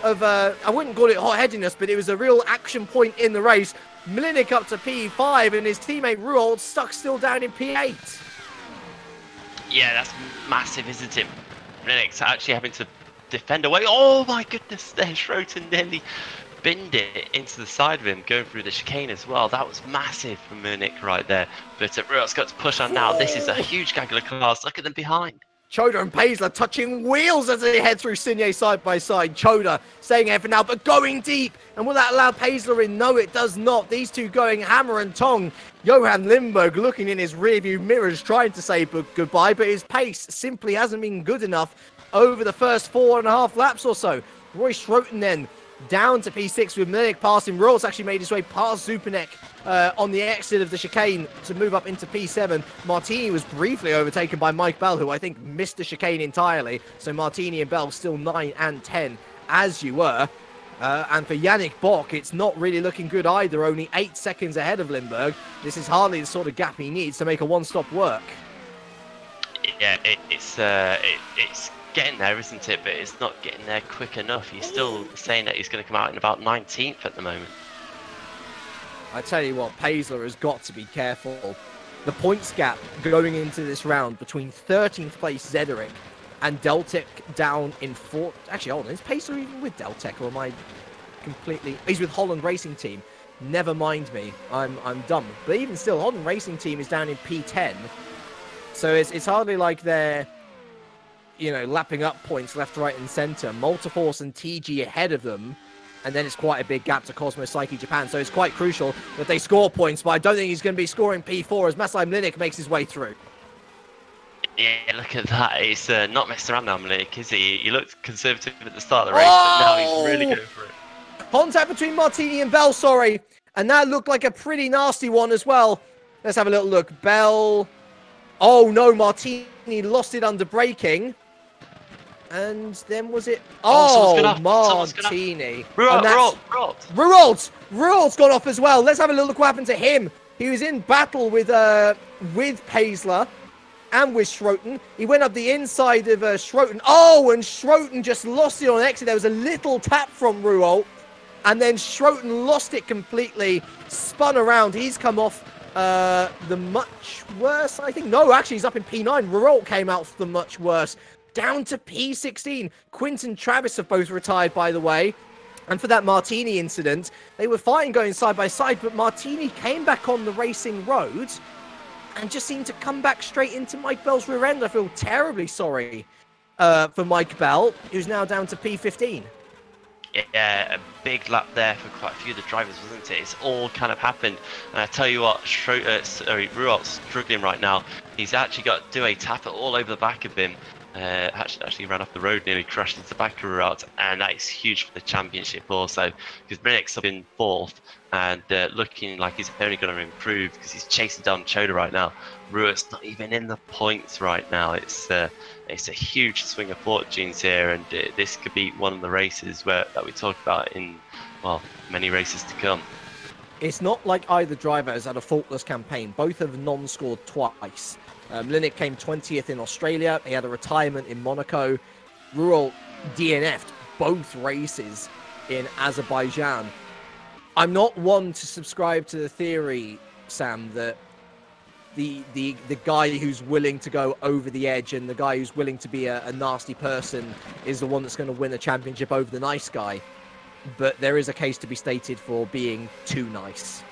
I wouldn't call it hot-headedness, but it was a real action point in the race. Mlinek up to P5, and his teammate Ruold stuck still down in P8. Yeah, that's massive, isn't it? Mlinek's actually having to defend away. Oh my goodness, there's Schroten nearly binned it into the side of him, going through the chicane as well. That was massive from Mlinek right there. But Ruold's got to push on now. This is a huge gaggle of cars. Look at them behind. Choda and Paisley touching wheels as they head through Signe side by side. Choda staying ahead for now, but going deep. And will that allow Paisley in? No, it does not. These two going hammer and tong. Johan Lindberg looking in his rearview mirrors, trying to say goodbye, but his pace simply hasn't been good enough over the first 4.5 laps or so. Roy Schroten then down to P6 with Mlinik passing. Royals actually made his way past Zupanek on the exit of the chicane to move up into P7. Martini was briefly overtaken by Mike Bell, who I think missed the chicane entirely. So Martini and Bell still 9 and 10, as you were. And for Yannick Bock, it's not really looking good either, only 8 seconds ahead of Lindbergh. This is hardly the sort of gap he needs to make a one-stop work. Yeah, it's getting there, isn't it? But it's not getting there quick enough. He's still saying that he's going to come out in about 19th at the moment. I tell you what, Paisler has got to be careful. The points gap going into this round between 13th place Zederick and Deltec down in 4th. Actually, hold on, is Paisler even with Deltec, or am I completely... He's with Holland Racing Team. Never mind me, I'm dumb. But even still, Holland Racing Team is down in P10. So it's hardly like they're, you know, lapping up points left, right, and centre. Multiforce and TG ahead of them. And then it's quite a big gap to Cosmo Psyche Japan. So it's quite crucial that they score points. But I don't think he's going to be scoring P4 as Masai Mlinik makes his way through. Yeah, look at that. He's not messing around now, Mlinik, is he? He looked conservative at the start of the race, but now he's really going for it. Contact between Martini and Bell, sorry. And that looked like a pretty nasty one as well. Let's have a little look. Bell. Oh, no, Martini lost it under braking. And then was it... Oh, Martini. Ruolt's gone off as well. Let's have a little look what happened to him. He was in battle with Paisler and with Schroten. He went up the inside of Schroten. Oh, and Schroten just lost it on exit. There was a little tap from Ruolt. And then Schroten lost it completely. Spun around. He's come off the much worse, I think. No, actually, he's up in P9. Ruolt came out for the much worse. Down to P16. Quinton Travis have both retired, by the way. And for that Martini incident, they were fine going side by side, but Martini came back on the racing road and just seemed to come back straight into Mike Bell's rear end. I feel terribly sorry for Mike Bell, who's now down to P15. Yeah, a big lap there for quite a few of the drivers, wasn't it? It's all kind of happened. And I tell you what, Ruolt's struggling right now. He's actually got Due Tapper all over the back of him. Actually ran off the road, nearly crashed into the back of Ruolt, and that is huge for the championship also, because Mlinik's up in 4th and looking like he's only going to improve because he's chasing down Choda right now. Ruolt's not even in the points right now. It's a huge swing of fortunes here, and this could be one of the races that we talk about in, well, many races to come. It's not like either driver has had a faultless campaign. Both have non-scored twice. Mlinik came 20th in Australia. He had a retirement in Monaco. Ruolt DNF'd both races in Azerbaijan. I'm not one to subscribe to the theory, Sam, that the guy who's willing to go over the edge and the guy who's willing to be a nasty person is the one that's going to win a championship over the nice guy. But there is a case to be stated for being too nice.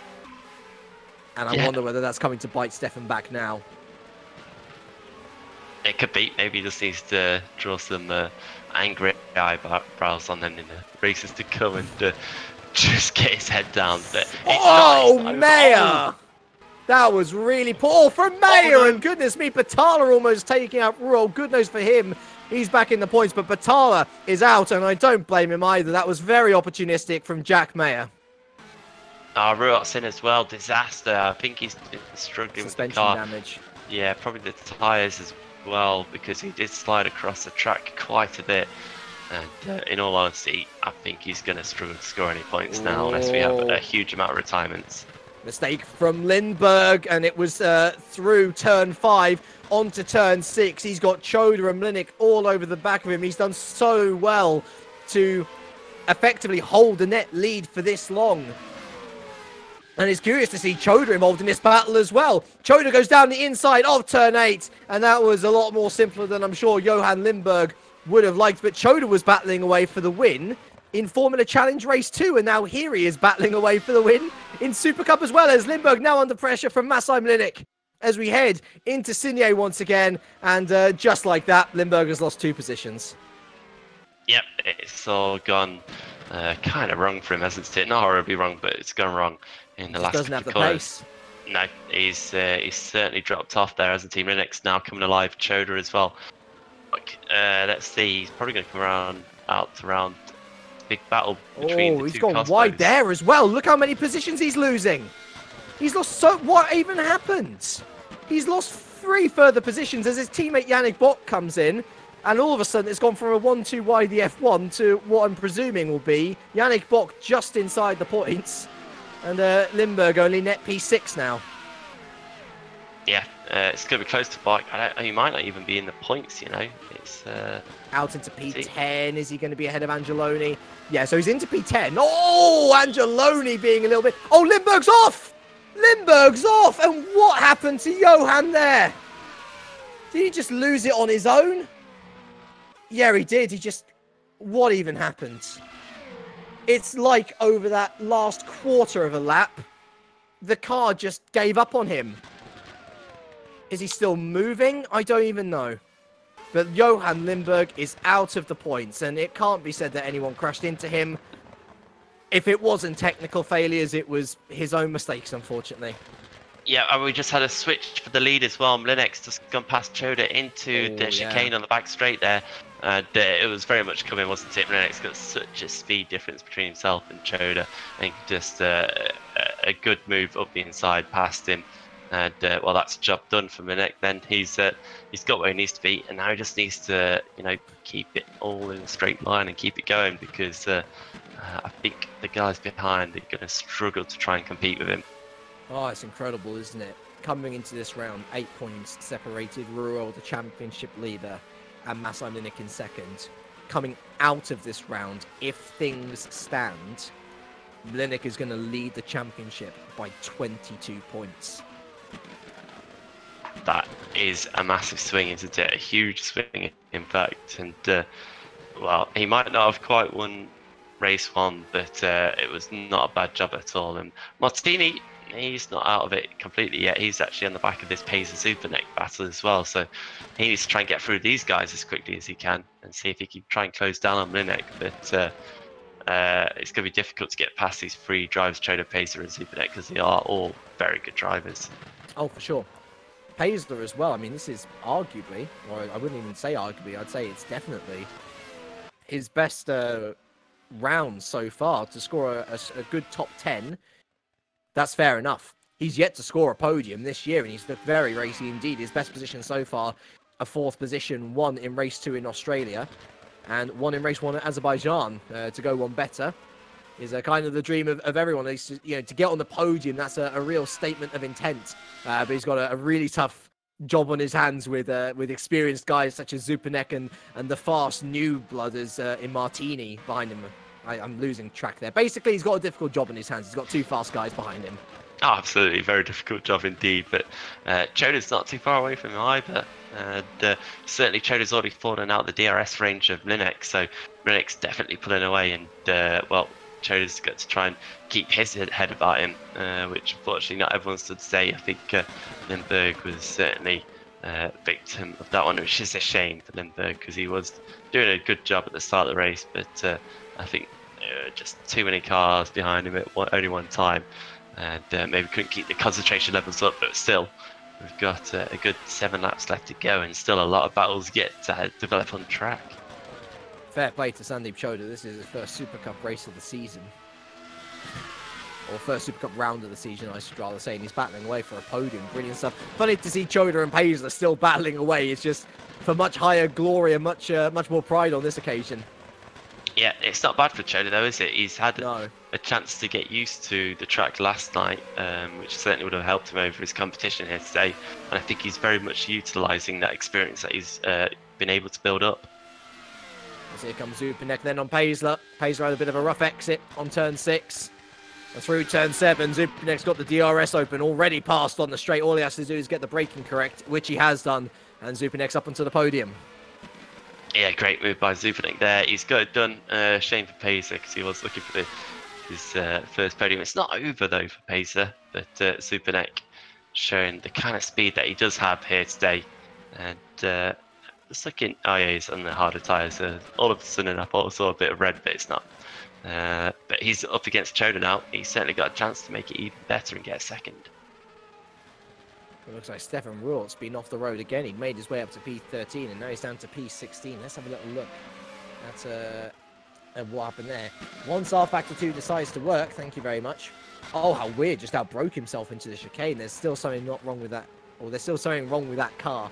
And I wonder whether that's coming to bite Stefan back now. It could be. Maybe he just needs to draw some angry eyebrows on them in the races to come and just get his head down. But Mayer! That was really poor from Mayer, and goodness me, Batala almost taking out Ruolt. Good news for him. He's back in the points, but Batala is out, and I don't blame him either. That was very opportunistic from Jack Mayer. Ruolt's in as well. Disaster. I think he's struggling with the car. Damage. Yeah, probably the tyres as well, because he did slide across the track quite a bit. And in all honesty, I think he's going to struggle to score any points now, unless we have a huge amount of retirements. Mistake from Lindbergh, and it was through turn 5 onto turn 6. He's got Choda and Mlinik all over the back of him. He's done so well to effectively hold the net lead for this long. And it's curious to see Choda involved in this battle as well. Choda goes down the inside of turn 8, and that was a lot more simpler than I'm sure Johan Lindbergh would have liked. But Choda was battling away for the win in Formula Challenge Race 2, and now here he is battling away for the win in Super Cup as well, as Lindbergh now under pressure from Masai Mlinik as we head into Signé once again. And just like that, Lindbergh has lost 2 positions. Yep, it's all gone kind of wrong for him, hasn't it? Not horribly wrong, but it's gone wrong in the last doesn't have the corners. pace. No, he's certainly dropped off there, hasn't he? Mlinik's now coming alive, Choda as well. Let's see, he's probably going to come out to round big battle between the he's two gone wide Cosmos. there as well. Look how many positions he's losing. He's lost so... What even happened? He's lost 3 further positions as his teammate Yannick Bock comes in. And all of a sudden, it's gone from a 1-2 wide the F1 to what I'm presuming will be Yannick Bock just inside the points. And Limburg only net P6 now. Yeah, it's going to be close to Bock. He might not even be in the points, you know. It's out into P10. Is he going to be ahead of Angeloni? Yeah, so he's into P10. Oh, Angeloni being a little bit... Oh, Limburg's off! Limburg's off! And what happened to Johan there? Did he just lose it on his own? Yeah, he did. He just... What even happened? It's like over that last quarter of a lap, the car just gave up on him. Is he still moving? I don't even know. But Johan Limburg is out of the points, and it can't be said that anyone crashed into him. If it wasn't technical failures, it was his own mistakes, unfortunately. Yeah, and we just had a switch for the lead as well. Mlinek just gone past Choda into the chicane on the back straight there. And it was very much coming, wasn't it? Mlinek's got such a speed difference between himself and Choda. I think just a good move up the inside past him. And well, that's a job done for Mlinek. Then he's got where he needs to be, and now he just needs to, you know, keep it all in a straight line and keep it going, because I think the guys behind are going to struggle to try and compete with him. Oh, it's incredible, isn't it? Coming into this round, 8 points separated Rural, the championship leader, and Masai Mlinek in second. Coming out of this round, if things stand, Mlinek is going to lead the championship by 22 points. That is a massive swing, isn't it? A huge swing, in fact. And, well, he might not have quite won race 1, but it was not a bad job at all. And Martini, he's not out of it completely yet. He's actually on the back of this Pacer Superneck battle as well. So he needs to try and get through these guys as quickly as he can and see if he can try and close down on Mlinek. But it's going to be difficult to get past these 3 drivers, Choda, Pacer and Superneck, because they are all very good drivers. Oh, for sure. Paisler as well. I mean, this is arguably, or I wouldn't even say arguably, I'd say it's definitely his best round so far to score a good top 10. That's fair enough. He's yet to score a podium this year, and he's looked very racy indeed. His best position so far, a 4th position, 1 in race 2 in Australia, and 1 in race 1 at Azerbaijan. To go 1 better is kind of the dream of everyone. You know, to get on the podium, that's a real statement of intent. But he's got a really tough job on his hands with experienced guys such as Zupanek and the fast new blooders in Martini behind him. I'm losing track there. Basically, he's got a difficult job on his hands. He's got 2 fast guys behind him. Oh, absolutely, very difficult job indeed. But Choda's not too far away from him either. And certainly Choda's already fallen out the DRS range of Mlinek, so Mlinek's definitely pulling away. And well, Choda's got to try and keep his head about him, which unfortunately not everyone stood today. I think Limburg was certainly victim of that one, which is a shame for Limburg, because he was doing a good job at the start of the race, but I think just too many cars behind him at only one time, and maybe couldn't keep the concentration levels up. But still, we've got a good 7 laps left to go, and still a lot of battles yet to develop on track. Fair play to Sandeep Choda. This is his first Super Cup race of the season. Or first Super Cup round of the season, I should rather say. And he's battling away for a podium. Brilliant stuff. Funny to see Choda and Paisler still battling away. It's just for much higher glory and much more pride on this occasion. Yeah, it's not bad for Choda though, is it? He's had a chance to get used to the track last night, which certainly would have helped him over his competition here today. And I think he's very much utilising that experience that he's been able to build up. As here comes Zupanek then on Paisler. Paisler had a bit of a rough exit on turn 6. And through turn 7, Zupanek's got the DRS open, already passed on the straight. All he has to do is get the braking correct, which he has done. And Zupanek's up onto the podium. Yeah, great move by Zupanek there. He's got it done. Shame for Pacer, because he was looking for his first podium. It's not over though for Pacer, but Zupanek showing the kind of speed that he does have here today. And just looking, oh yeah, he's on the harder tyres. All of a sudden I thought I saw a bit of red, but it's not. But he's up against Choda now. He's certainly got a chance to make it even better and get a second. It looks like Stefan Ruhl's been off the road again. He made his way up to P13 and now he's down to P16. Let's have a little look at And what happened there? Once rFactor 2 decides to work, thank you very much. Oh, how weird, just outbroke himself into the chicane. There's still something not wrong with that, or there's still something wrong with that car.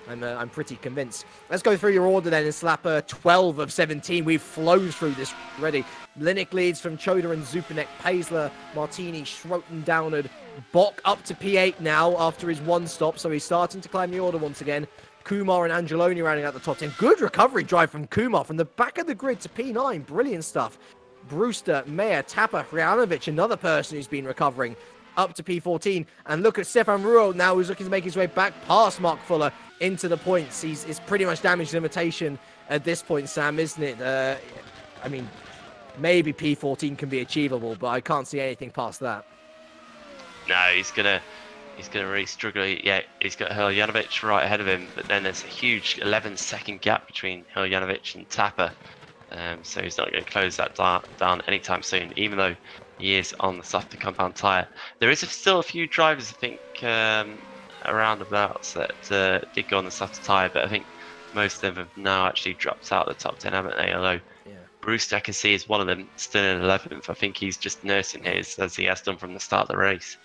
I'm pretty convinced. Let's go through your order then and slap 12 of 17. We've flown through this already. Linux leads from Choda and Zupanek, Paisler, Martini, Schroten, Downard, Bock up to P8 now after his one stop, so he's starting to climb the order once again. Kumar and Angeloni rounding out the top 10. Good recovery drive from Kumar from the back of the grid to P9. Brilliant stuff. Brewster, Mayer, Tapper, Hrjanovic, another person who's been recovering up to P14. And look at Stefan Ruo now, who's looking to make his way back past Mark Fuller into the points. It's pretty much damage limitation at this point, Sam, isn't it? I mean, maybe P14 can be achievable, but I can't see anything past that. No, he's gonna really struggle. Yeah, he's got Hrjanovic right ahead of him, but then there's a huge 11-second gap between Hrjanovic and Tapper. So he's not going to close that down anytime soon, even though he is on the softer compound tyre. There is still a few drivers, I think, around abouts that did go on the softer tyre, but I think most of them have now actually dropped out of the top 10, haven't they? Although Brewster, I can see, is one of them, still in 11th. I think he's just nursing his, as he has done from the start of the race.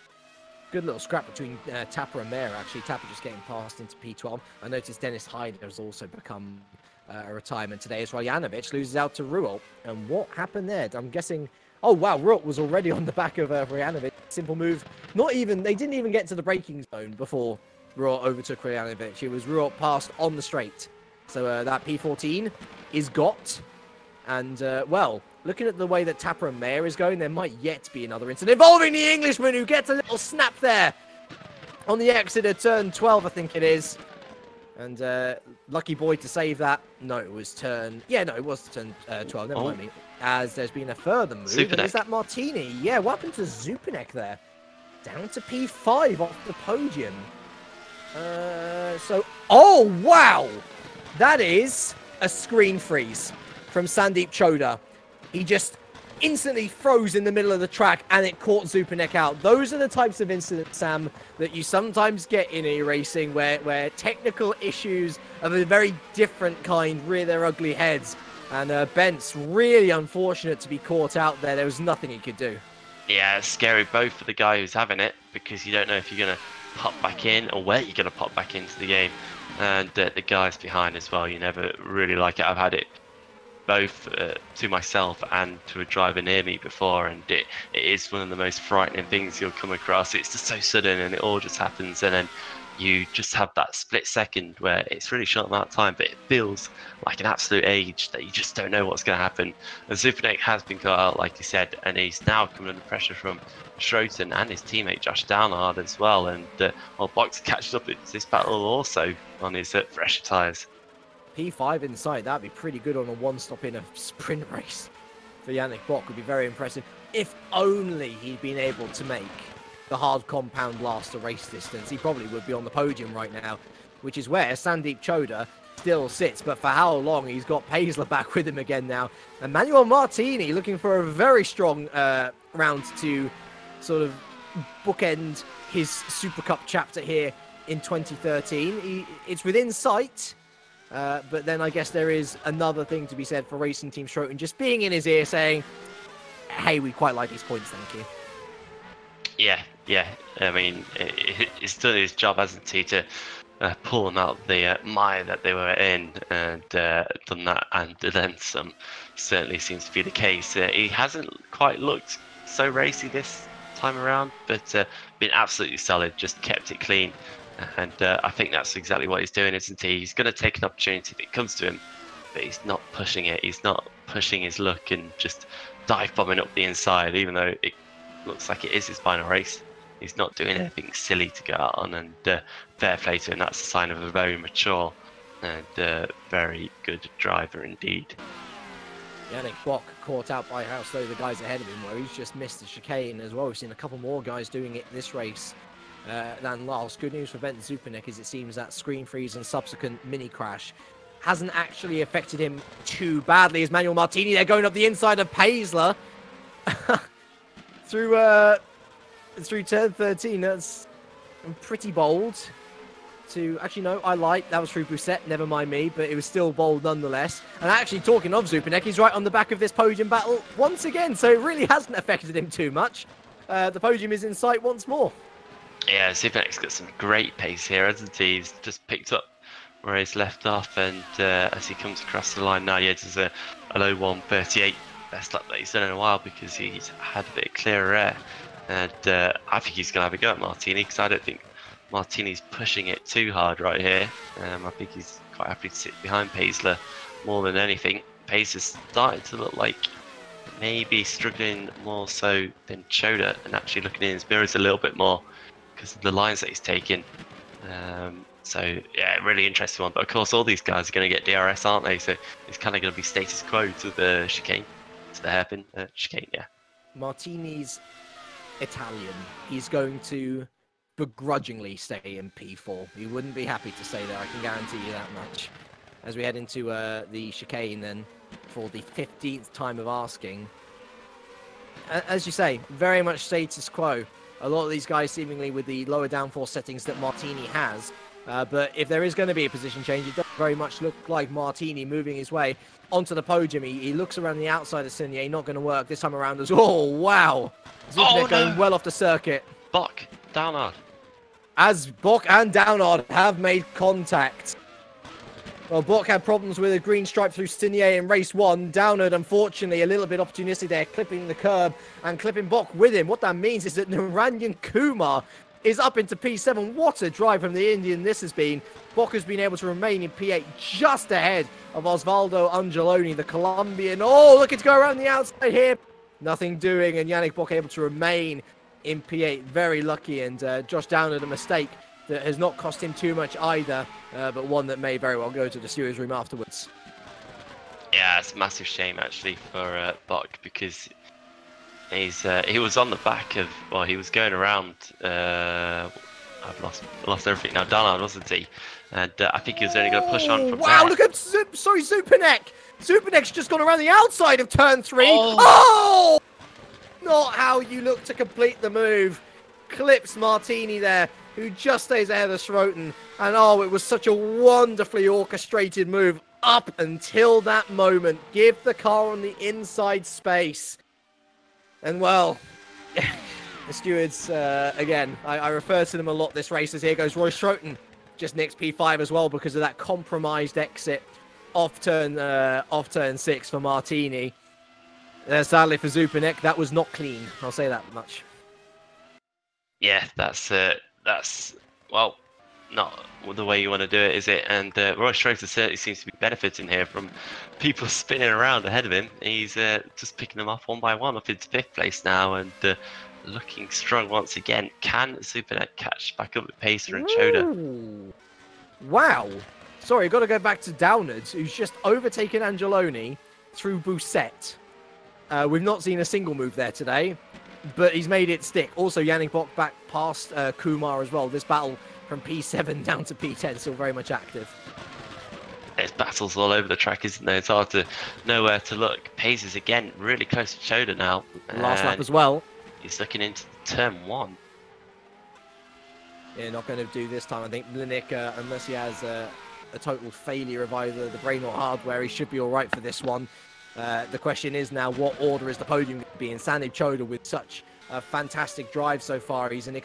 Good little scrap between Tapper and Mayer, actually. Tapper just getting passed into P12. I noticed Dennis Hyde has also become a retirement today as well. Hrjanovic loses out to Ruel. And what happened there? I'm guessing... Oh, wow, Ruel was already on the back of Hrjanovic. Simple move. They didn't even get to the braking zone before Ruel overtook Hrjanovic. It was Ruel passed on the straight. So that P14 is got. And, well, looking at the way that Tapper and Mayer is going, there might yet be another incident involving the Englishman, who gets a little snap there on the exit of turn 12, I think it is. And lucky boy to save that. No, it was turn... Yeah, no, it was turn 12. Never mind me. As there's been a further move. And is that Martini? Yeah, what happened to Zupanek there? Down to P5 off the podium. Oh, wow! That is a screen freeze from Sandeep Choda. He just instantly froze in the middle of the track and it caught Zupanek out. Those are the types of incidents, Sam, that you sometimes get in e-racing where technical issues of a very different kind rear their ugly heads. And Bent's really unfortunate to be caught out there. There was nothing he could do. Yeah, it's scary both for the guy who's having it, because you don't know if you're going to pop back in or where you're going to pop back into the game. And the guys behind as well, you never really like it. I've had it both to myself and to a driver near me before, and it is one of the most frightening things you'll come across. It's just so sudden and it all just happens, and then you just have that split second where it's really short amount of time, but it feels like an absolute age that you just don't know what's going to happen. And Zupanek has been caught out, like you said, and he's now coming under pressure from Schroten and his teammate Josh Downard as well. And Box catches up into this battle also on his fresher tyres. P5 inside, that'd be pretty good on a one-stop in a sprint race for Yannick Bock. Would be very impressive if only he'd been able to make the hard compound last a race distance. He probably would be on the podium right now, which is where Sandeep Choda still sits. But for how long? He's got Paisler back with him again now. And Manuel Martini looking for a very strong round to sort of bookend his Supercup chapter here in 2013. It's within sight. But then I guess there is another thing to be said for Racing Team Schroten just being in his ear saying, hey, we quite like these points, thank you. Yeah. I mean, he's done his job, hasn't he, to pull them out the mire that they were in, and done that and then some. Certainly seems to be the case. He hasn't quite looked so racy this time around, but been absolutely solid, just kept it clean. And I think that's exactly what he's doing, isn't he? He's going to take an opportunity if it comes to him, but he's not pushing it. He's not pushing his luck and just dive bombing up the inside, even though it looks like it is his final race. He's not doing anything silly to go out on, and fair play to him. That's a sign of a very mature and very good driver indeed. Yannick Bock caught out by how slow the guys ahead of him, where he's just missed the chicane as well. We've seen a couple more guys doing it this race than last. Good news for Bent Zupanek is it seems that screen freeze and subsequent mini crash hasn't actually affected him too badly. As Manuel Martini, they're going up the inside of Paisler through turn 13. That's pretty bold. to... Actually, no, I lied. That was through Bousset. Never mind me, but it was still bold nonetheless. And actually, talking of Zupanek, he's right on the back of this podium battle once again, so it really hasn't affected him too much. The podium is in sight once more. Yeah, Zupanek's got some great pace here, hasn't he? He's just picked up where he's left off, and as he comes across the line now, yeah, there's a low 1:38 best lap that he's done in a while because he's had a bit of clearer air. And I think he's going to have a go at Martini, because I don't think Martini's pushing it too hard right here. I think he's quite happy to sit behind Paisler more than anything. Paisler's starting to look like maybe struggling more so than Choda, and actually looking in his mirrors a little bit more because of the lines that he's taking. So yeah, really interesting one. But of course, all these guys are going to get DRS, aren't they? So it's kind of going to be status quo to the chicane, to the hairpin chicane. Yeah. Martini's Italian. He's going to begrudgingly stay in P4. He wouldn't be happy to stay there. I can guarantee you that much. As we head into the chicane, then for the 15th time of asking. As you say, very much status quo. A lot of these guys seemingly with the lower downforce settings that Martini has. But if there is going to be a position change, it does very much look like Martini moving his way onto the podium. He looks around the outside of Signier, not going to work this time around as well. Oh, wow. Zupanek going well off the circuit. Bock, Downard. As Bock and Downard have made contact. Well, Bock had problems with a green stripe through Signier in race 1. Downard, unfortunately, a little bit opportunistic there, clipping the curb and clipping Bock with him. What that means is that Naranjan Kumar is up into P7. What a drive from the Indian this has been. Bock has been able to remain in P8 just ahead of Osvaldo Angeloni, the Colombian. Oh, looking to go around the outside here. Nothing doing, and Yannick Bock able to remain in P8. Very lucky, and Josh Downard, a mistake that has not cost him too much either, but one that may very well go to the stewards room afterwards. Yeah, it's a massive shame actually for Bock, because he was on the back of, well, he was going around, I've lost everything now, Downard, wasn't he? And I think he was only going to push on from wow, there. Look at Zupanek! Zupanek's just gone around the outside of turn 3. Oh! Not how you look to complete the move. Clips Martini there, who just stays ahead of Schroten. And oh, it was such a wonderfully orchestrated move up until that moment. Give the car on the inside space. And well, the stewards, again, I refer to them a lot this race, as here goes Roy Schroten. Just nicks P5 as well because of that compromised exit off turn 6 for Martini. Sadly for Zupanek, that was not clean. I'll say that much. Yeah, that's well, not the way you want to do it, is it? And Roy Schroter certainly seems to be benefiting here from people spinning around ahead of him. He's just picking them off one by one up into 5th place now, and looking strong once again. Can Zupanek catch back up with Pacer and Choda? Wow. Sorry, got to go back to Downard, who's just overtaken Angeloni through Bousset. We've not seen a single move there today, but he's made it stick. Also, Yannick Bock back past Kumar as well. This battle from P7 down to P10 still very much active. There's battles all over the track, isn't there? It's hard to know where to look. Pace is again really close to Choda now. Last lap as well. He's looking into turn 1. Yeah, not going to do this time. I think Blinik, unless he has a total failure of either the brain or hardware, he should be all right for this one. The question is now, what order is the podium going to be in? Sandeep Choda, with such a fantastic drive so far, he's an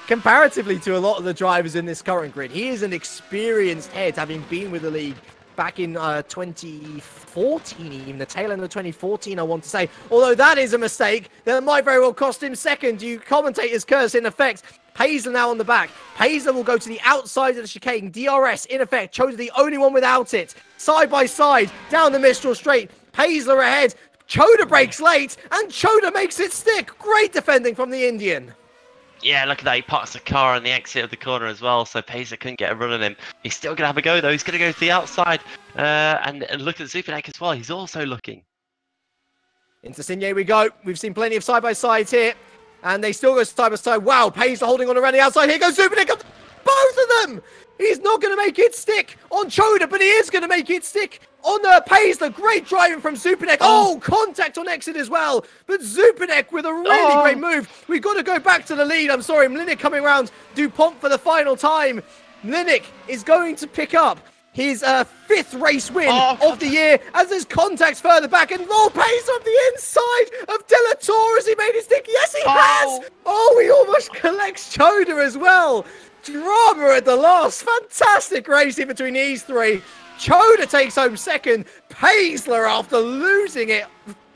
comparatively to a lot of the drivers in this current grid, he is an experienced head, having been with the league back in 2014, even the tail end of 2014, I want to say. Although that is a mistake that might very well cost him second. You commentators curse in effect. Paisler now on the back. Paisler will go to the outside of the chicane. DRS in effect. Choda the only one without it. Side by side, down the Mistral straight. Paisler ahead. Choda breaks late, and Choda makes it stick. Great defending from the Indian. Yeah, look at that. He parks the car on the exit of the corner as well, so Pacer couldn't get a run on him. He's still going to have a go, though. He's going to go to the outside. And look at Zupanek as well. He's also looking. Into Signier we go. We've seen plenty of side-by-sides here. And they still go side-by-side. Wow, Pacer holding on around the outside. Here goes Zupanek. Both of them! He's not going to make it stick on Choda, but he is going to make it stick on Paisler. Great driving from Zupanek. Oh, contact on exit as well. But Zupanek with a really great move. We've got to go back to the lead. I'm sorry, Mlinick coming around DuPont for the final time. Mlinick is going to pick up his 5th race win of the year as there's contacts further back, and Pace on the inside of De La Torre. Has he made his stick? Yes, he has! Oh, he almost collects Choda as well. Drama at the last. Fantastic racing between these three. Choda takes home second. Paisler, after losing it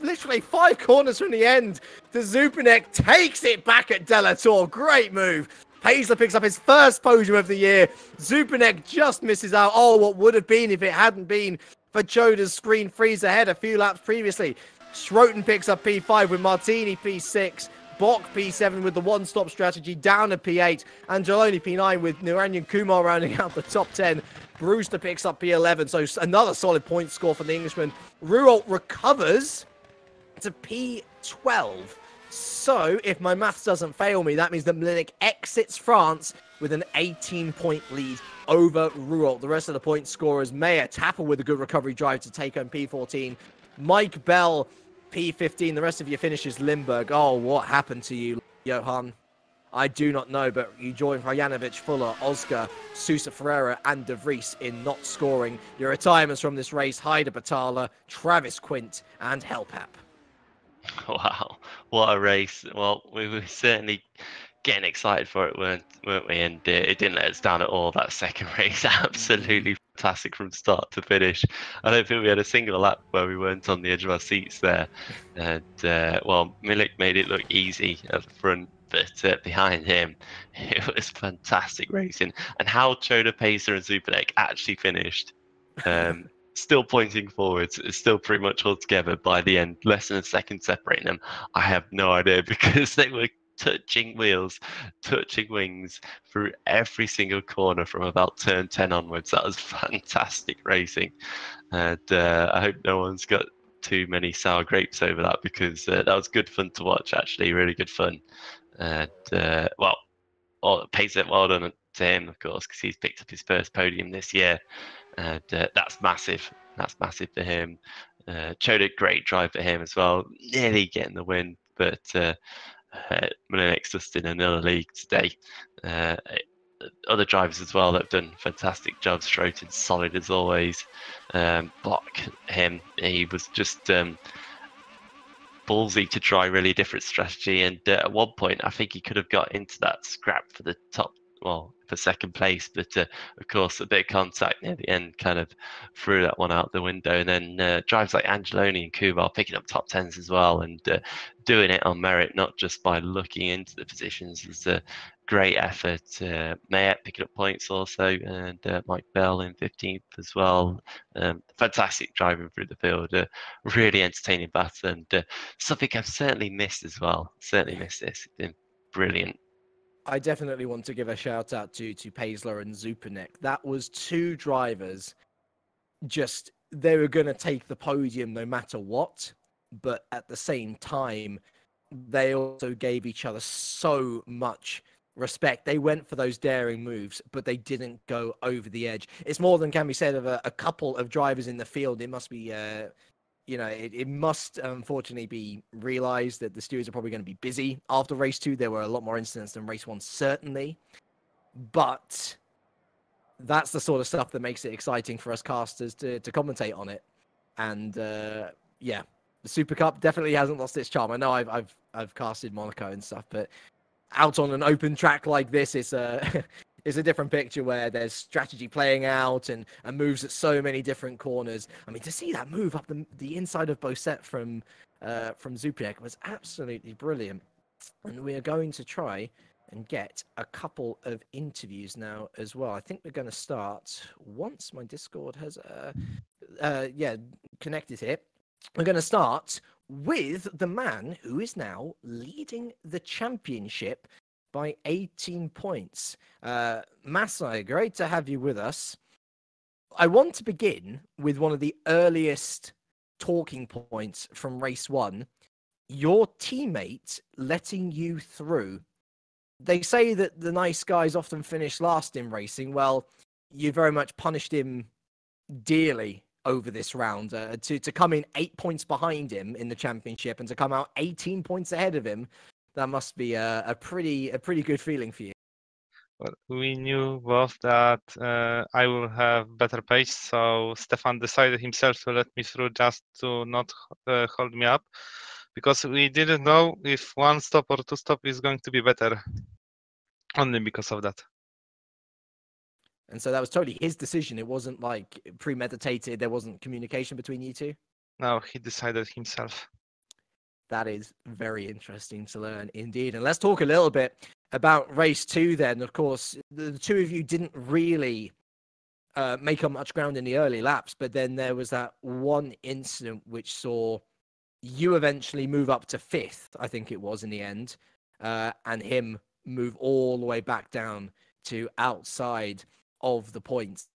literally 5 corners from the end to Zupanek, takes it back at De La Torre. Great move. Paisler picks up his first podium of the year. Zupanek just misses out. Oh, what would have been if it hadn't been for Choda's screen freeze ahead a few laps previously. Schroten picks up P5 with Martini P6. Bok P7 with the one-stop strategy down to P8. Angeloni P9 with Niranjan Kumar rounding out the top 10. Brewster picks up P11. So another solid point score for the Englishman. Ruolt recovers to P12. So, if my maths doesn't fail me, that means that Mlinick exits France with an 18-point lead over Ruolt. The rest of the point scorers, Mayer, Tapper with a good recovery drive to take home P14. Mike Bell, P15. The rest of your finishers, Limburg. Oh, what happened to you, Johan? I do not know, but you joined Rajanovic, Fuller, Oscar, Sousa Ferreira, and De Vries in not scoring. Your retirements from this race, Heider Batala, Travis Quint, and Helpap. Wow, what a race. Well, we were certainly getting excited for it, weren't we? And it didn't let us down at all. That second race, absolutely fantastic from start to finish. I don't think we had a single lap where we weren't on the edge of our seats there. And, well, Milik made it look easy at the front, but behind him, it was fantastic racing. And how Choda, Pacer, and Zupanek actually finished. Still pointing forwards. It's still pretty much all together by the end. Less than a second separating them. I have no idea, because they were touching wheels, touching wings through every single corner from about turn 10 onwards. That was fantastic racing. And I hope no one's got too many sour grapes over that, because that was good fun to watch, actually. Really good fun. And, well, Pacer, well done to him, of course, because he's picked up his first podium this year. And that's massive. That's massive for him. Choda, great drive for him as well. Nearly getting the win, but Mlinick's just in another league today. Other drivers as well that have done fantastic jobs. Schroten, solid as always. Block him. He was just ballsy to try really different strategy. And at one point, I think he could have got into that scrap for the top, well, for second place, but of course a bit of contact near the end kind of threw that one out the window. And then drives like Angeloni and Kumar picking up top 10s as well, and doing it on merit, not just by looking into the positions. It's a great effort. Mayet picking up points also, and Mike Bell in 15th as well. Fantastic driving through the field. Really entertaining battle, and something I've certainly missed as well. Certainly missed this. It's been brilliant. I definitely want to give a shout out to Paisler and Zupanek. That was 2 drivers, just they were going to take the podium no matter what, but at the same time, they also gave each other so much respect. They went for those daring moves, but they didn't go over the edge. It's more than can be said of a couple of drivers in the field. It must be it must unfortunately be realized that the stewards are probably going to be busy after race 2. There were a lot more incidents than race 1, certainly. But that's the sort of stuff that makes it exciting for us casters to commentate on it. And yeah, the Super Cup definitely hasn't lost its charm. I know I've casted Monaco and stuff, but out on an open track like this, it's a different picture where there's strategy playing out and moves at so many different corners. I mean, to see that move up the inside of Bosset from Zupanek was absolutely brilliant. And we are going to try and get a couple of interviews now as well. I think we're going to start once my Discord has connected here. We're going to start with the man who is now leading the championship by 18 points. Masai, great to have you with us. I want to begin with one of the earliest talking points from race 1. Your teammate letting you through. They say that the nice guys often finish last in racing. Well, you very much punished him dearly over this round. To come in 8 points behind him in the championship and to come out 18 points ahead of him, that must be a pretty good feeling for you. Well, we knew both that I will have better pace, so Stefan decided himself to let me through just to not hold me up, because we didn't know if one stop or two stop is going to be better, only because of that. And so that was totally his decision. It wasn't like premeditated. There wasn't communication between you two. No, he decided himself. That is very interesting to learn indeed. And let's talk a little bit about race 2 then. Of course, the two of you didn't really make up much ground in the early laps, but then there was that one incident which saw you eventually move up to 5th, I think it was in the end, and him move all the way back down to outside of the points.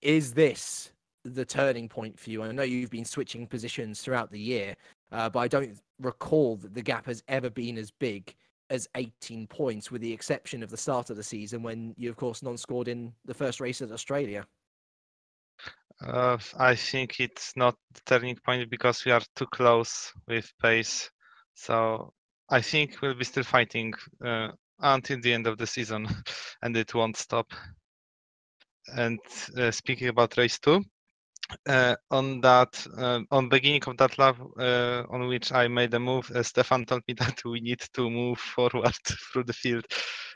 Is this the turning point for you? I know you've been switching positions throughout the year, but I don't recall that the gap has ever been as big as 18 points, with the exception of the start of the season when you, of course, non-scored in the first race at Australia. I think it's not the turning point because we are too close with pace. So I think we'll be still fighting until the end of the season, and it won't stop. And speaking about race 2, on beginning of that lap on which I made a move, Stefan told me that we need to move forward through the field,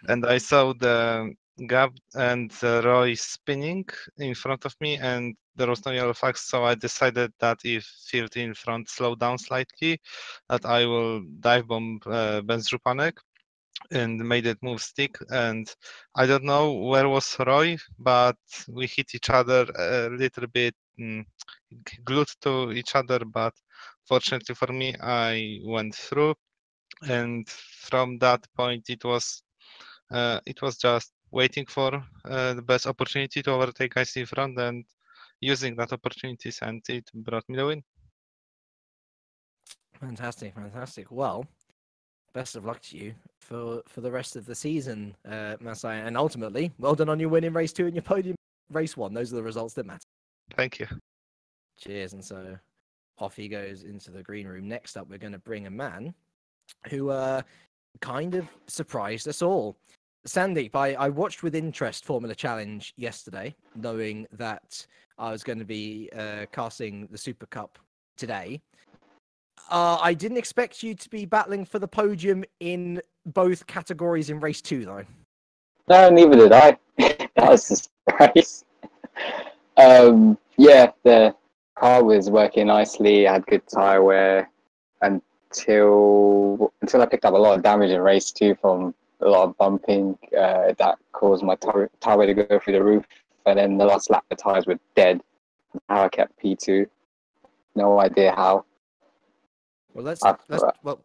and I saw the gap and Roy spinning in front of me, and there was no yellow flags, so I decided that if field in front slowed down slightly, that I will dive bomb Benzrupanek, and made it move stick. And I don't know where was Roy, but we hit each other a little bit, glued to each other, but fortunately for me I went through, and from that point it was just waiting for the best opportunity to overtake guys in front and using that opportunities, and it brought me the win. Fantastic. Well, best of luck to you for the rest of the season, Masai, and ultimately, well done on your win in race 2 and your podium race 1. Those are the results that matter. Thank you. Cheers. And so off he goes into the green room. Next up, we're going to bring a man who kind of surprised us all. Sandeep, I watched with interest Formula Challenge yesterday, knowing that I was going to be casting the Super Cup today. I didn't expect you to be battling for the podium in both categories in race 2, though. No, neither did I. That was a surprise. Yeah, the car was working nicely. I had good tyre wear until I picked up a lot of damage in race 2 from a lot of bumping. That caused my tyre wear to go through the roof. And then the last lap, the tyres were dead. How I kept P2. No idea how. Well, I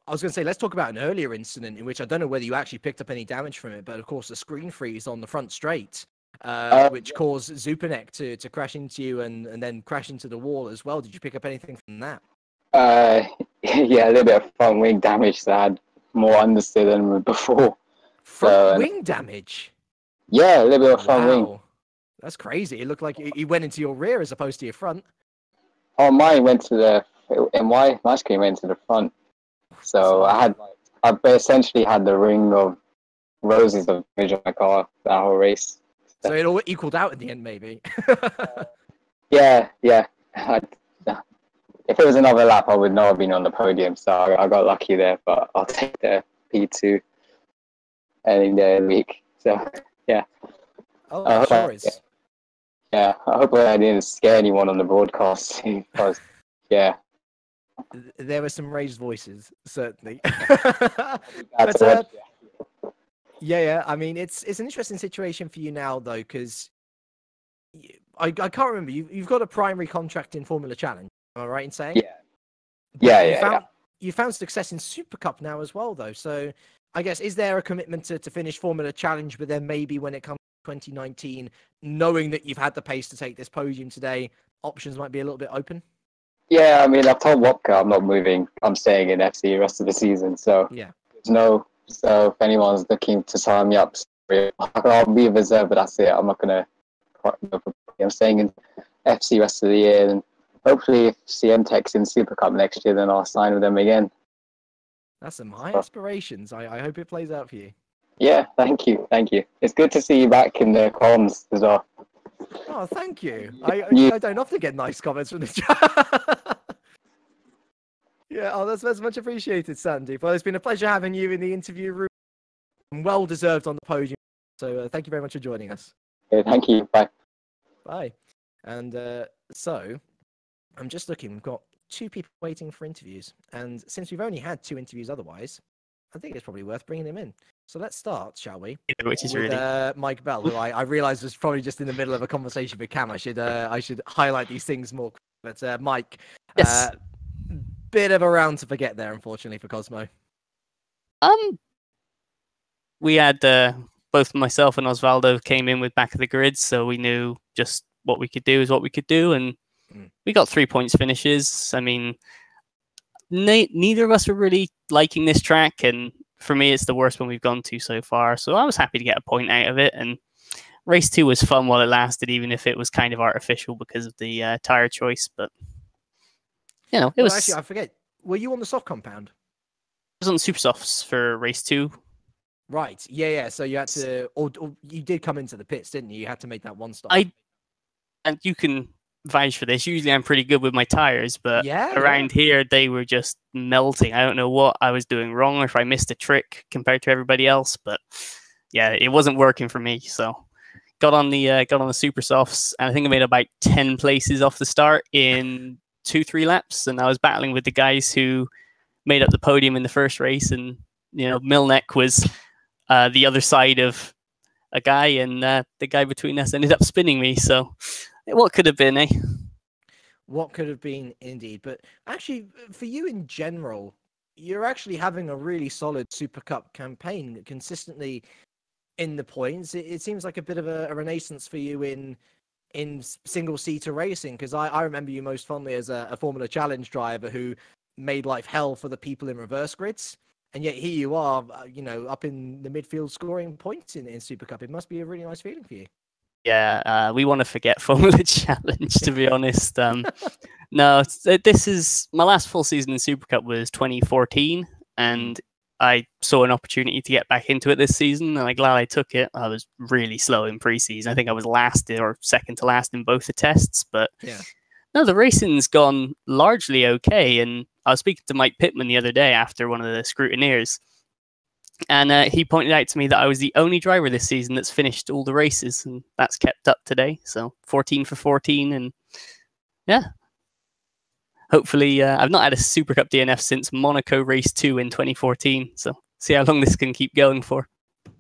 was going to say, let's talk about an earlier incident in which I don't know whether you actually picked up any damage from it, but of course the screen freeze on the front straight, which caused Zupanek to crash into you and then crash into the wall as well. Did you pick up anything from that? Yeah, a little bit of front wing damage that had more understeer than before. Front wing damage? Yeah, a little bit of front wing. That's crazy. It looked like he went into your rear as opposed to your front. Oh, mine went to the... And my screen went to the front. So I essentially had the ring of roses of damage on my car that whole race. So it all equaled out in the end, maybe. Yeah. If it was another lap, I would not have been on the podium. So I got lucky there, but I'll take the P2 any day of the week. So, yeah. Oh, sure is. Yeah, I hope I didn't scare anyone on the broadcast. Because, yeah. There were some raised voices, certainly. Yeah. I mean, it's an interesting situation for you now, though, because I can't remember. You've got a primary contract in Formula Challenge. Am I right in saying? Yeah. You found success in Supercup now as well, though. So I guess, is there a commitment to finish Formula Challenge, but then maybe when it comes to 2019, knowing that you've had the pace to take this podium today, options might be a little bit open? Yeah, I mean, I've told Wopka I'm not moving. I'm staying in FC the rest of the season. So, yeah. So if anyone's looking to sign me up, I'll be a reserve, but that's it. I'm not going to... I'm staying in FC rest of the year, and hopefully if CM Tech's in Supercup next year, then I'll sign with them again. That's some high aspirations. I hope it plays out for you. Yeah, thank you. It's good to see you back in the comms as well. Oh, thank you. I don't often get nice comments from the chat. Yeah, oh, that's much appreciated, Sandy. Well, it's been a pleasure having you in the interview room. Well deserved on the podium. So thank you very much for joining us. Okay, thank you. Bye. Bye. And so I'm just looking. We've got 2 people waiting for interviews. And since we've only had 2 interviews otherwise, I think it's probably worth bringing him in. So let's start, shall we? Which is with Mike Bell, who I realised was probably just in the middle of a conversation with Cam. I should highlight these things more. But Mike, Yes. Bit of a round to forget there, unfortunately, for Cosmo. We had both myself and Osvaldo came in with back of the grid, so we knew just what we could do is what we could do, and we got 3 points finishes. I mean, neither of us were really liking this track, and for me, it's the worst one we've gone to so far. So I was happy to get a point out of it, and race 2 was fun while it lasted, even if it was kind of artificial because of the tire choice. But it was. Actually, I forget. Were you on the soft compound? I was on the super softs for race 2. Right. Yeah. So you had to, or you did come into the pits, didn't you? You had to make that one stop. And you can vouch for this. Usually, I'm pretty good with my tires, but around here, they were just melting. I don't know what I was doing wrong, or if I missed a trick compared to everybody else. But yeah, it wasn't working for me. So got on the super softs, and I think I made about 10 places off the start in 2-3 laps, and I was battling with the guys who made up the podium in the first race, and Milnek was the other side of a guy, and the guy between us ended up spinning me. So what could have been, eh? What could have been, indeed. But actually, for you in general, you're actually having a really solid Super Cup campaign consistently in the points. It seems like a bit of a renaissance for you in single-seater racing, because I remember you most fondly as a Formula Challenge driver who made life hell for the people in reverse grids. And yet here you are, up in the midfield scoring points in Super Cup. It must be a really nice feeling for you. Yeah, we want to forget Formula Challenge, to be honest. No, this is my last full season in Super Cup was 2014, and I saw an opportunity to get back into it this season, and I'm glad I took it. I was really slow in pre-season. I think I was last or second to last in both the tests, but no, the racing's gone largely okay. And I was speaking to Mike Pittman the other day after one of the scrutineers, and he pointed out to me that I was the only driver this season that's finished all the races, and that's kept up today. So 14 for 14, and yeah. Hopefully, I've not had a Super Cup DNF since Monaco Race 2 in 2014, so see how long this can keep going for.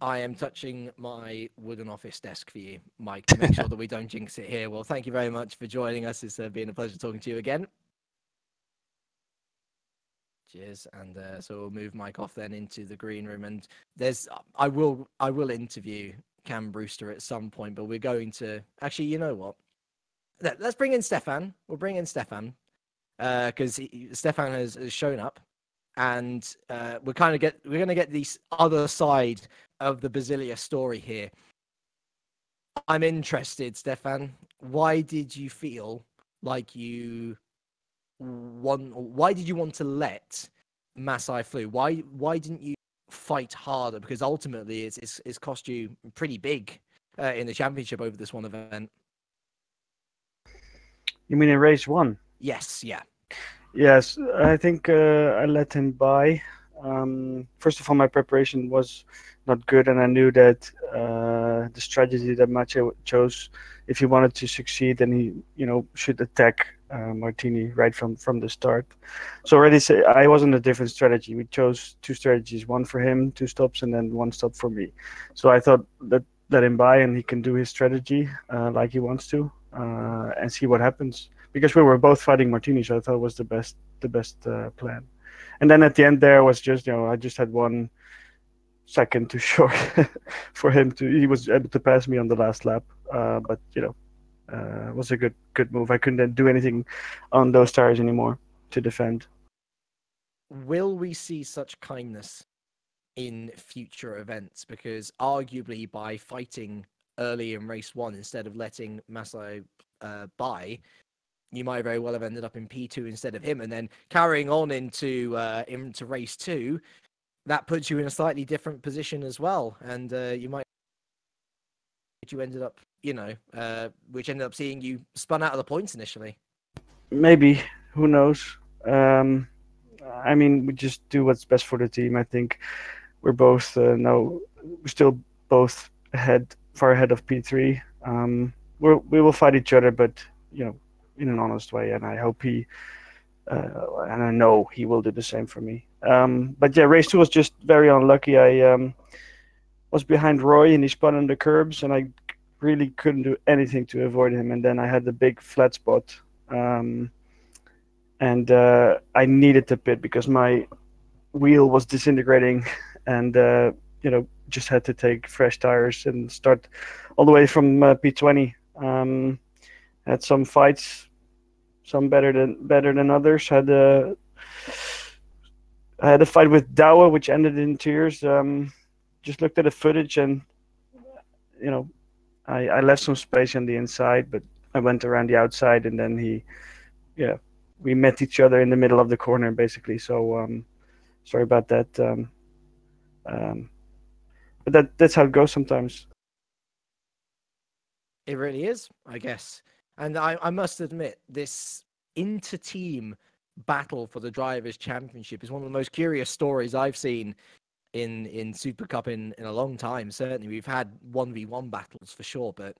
I am touching my wooden office desk for you, Mike, to make sure that we don't jinx it here. Well, thank you very much for joining us. It's been a pleasure talking to you again. Cheers. And so we'll move Mike off then into the green room. And I will interview Cam Brewster at some point, but we're going to actually, you know what? Let's bring in Stefan. We'll bring in Stefan because Stefan has shown up, and we're going to get the other side of the Basilia story here. I'm interested, Stefan. Why did you feel like why did you want to let Masai flew? Why didn't you fight harder? Because ultimately it's cost you pretty big in the championship over this one event. You mean in race 1? Yes, yeah. Yes, I think I let him by. First of all, my preparation was not good, and I knew that the strategy that Macho chose, if he wanted to succeed, then he should attack Martini right from the start. So already I was on a different strategy. We chose 2 strategies, one for him, 2 stops, and then 1 stop for me. So I thought that let him by, and he can do his strategy like he wants to, and see what happens. Because we were both fighting Martini, so I thought it was the best plan. And then at the end there was just I just had 1 second too short for him he was able to pass me on the last lap. But it was a good move. I couldn't do anything on those tires anymore to defend. Will we see such kindness in future events? Because arguably by fighting early in race 1 instead of letting Masai by, you might very well have ended up in P2 instead of him, and then carrying on into race 2, that puts you in a slightly different position as well, and you ended up, which ended up seeing you spun out of the points initially. Maybe, who knows? I mean, we just do what's best for the team. I think we're both we're still both far ahead of P3. We will fight each other, but in an honest way, and I hope and I know he will do the same for me. But yeah, race 2 was just very unlucky. I was behind Roy and he spun on the curbs, and I really couldn't do anything to avoid him. And then I had the big flat spot, and I needed to pit because my wheel was disintegrating, and just had to take fresh tires and start all the way from P20. Had some fights, some better than others. I had a fight with Douwe, which ended in tears. Just looked at the footage, and I left some space on the inside, but I went around the outside, and then we met each other in the middle of the corner, basically. So sorry about that. But that's how it goes sometimes. It really is, I guess. And I must admit, this inter-team battle for the Drivers' Championship is one of the most curious stories I've seen in Super Cup in a long time. Certainly, we've had 1v1 battles for sure, but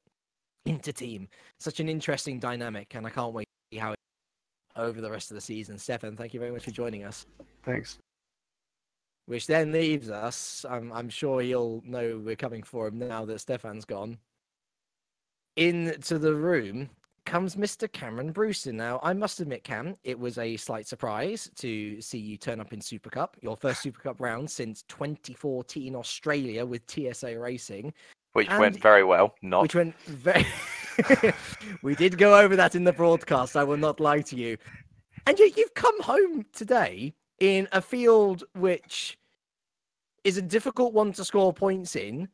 inter-team, such an interesting dynamic, and I can't wait to see how it over the rest of the season. Stefan, thank you very much for joining us. Thanks. Which then leaves us, I'm sure he'll know we're coming for him now that Stefan's gone. Into the room comes Mr. Cameron Brewster. Now, I must admit, Cam, it was a slight surprise to see you turn up in Super Cup, your first Super Cup round since 2014 Australia with TSA Racing. Which went very well. Which went very... We did go over that in the broadcast, I will not lie to you. And yet you've come home today in a field which is a difficult one to score points in,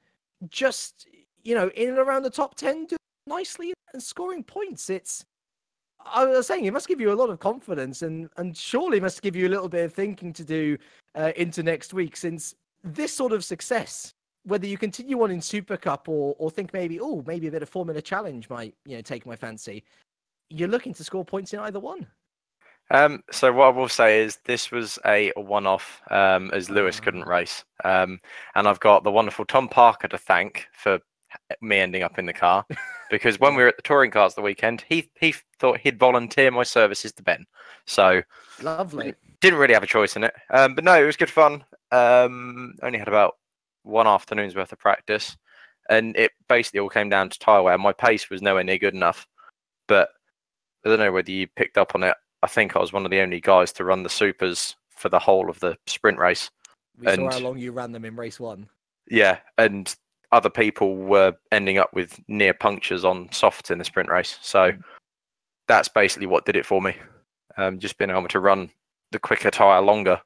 just, in and around the top 10, doing nicely and scoring points. I was saying, it must give you a lot of confidence, and surely must give you a little bit of thinking to do into next week, since this sort of success, whether you continue on in Super Cup or think maybe a bit of Formula Challenge might, take my fancy, you're looking to score points in either one. So what I will say is this was a one-off, as Lewis couldn't race. And I've got the wonderful Tom Parker to thank for me ending up in the car, because when we were at the touring cars the weekend, he thought he'd volunteer my services to Ben. So lovely. Didn't really have a choice in it. But no, it was good fun. Only had about one afternoon's worth of practice, and it basically all came down to tyre wear. My pace was nowhere near good enough, but I don't know whether you picked up on it. I think I was one of the only guys to run the supers for the whole of the sprint race. We saw how long you ran them in race 1. Yeah, and other people were ending up with near punctures on softs in the sprint race. So that's basically what did it for me. Just being able to run the quicker tyre longer.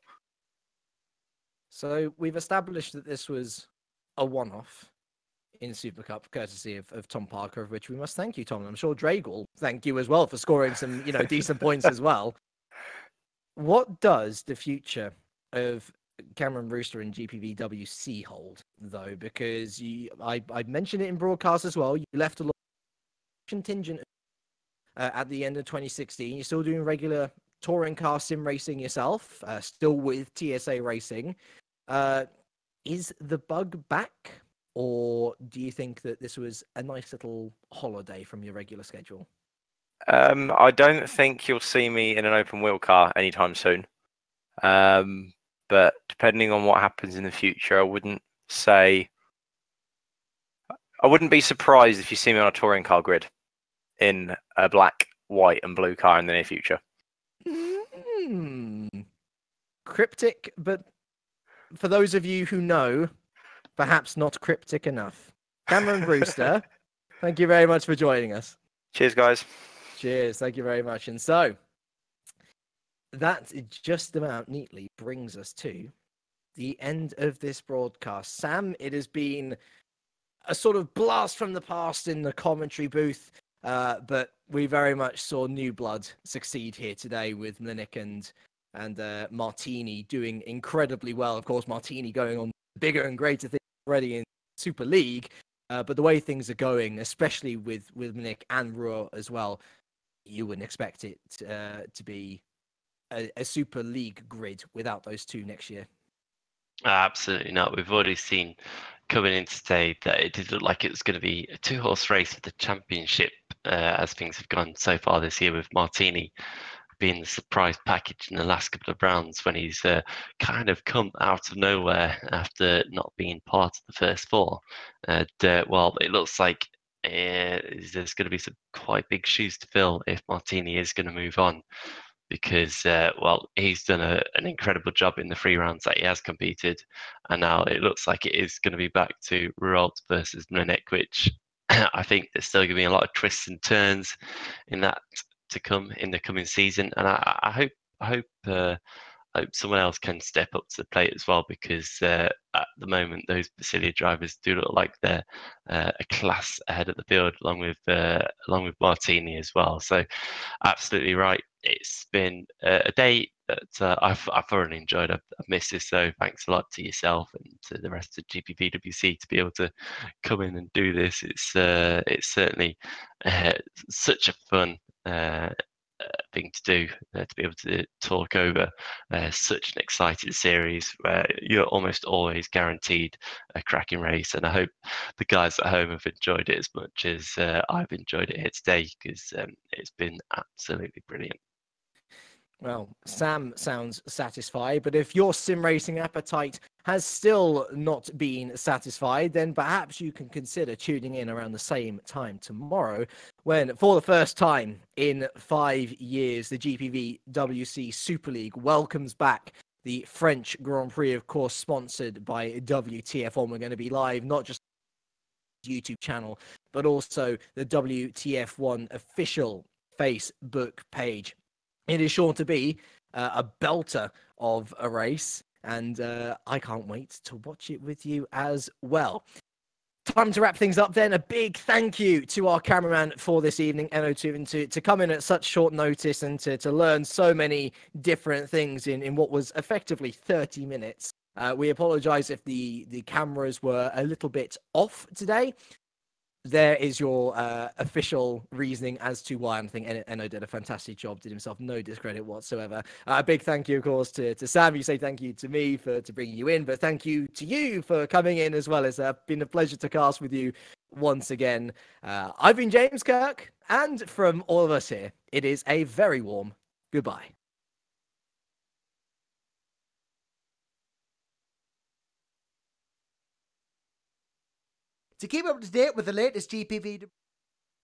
So we've established that this was a one-off in Super Cup, courtesy of Tom Parker, of which we must thank you, Tom. And I'm sure Drake will thank you as well for scoring some, decent points as well. What does the future of Cameron Brewster and GPVWC hold, though? Because I mentioned it in broadcast as well. You left a lot of contingent at the end of 2016. You're still doing regular touring car sim racing yourself, still with TSA Racing. Is the bug back? Or do you think that this was a nice little holiday from your regular schedule? I don't think you'll see me in an open wheel car anytime soon. But depending on what happens in the future, I wouldn't be surprised if you see me on a touring car grid in a black, white, and blue car in the near future. Cryptic, but for those of you who know, perhaps not cryptic enough. Cameron Brewster, thank you very much for joining us. Cheers, guys. Cheers. Thank you very much. And so that just about neatly brings us to the end of this broadcast. Sam, it has been a sort of blast from the past in the commentary booth. But we very much saw new blood succeed here today with Mlinik and Martini doing incredibly well. Of course, Martini going on bigger and greater things already in Super League. But the way things are going, especially with Mlinik and Ruhr as well, you wouldn't expect it to be a Super League grid without those two next year. Absolutely not. We've already seen coming in today that it did look like it was going to be a two-horse race for the championship as things have gone so far this year, with Martini being the surprise package in the last couple of rounds when he's kind of come out of nowhere after not being part of the first four. Well, it looks like there's going to be some quite big shoes to fill if Martini is going to move on, because well, he's done an incredible job in the 3 rounds that he has competed, and now it looks like it is going to be back to Rurault versus Mlinik, which I think there's still going to be a lot of twists and turns in that to come in the coming season, and I hope someone else can step up to the plate as well, because at the moment those Basilia drivers do look like they're a class ahead of the field, along with Martini as well. So absolutely right. It's been a day that I've thoroughly enjoyed. I've missed this, so thanks a lot to yourself and to the rest of GPVWC to be able to come in and do this. It's certainly such a fun thing to do, to be able to talk over such an exciting series where you're almost always guaranteed a cracking race. And I hope the guys at home have enjoyed it as much as I've enjoyed it here today, because it's been absolutely brilliant. Well, Sam sounds satisfied, but if your sim racing appetite has still not been satisfied, then perhaps you can consider tuning in around the same time tomorrow, when, for the first time in 5 years, the GPVWC Super League welcomes back the French Grand Prix, of course, sponsored by WTF1. We're going to be live, not just YouTube channel, but also the WTF1 official Facebook page. It is sure to be a belter of a race, and I can't wait to watch it with you as well. Time to wrap things up then. A big thank you to our cameraman for this evening, NO2, to come in at such short notice and to learn so many different things in what was effectively 30 minutes. We apologize if the cameras were a little bit off today. There is your official reasoning as to why. I think Eno did a fantastic job, did himself no discredit whatsoever. A big thank you, of course, to Sam. You say thank you to me to bringing you in, but thank you to you for coming in as well. It's been a pleasure to cast with you once again. I've been James Kirk, and from all of us here, it is a very warm goodbye. To keep up to date with the latest GPV